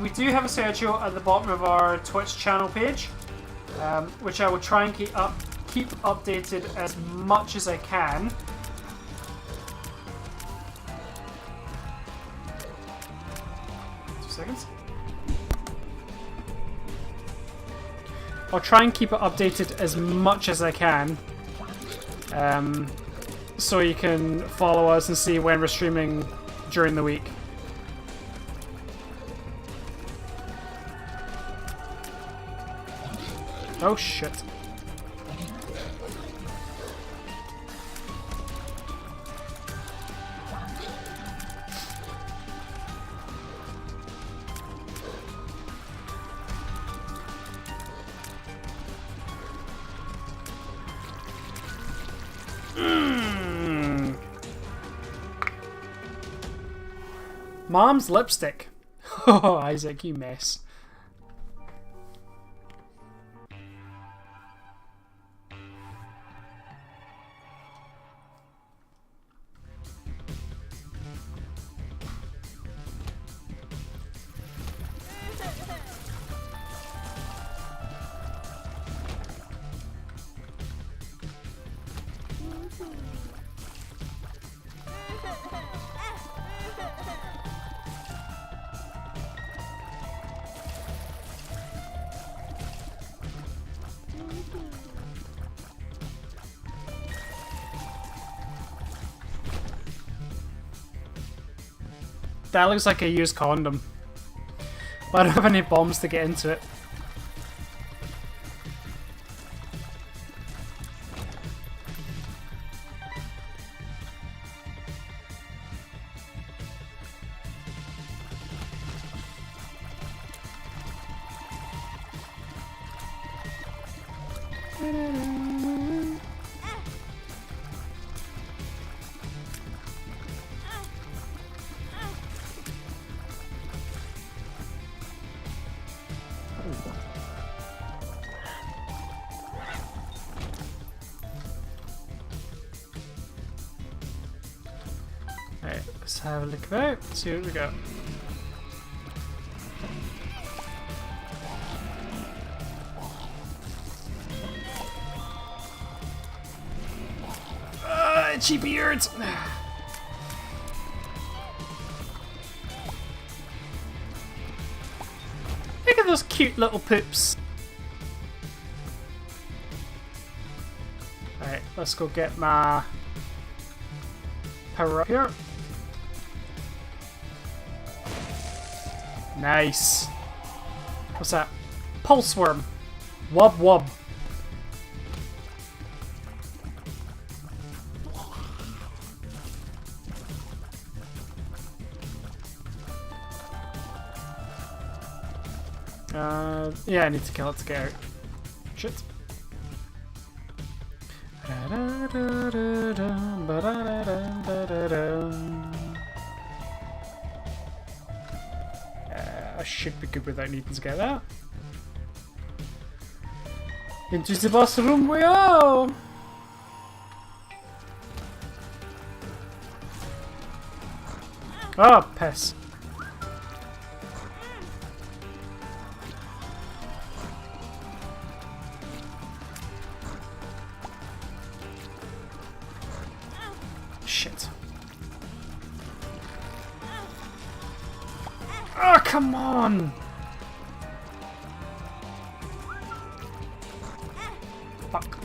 We do have a schedule at the bottom of our Twitch channel page, which I will try and keep updated as much as I can. 2 seconds. I'll try and keep it updated as much as I can, so you can follow us and see when we're streaming during the week. Oh shit. Mom's lipstick. Oh, Isaac, you mess. That looks like a used condom. But I don't have any bombs to get into it. Alright, let's have a look about, see what we got. Itchy beards! Look at those cute little poops. Alright, let's go get my power up here. Nice. What's that? Pulse worm. Wub wub. Yeah, I need to kill it to get out. Shit. I should be good without needing to get that. Into the boss room we go! Oh, piss. Shit. Oh, come on! Fuck.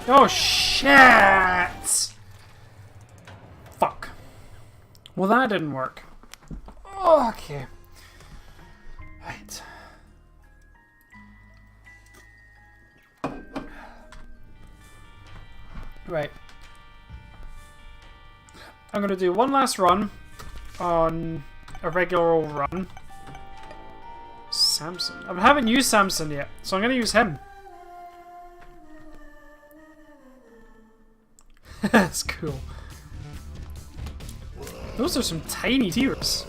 Oh, shit! Fuck. Well, that didn't work. Oh, okay. Right. Right. I'm gonna do one last run on a regular old run. Samson. I haven't used Samson yet, so I'm gonna use him. That's cool. Those are some tiny tears.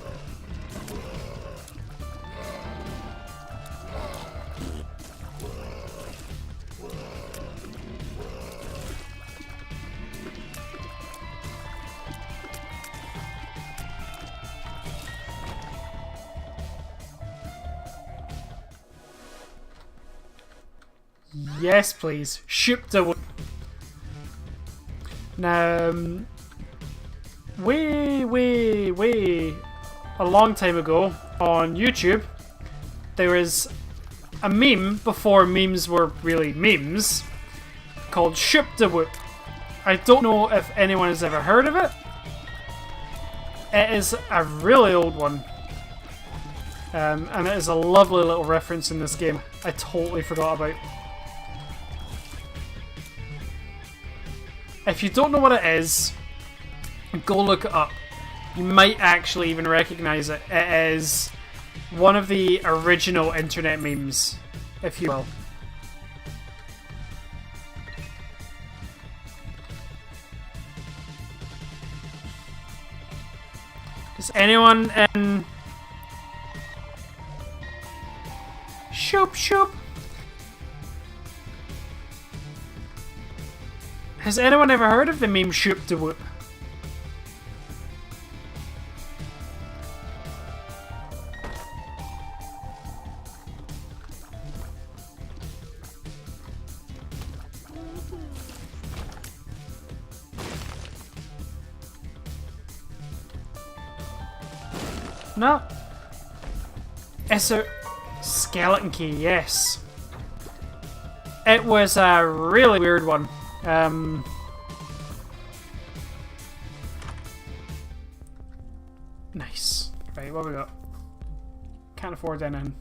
Yes, please. Shoot the wood. Now, way a long time ago on YouTube, there was a meme before memes were really memes called Shoop the Whoop. I don't know if anyone has ever heard of it. It is a really old one. And it is a lovely little reference in this game I totally forgot about. If you don't know what it is, go look it up. You might actually even recognize it. It is one of the original internet memes, if you will. Is anyone in... Shoop shoop! Has anyone ever heard of the meme Shoop the Whoop? No. It's a skeleton key, yes. It was a really weird one. Nice. Right, what we got? Can't afford anything.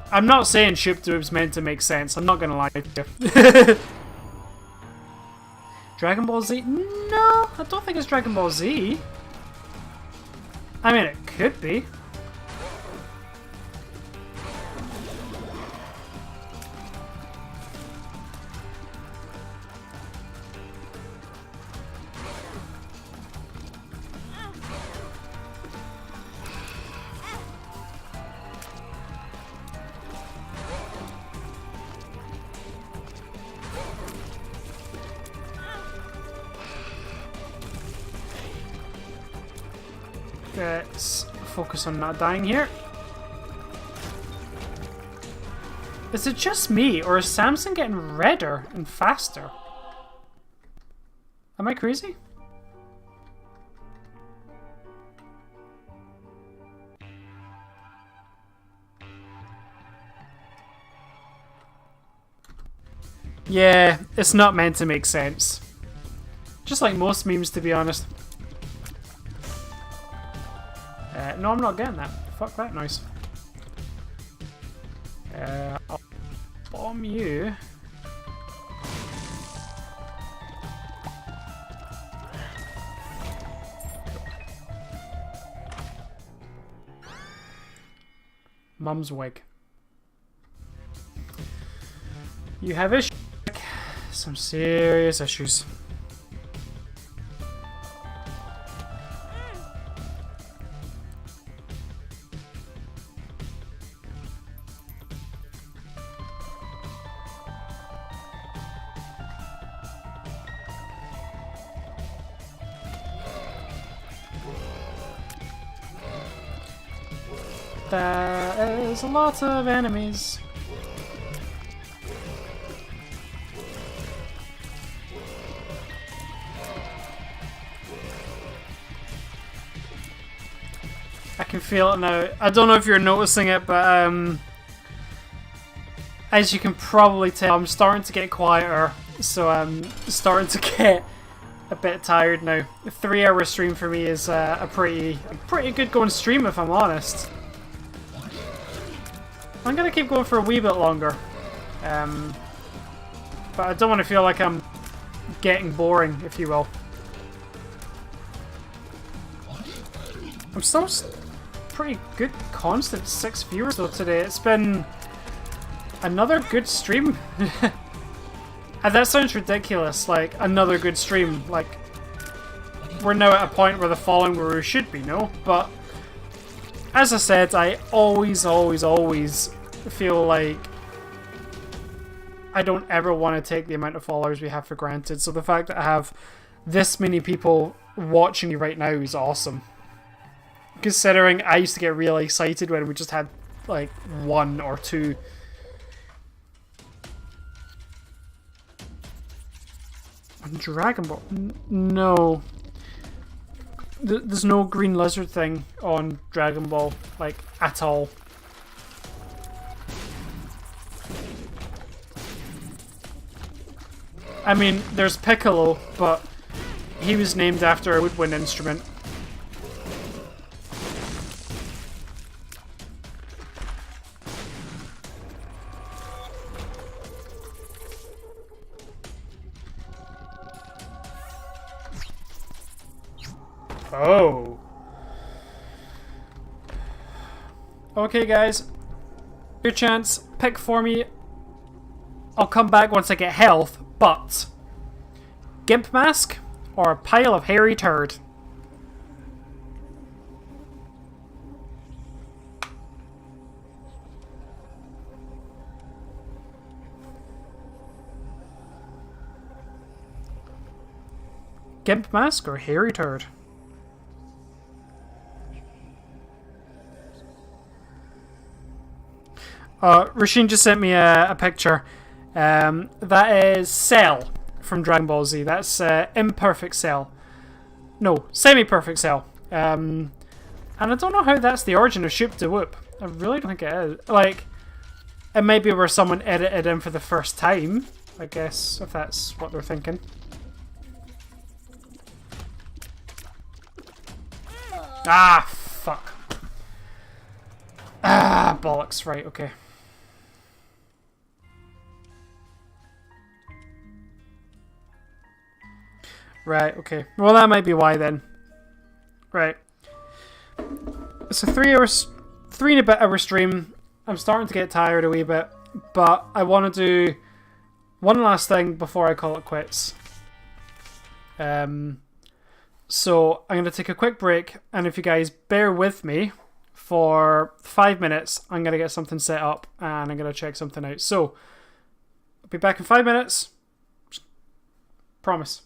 I'm not saying shoop is meant to make sense. I'm not gonna lie to you. Dragon Ball Z? No, I don't think it's Dragon Ball Z. I mean, it could be. Let's focus on not dying here. Is it just me, or is Samson getting redder and faster? Am I crazy? Yeah, it's not meant to make sense. Just like most memes, to be honest. No, I'm not getting that. Fuck that noise. I'll bomb you. Mum's wig. You have issues. Some serious issues. There's a lot of enemies. I can feel it now. I don't know if you're noticing it, but as you can probably tell, I'm starting to get quieter, so I'm starting to get a bit tired now. A 3-hour stream for me is a pretty good going stream, if I'm honest. I'm gonna keep going for a wee bit longer, but I don't want to feel like I'm getting boring, if you will. I'm still pretty good, constant 6 viewers though today. It's been another good stream. And that sounds ridiculous, like another good stream. Like, we're now at a point where the following where we should be, no? But as I said, I always feel like I don't ever want to take the amount of followers we have for granted. So the fact that I have this many people watching me right now is awesome. Considering I used to get really excited when we just had like 1 or 2. Dragon Ball? No. There's no green lizard thing on Dragon Ball, like, at all. I mean, there's Piccolo, but he was named after a woodwind instrument. Oh. Okay, guys. Your chance. Pick for me. I'll come back once I get health, but Gimp Mask or a pile of hairy turd? Gimp Mask or hairy turd? Rasheen just sent me a picture. That is Cell from Dragon Ball Z. That's imperfect Cell. No, semi-perfect Cell. And I don't know how that's the origin of Shoop de Whoop. I really don't think it is. Like, it might be where someone edited in for the first time, I guess, if that's what they're thinking. Ah, fuck. Ah, bollocks. Right, okay. Right, okay. Well, that might be why then. Right. It's a 3 and a bit hour stream. I'm starting to get tired a wee bit, but I want to do one last thing before I call it quits. So I'm going to take a quick break, and if you guys bear with me for 5 minutes, I'm going to get something set up, and I'm going to check something out. So, I'll be back in 5 minutes. Promise.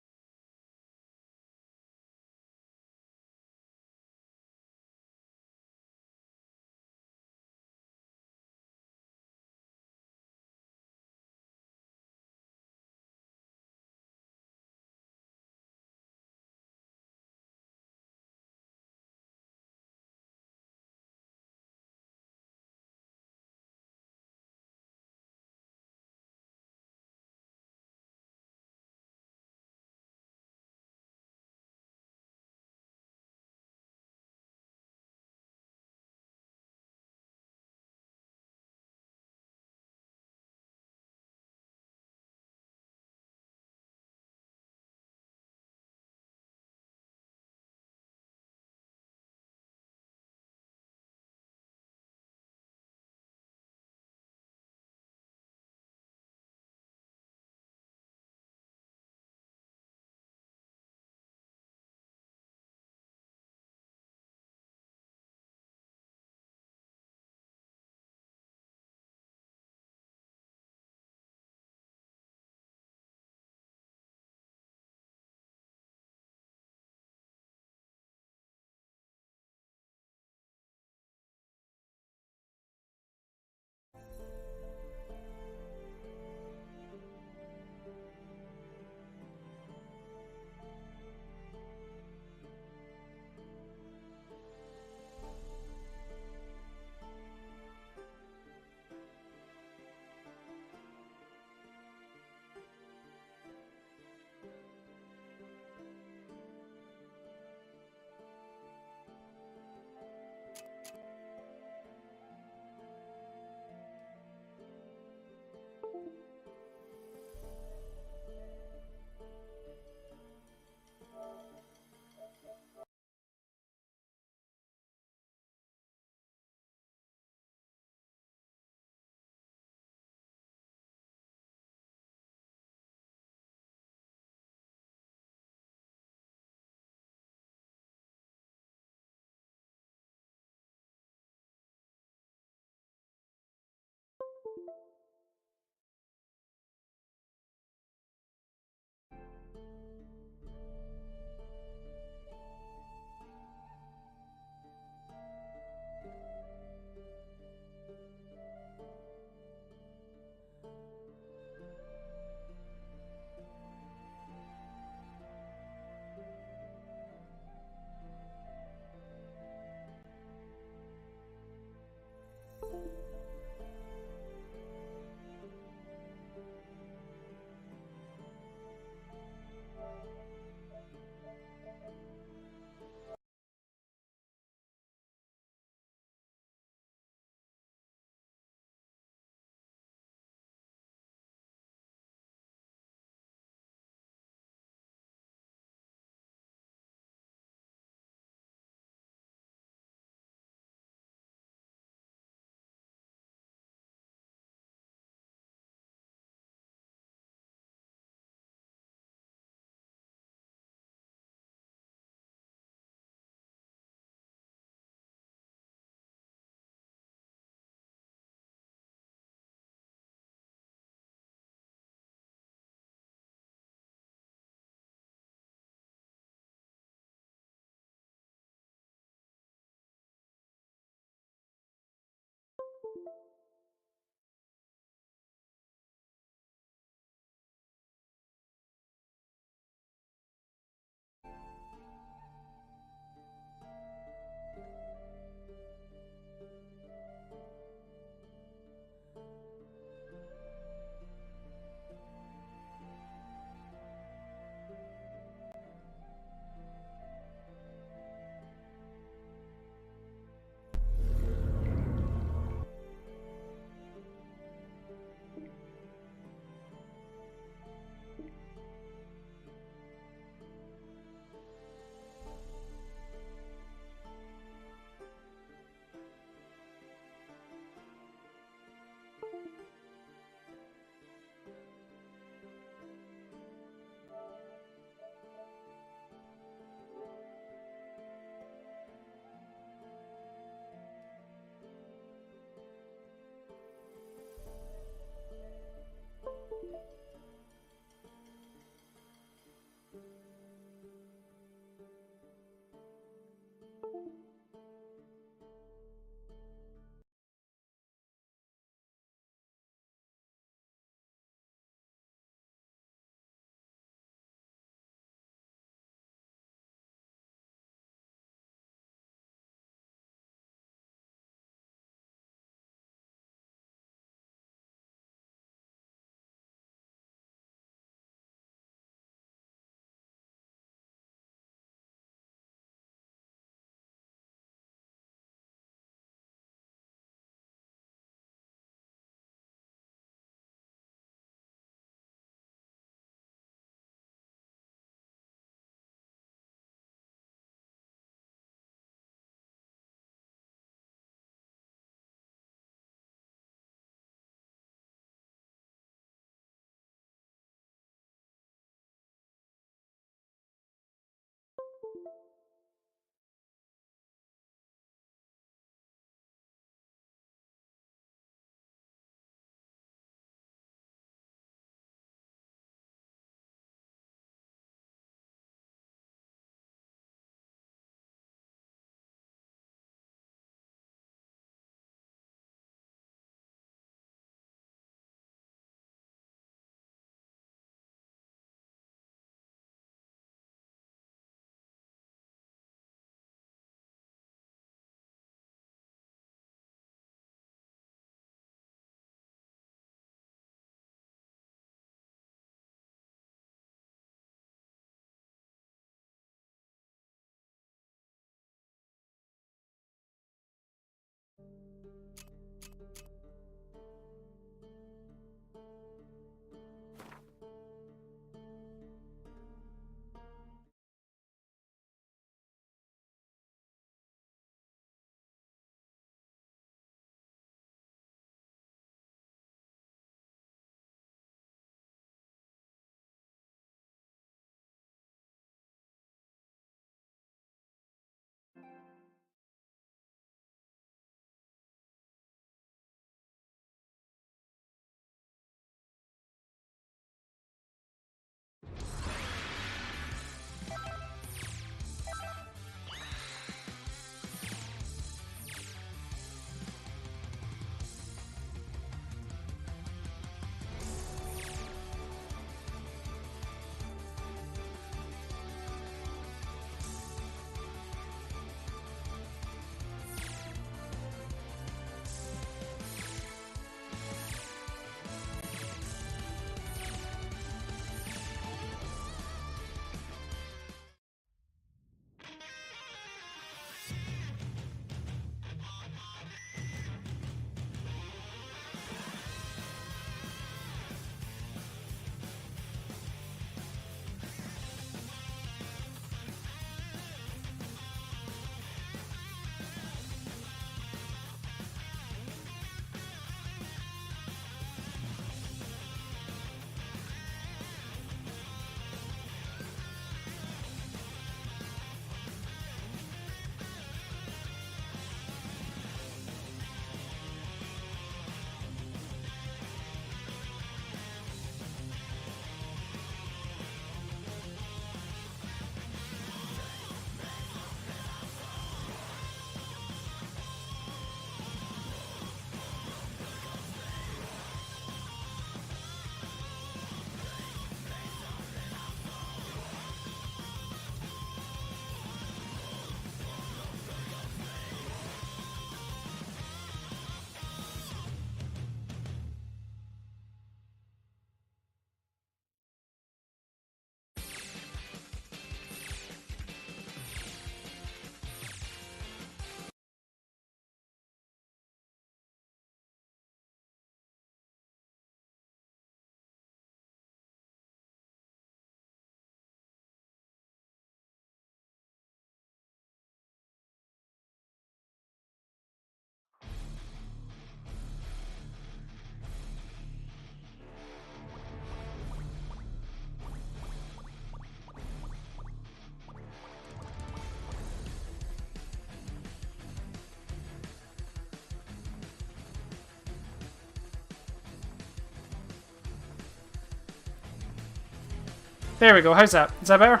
There we go. How's that? Is that better?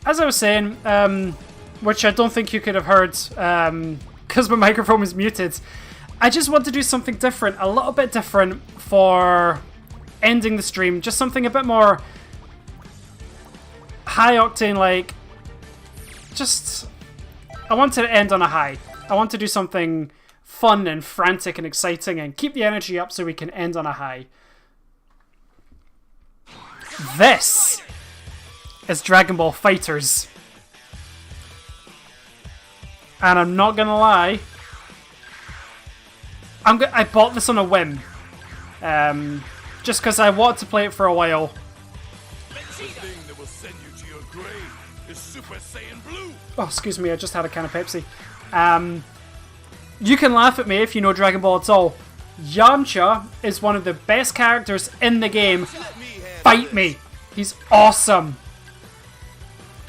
As I was saying, which I don't think you could have heard because my microphone was muted, I just want to do something different, a little bit different for ending the stream. Just something a bit more high octane, like, just, I want to end on a high. I want to do something fun and frantic and exciting and keep the energy up so we can end on a high. This is Dragonball FighterZ. And I'm not gonna lie, I bought this on a whim. Just because I wanted to play it for a while. Oh, excuse me, I just had a can of Pepsi. You can laugh at me if you know Dragon Ball at all. Yamcha is one of the best characters in the game. Fight me! He's awesome!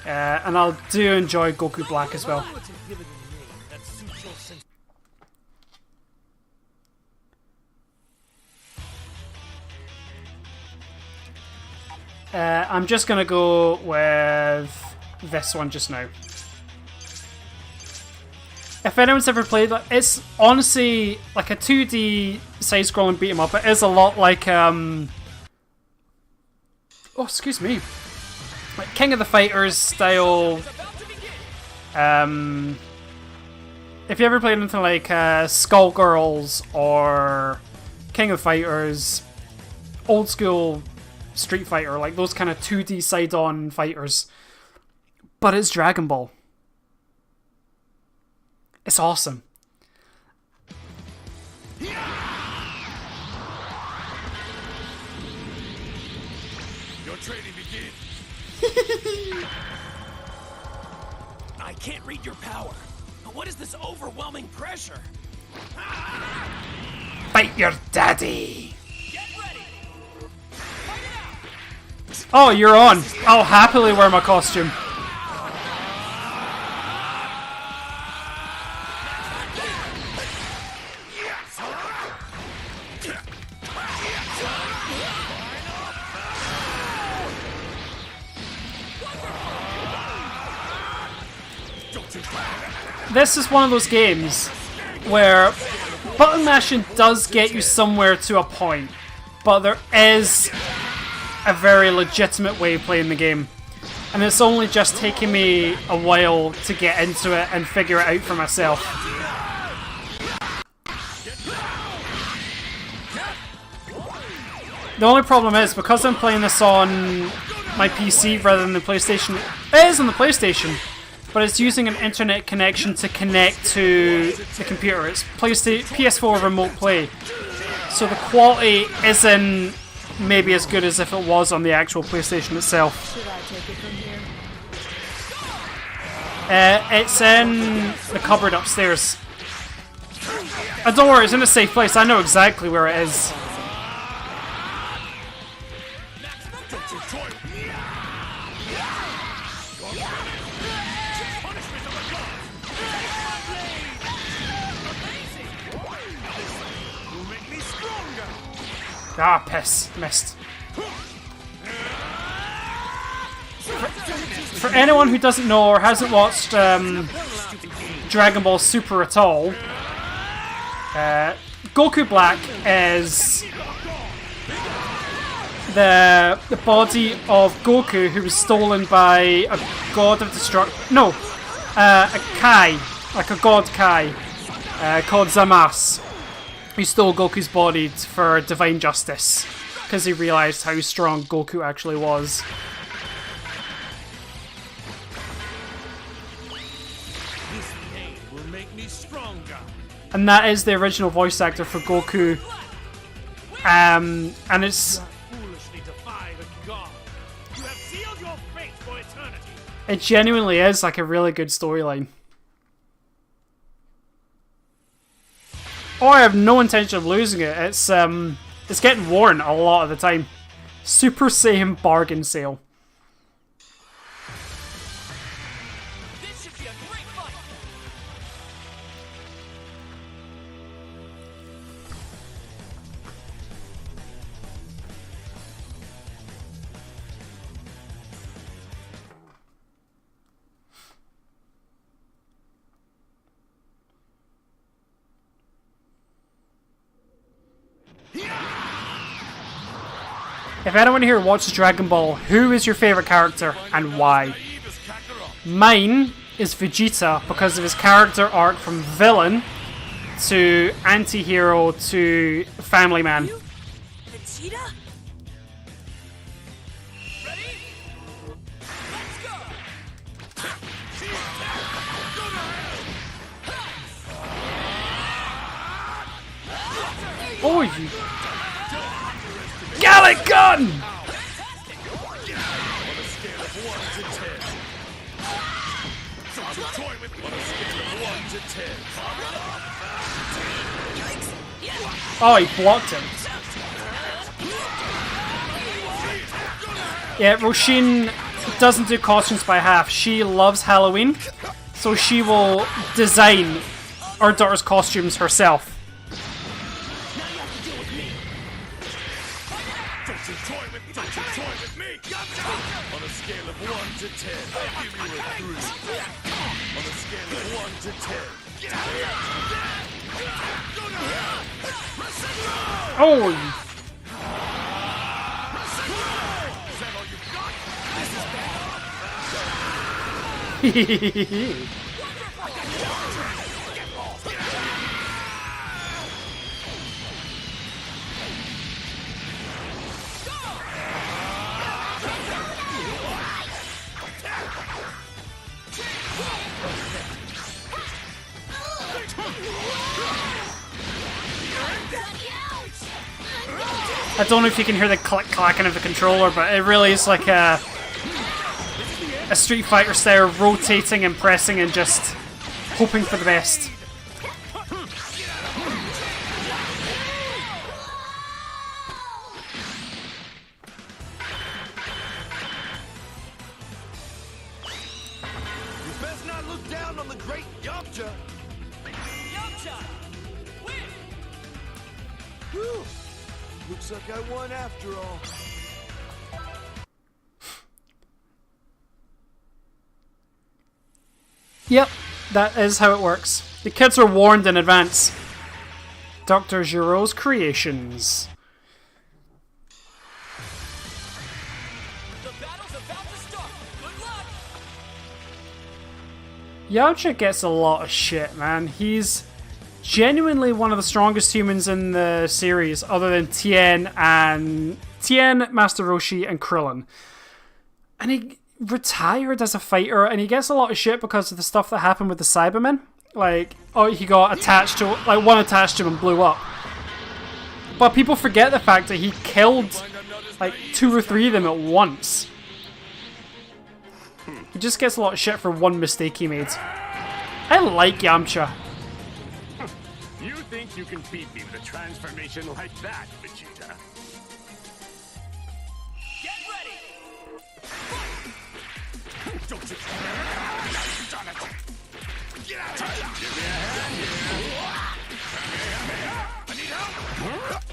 And I do enjoy Goku Black as well. I'm just gonna go with this one just now. If anyone's ever played it, it's honestly like a 2D side-scrolling beat-em-up. It is a lot like, oh, excuse me. Like King of the Fighters style. If you ever played anything like Skullgirls or King of Fighters, old school Street Fighter, like those kind of 2D side-on fighters. But it's Dragon Ball. It's awesome. Your training begins. I can't read your power. What is this overwhelming pressure? Fight your daddy! Get ready. Fight it out. Oh, you're on. I'll happily wear my costume. This is one of those games where button mashing does get you somewhere to a point, but there is a very legitimate way of playing the game, and it's only just taking me a while to get into it and figure it out for myself. The only problem is, because I'm playing this on my PC rather than the PlayStation, it is on the PlayStation, but it's using an internet connection to connect to the computer. It's PS4 remote play, so the quality isn't maybe as good as if it was on the actual PlayStation itself. Should I take it from here? It's in the cupboard upstairs. Don't worry, it's in a safe place. I know exactly where it is. Ah, piss. Missed. For anyone who doesn't know or hasn't watched Dragon Ball Super at all, Goku Black is the body of Goku who was stolen by a god of destruction. No, a Kai, like a god Kai, called Zamasu, who stole Goku's body for divine justice, because he realized how strong Goku actually was. This pain will make me stronger. And that is the original voice actor for Goku. And it's... Foolishly defy the god. You have sealed your fate for eternity. It genuinely is like a really good storyline. Oh, I have no intention of losing it. It's getting worn a lot of the time. Super Saiyan bargain sale. This should be a great fight. If anyone here watches Dragon Ball, who is your favourite character and why? Mine is Vegeta because of his character arc from villain to anti-hero to family man. Vegeta? Ready? Let's go! Oh, you Gallic gun! Oh, he blocked him. Yeah, Roshin doesn't do costumes by half. She loves Halloween, so she will design our daughter's costumes herself. On a scale of 1 to 10, I'll give you a 3. On a scale of 1 to 10. Oh! Is that all you got? I don't know if you can hear the clacking of the controller, but it really is like a Street Fighter style, rotating and pressing and just hoping for the best. You best not look down on the great Yamcha. Yamcha! Win! Whew. Looks like I won after all. Yep, that is how it works. The kids are warned in advance. Dr. Giro's creations. The battle's about to start. Good luck! Yamcha gets a lot of shit, man. He's genuinely one of the strongest humans in the series, other than Tien, Master Roshi, and Krillin. And he retired as a fighter, and he gets a lot of shit because of the stuff that happened with the Cybermen. Like, oh, he got attached to, like, one attached to him and blew up. But people forget the fact that he killed, like, 2 or 3 of them at once. He just gets a lot of shit for one mistake he made. I like Yamcha. You think you can beat me with a transformation like that, Vegeta? Get ready! Don't you done it! Get out of here! Give me a hand here! I need help!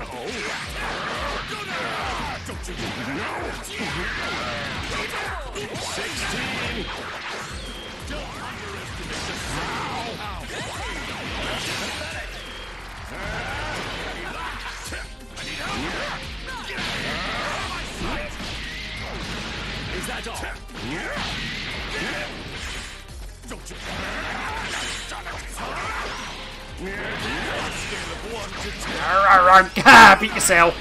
Oh! Don't you know? 16! Don't underestimate the power! Is that all? Don't you? Scale of 1 to 10. Ah, beat yourself.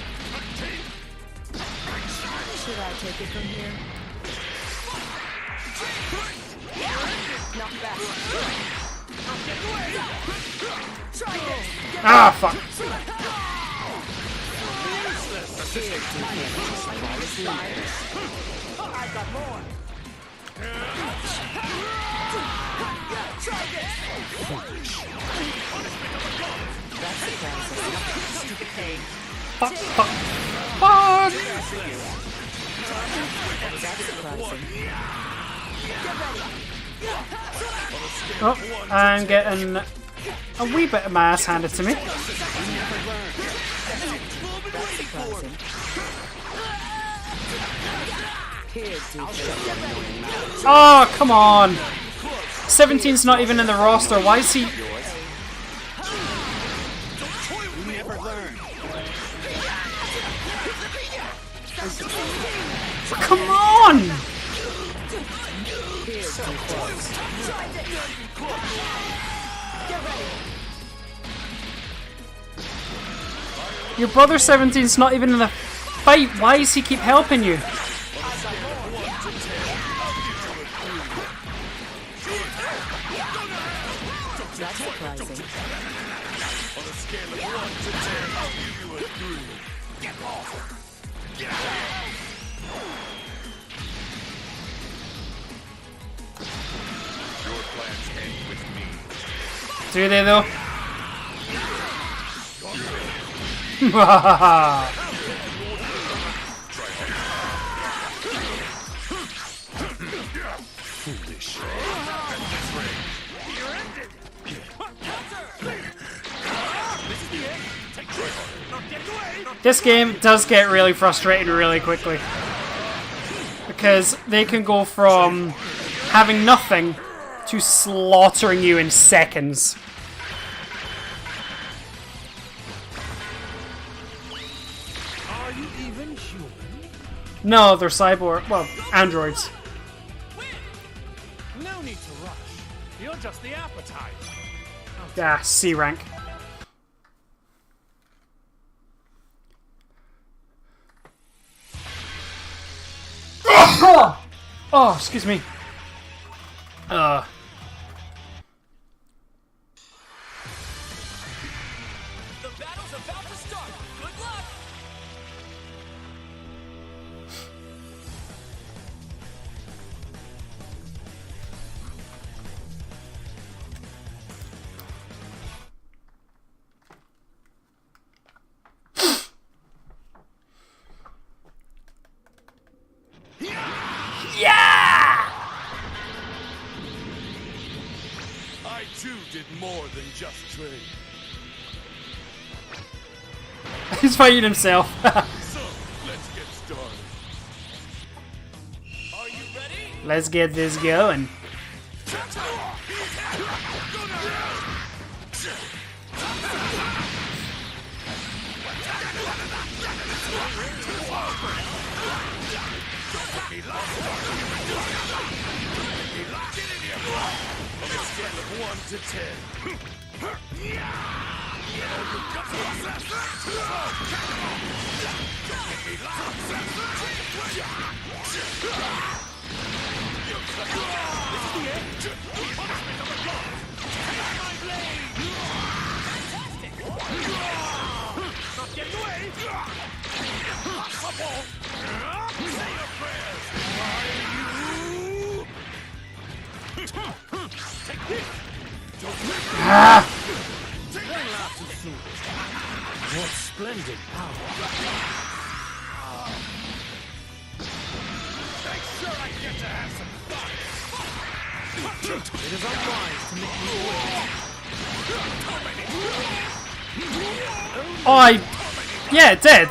Should I take it from here? Not bad. Try this. Ah, fuck. I've got more. Try this. That's surprising. Stupid pain. Fuck. That's surprising. Oh, I'm getting a wee bit of my ass handed to me. Surprising. Oh, come on. 17's not even in the roster. Why is he... on! Here's too close. Get ready. Your brother 17's not even in the fight. Why does he keep helping you? That's surprising. On a scale of 1 to 10, I'll give you a 3. Get off! Get out of here! Your plans end with me. Do they though? Foolish. You're ended! This is the end! Take Dragonball! Not get away! This game does get really frustrating really quickly. Because they can go from having nothing to slaughtering you in seconds. Are you even human? No, they're cyborg. Well, androids. No need to rush. You're just the appetite. Yeah, C rank. Oh, excuse me. The battle's about to start. Good luck. I too did more than just train. He's fighting himself. So, let's get started. Are you ready? Let's get this going. On a scale of 1 to 10. What splendid power! Make sure I get to have some fun! It is unwise to make me wait. Yeah, it did.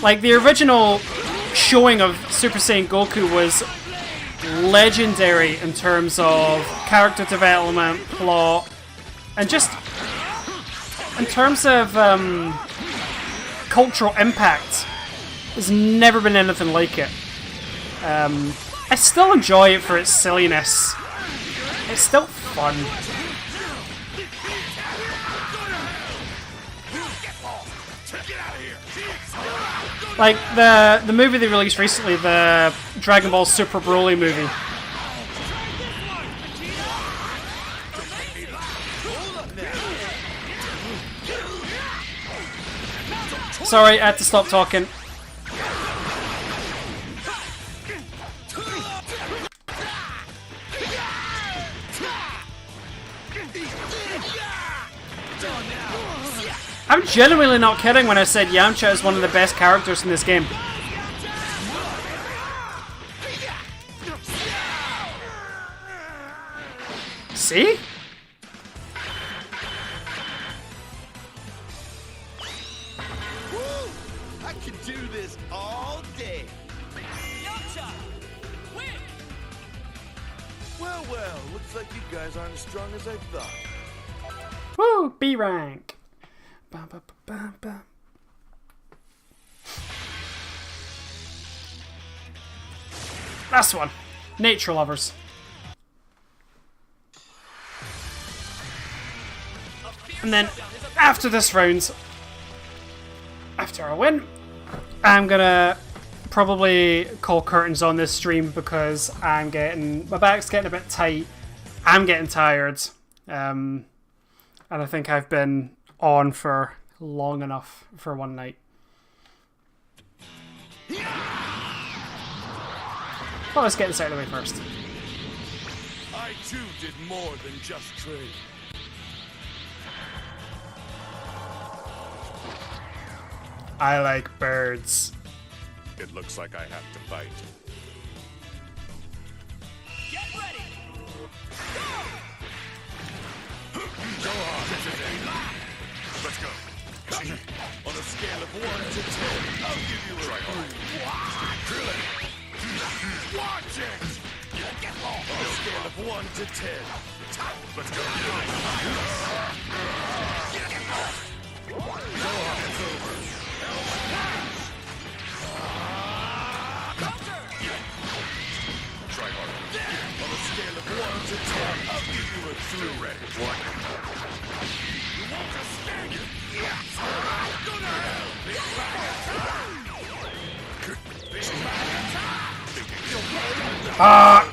Like, the original showing of Super Saiyan Goku was legendary in terms of character development, plot, and just in terms of cultural impact. There's never been anything like it. I still enjoy it for its silliness. It's still fun. Like the movie they released recently, the Dragonball Super Broly movie. Sorry, I had to stop talking. I'm genuinely not kidding when I said Yamcha is one of the best characters in this game. See? Woo! I could do this all day. Yamcha! Win! Well, looks like you guys aren't as strong as I thought. Woo! B rank. Ba, ba, ba, ba, ba. That's the one. Nature lovers. And then after this round, after I win, I'm gonna probably call curtains on this stream because my back's getting a bit tight. I'm getting tired, and I think I've been on for long enough for one night. Well, let's get this out of the way first. I too did more than just trade. I like birds. It looks like I have to fight. Get ready. Go on, let's go. On a scale of 1 to 10, I'll give you a 3. Watch it! On a scale of 1 to 10, let's go. Go on, it's over. Try harder. On a scale of 1 to 10, I'll give you a 3. Ready. What? You want to stand it? Yes! Go to hell! Fuck!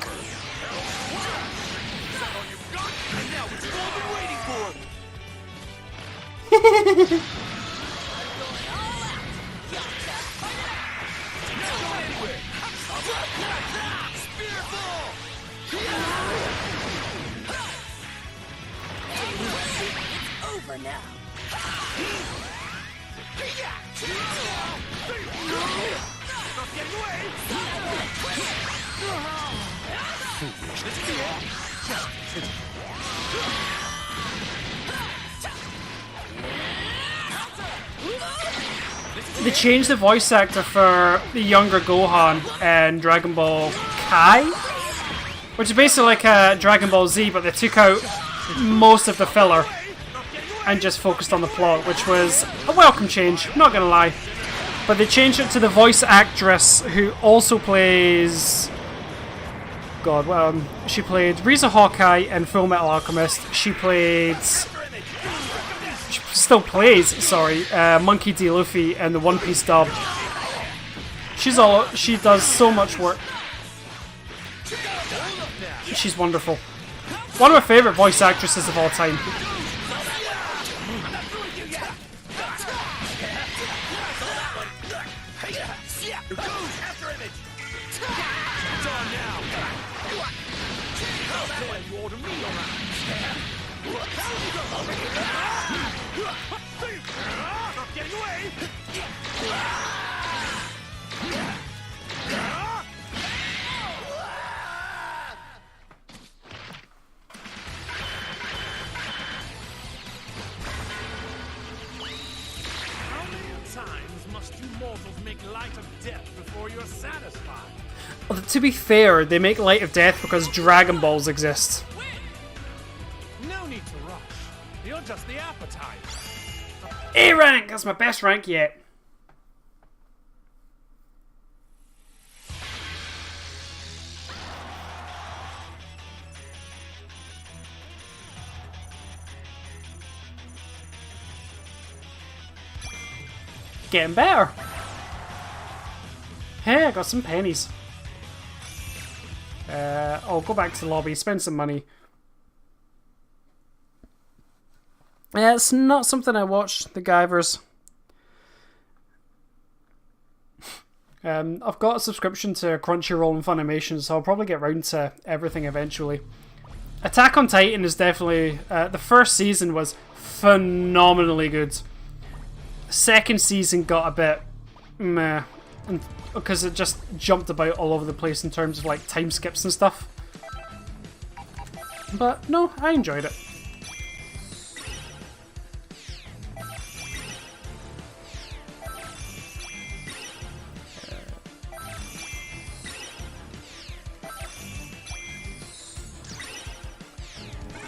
Is that all you've got? And now it's all been waiting for. Not go anywhere. Spear ball. It's over now. Not getting away. This is it. They changed the voice actor for the younger Gohan and Dragon Ball Kai, which is basically like a Dragon Ball Z, but they took out most of the filler and just focused on the plot, which was a welcome change, not gonna lie. But they changed it to the voice actress who also plays... God, well, she played Riza Hawkeye in Full Metal Alchemist. She still plays, sorry, Monkey D. Luffy in the One Piece dub. She does so much work. She's wonderful. One of my favourite voice actresses of all time. Well, to be fair, they make light of death because Dragon Balls exist. No need to rush. You're just the appetite. A rank! That's my best rank yet. Getting better. Hey, I got some pennies. I'll go back to the lobby, spend some money. Yeah, it's not something I watched, the Guyvers. I've got a subscription to Crunchyroll and Funimation, so I'll probably get round to everything eventually. Attack on Titan is definitely... the first season was phenomenally good. The second season got a bit meh, because it just jumped about all over the place in terms of like time skips and stuff. But no, I enjoyed it.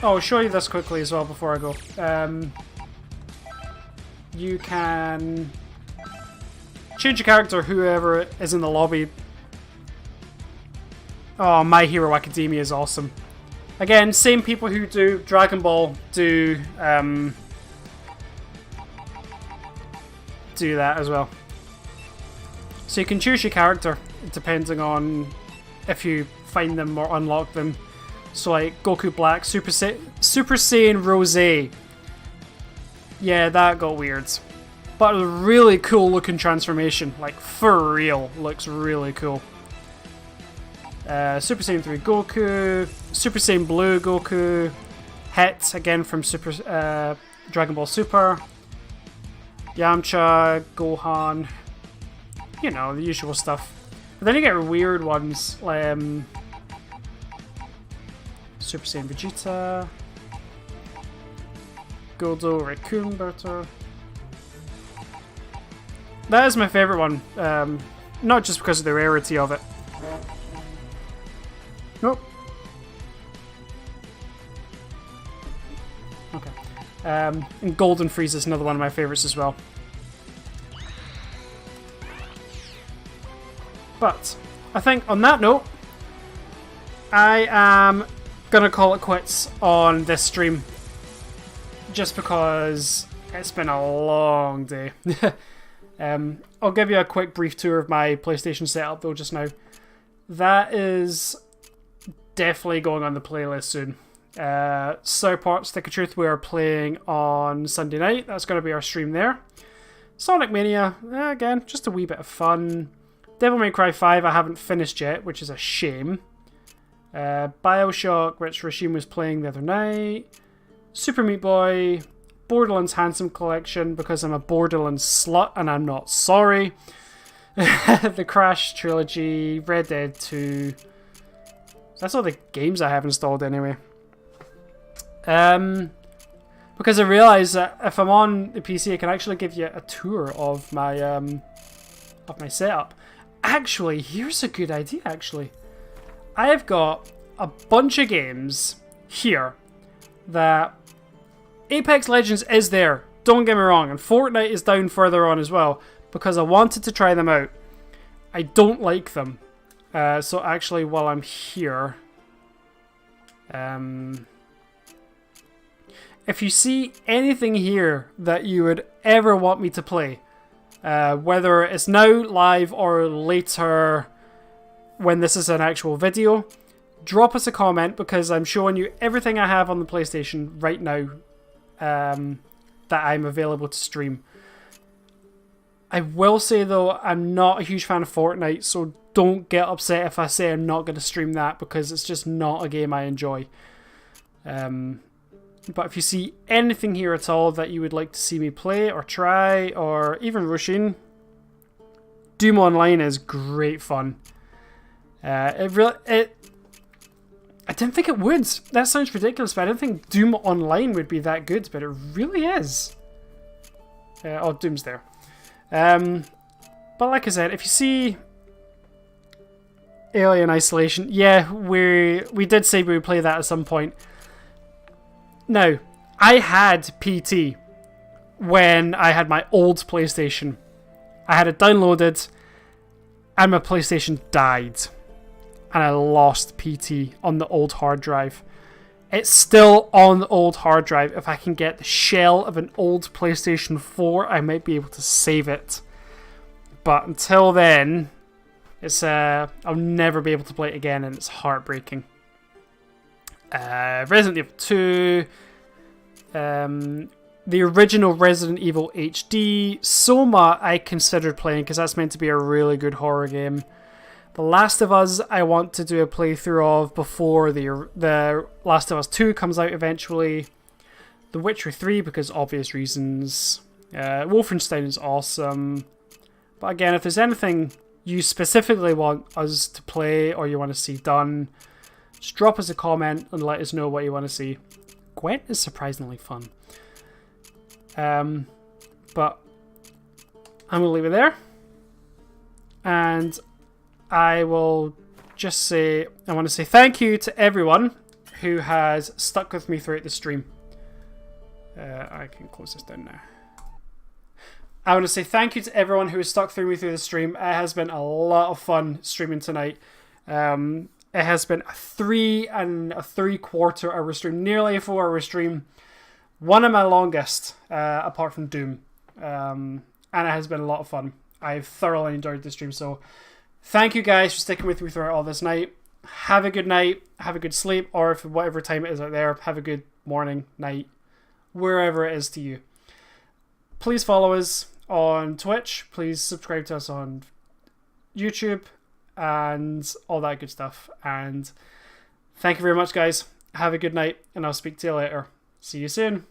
Oh, I'll show you this quickly as well before I go. You can change your character, whoever is in the lobby. Oh, My Hero Academia is awesome. Again, same people who do Dragon Ball do that as well. So you can choose your character depending on if you find them or unlock them. So like Goku Black, Super Saiyan Rose. Yeah, that got weird. But a really cool looking transformation. Like, for real. Looks really cool. Super Saiyan 3 Goku. Super Saiyan Blue Goku. Het, again from Dragon Ball Super. Yamcha, Gohan. You know, the usual stuff. But then you get weird ones. Super Saiyan Vegeta. Goldo, Raccoon Berter. That is my favourite one. Not just because of the rarity of it. Nope. Okay. And Golden Frieza is another one of my favourites as well. But I think on that note, I am gonna call it quits on this stream. Just because it's been a long day. I'll give you a quick brief tour of my PlayStation setup though just now. That is definitely going on the playlist soon. South Park Stick of Truth we are playing on Sunday night. That's going to be our stream there. Sonic Mania, again, just a wee bit of fun. Devil May Cry 5 I haven't finished yet, which is a shame. Bioshock, which Rashim was playing the other night. Super Meat Boy. Borderlands Handsome Collection, because I'm a Borderlands slut and I'm not sorry. The Crash Trilogy. Red Dead 2. That's all the games I have installed anyway. Because I realise that if I'm on the PC, I can actually give you a tour of my setup. Actually, here's a good idea. Actually, I've got a bunch of games here that Apex Legends is there. Don't get me wrong, and Fortnite is down further on as well because I wanted to try them out. I don't like them. So actually, while I'm here, if you see anything here that you would ever want me to play, whether it's now live or later when this is an actual video, drop us a comment because I'm showing you everything I have on the PlayStation right now that I'm available to stream. I will say though, I'm not a huge fan of Fortnite, so don't get upset if I say I'm not going to stream that because it's just not a game I enjoy. But if you see anything here at all that you would like to see me play or try, or even Roshin, Doom Online is great fun. I didn't think it would. That sounds ridiculous, but I didn't think Doom Online would be that good, but it really is. Oh, Doom's there. But like I said, if you see Alien Isolation, yeah, we did say we would play that at some point. Now, I had PT when I had my old PlayStation. I had it downloaded, and my PlayStation died. And I lost PT on the old hard drive. It's still on the old hard drive. If I can get the shell of an old PlayStation 4, I might be able to save it. But until then, it's I'll never be able to play it again, and it's heartbreaking. Resident Evil 2. The original Resident Evil HD. Soma I considered playing because that's meant to be a really good horror game. The Last of Us I want to do a playthrough of before the Last of Us 2 comes out eventually. The Witcher 3 because obvious reasons. Wolfenstein is awesome. But again, if there's anything you specifically want us to play or you want to see done, just drop us a comment and let us know what you want to see. Gwent is surprisingly fun. But I'm going to leave it there. And I will just say, I want to say thank you to everyone who has stuck with me throughout the stream. I can close this down now. I want to say thank you to everyone who has stuck through me through the stream. It has been a lot of fun streaming tonight. It has been a 3 and 3/4 hour stream, nearly a 4 hour stream. One of my longest, apart from Doom. And it has been a lot of fun. I've thoroughly enjoyed the stream, so thank you guys for sticking with me throughout all this night. Have a good night, have a good sleep, or if whatever time it is out there, have a good morning, night, wherever it is to you. Please follow us on Twitch. Please subscribe to us on YouTube and all that good stuff. And thank you very much, guys. Have a good night, and I'll speak to you later. See you soon.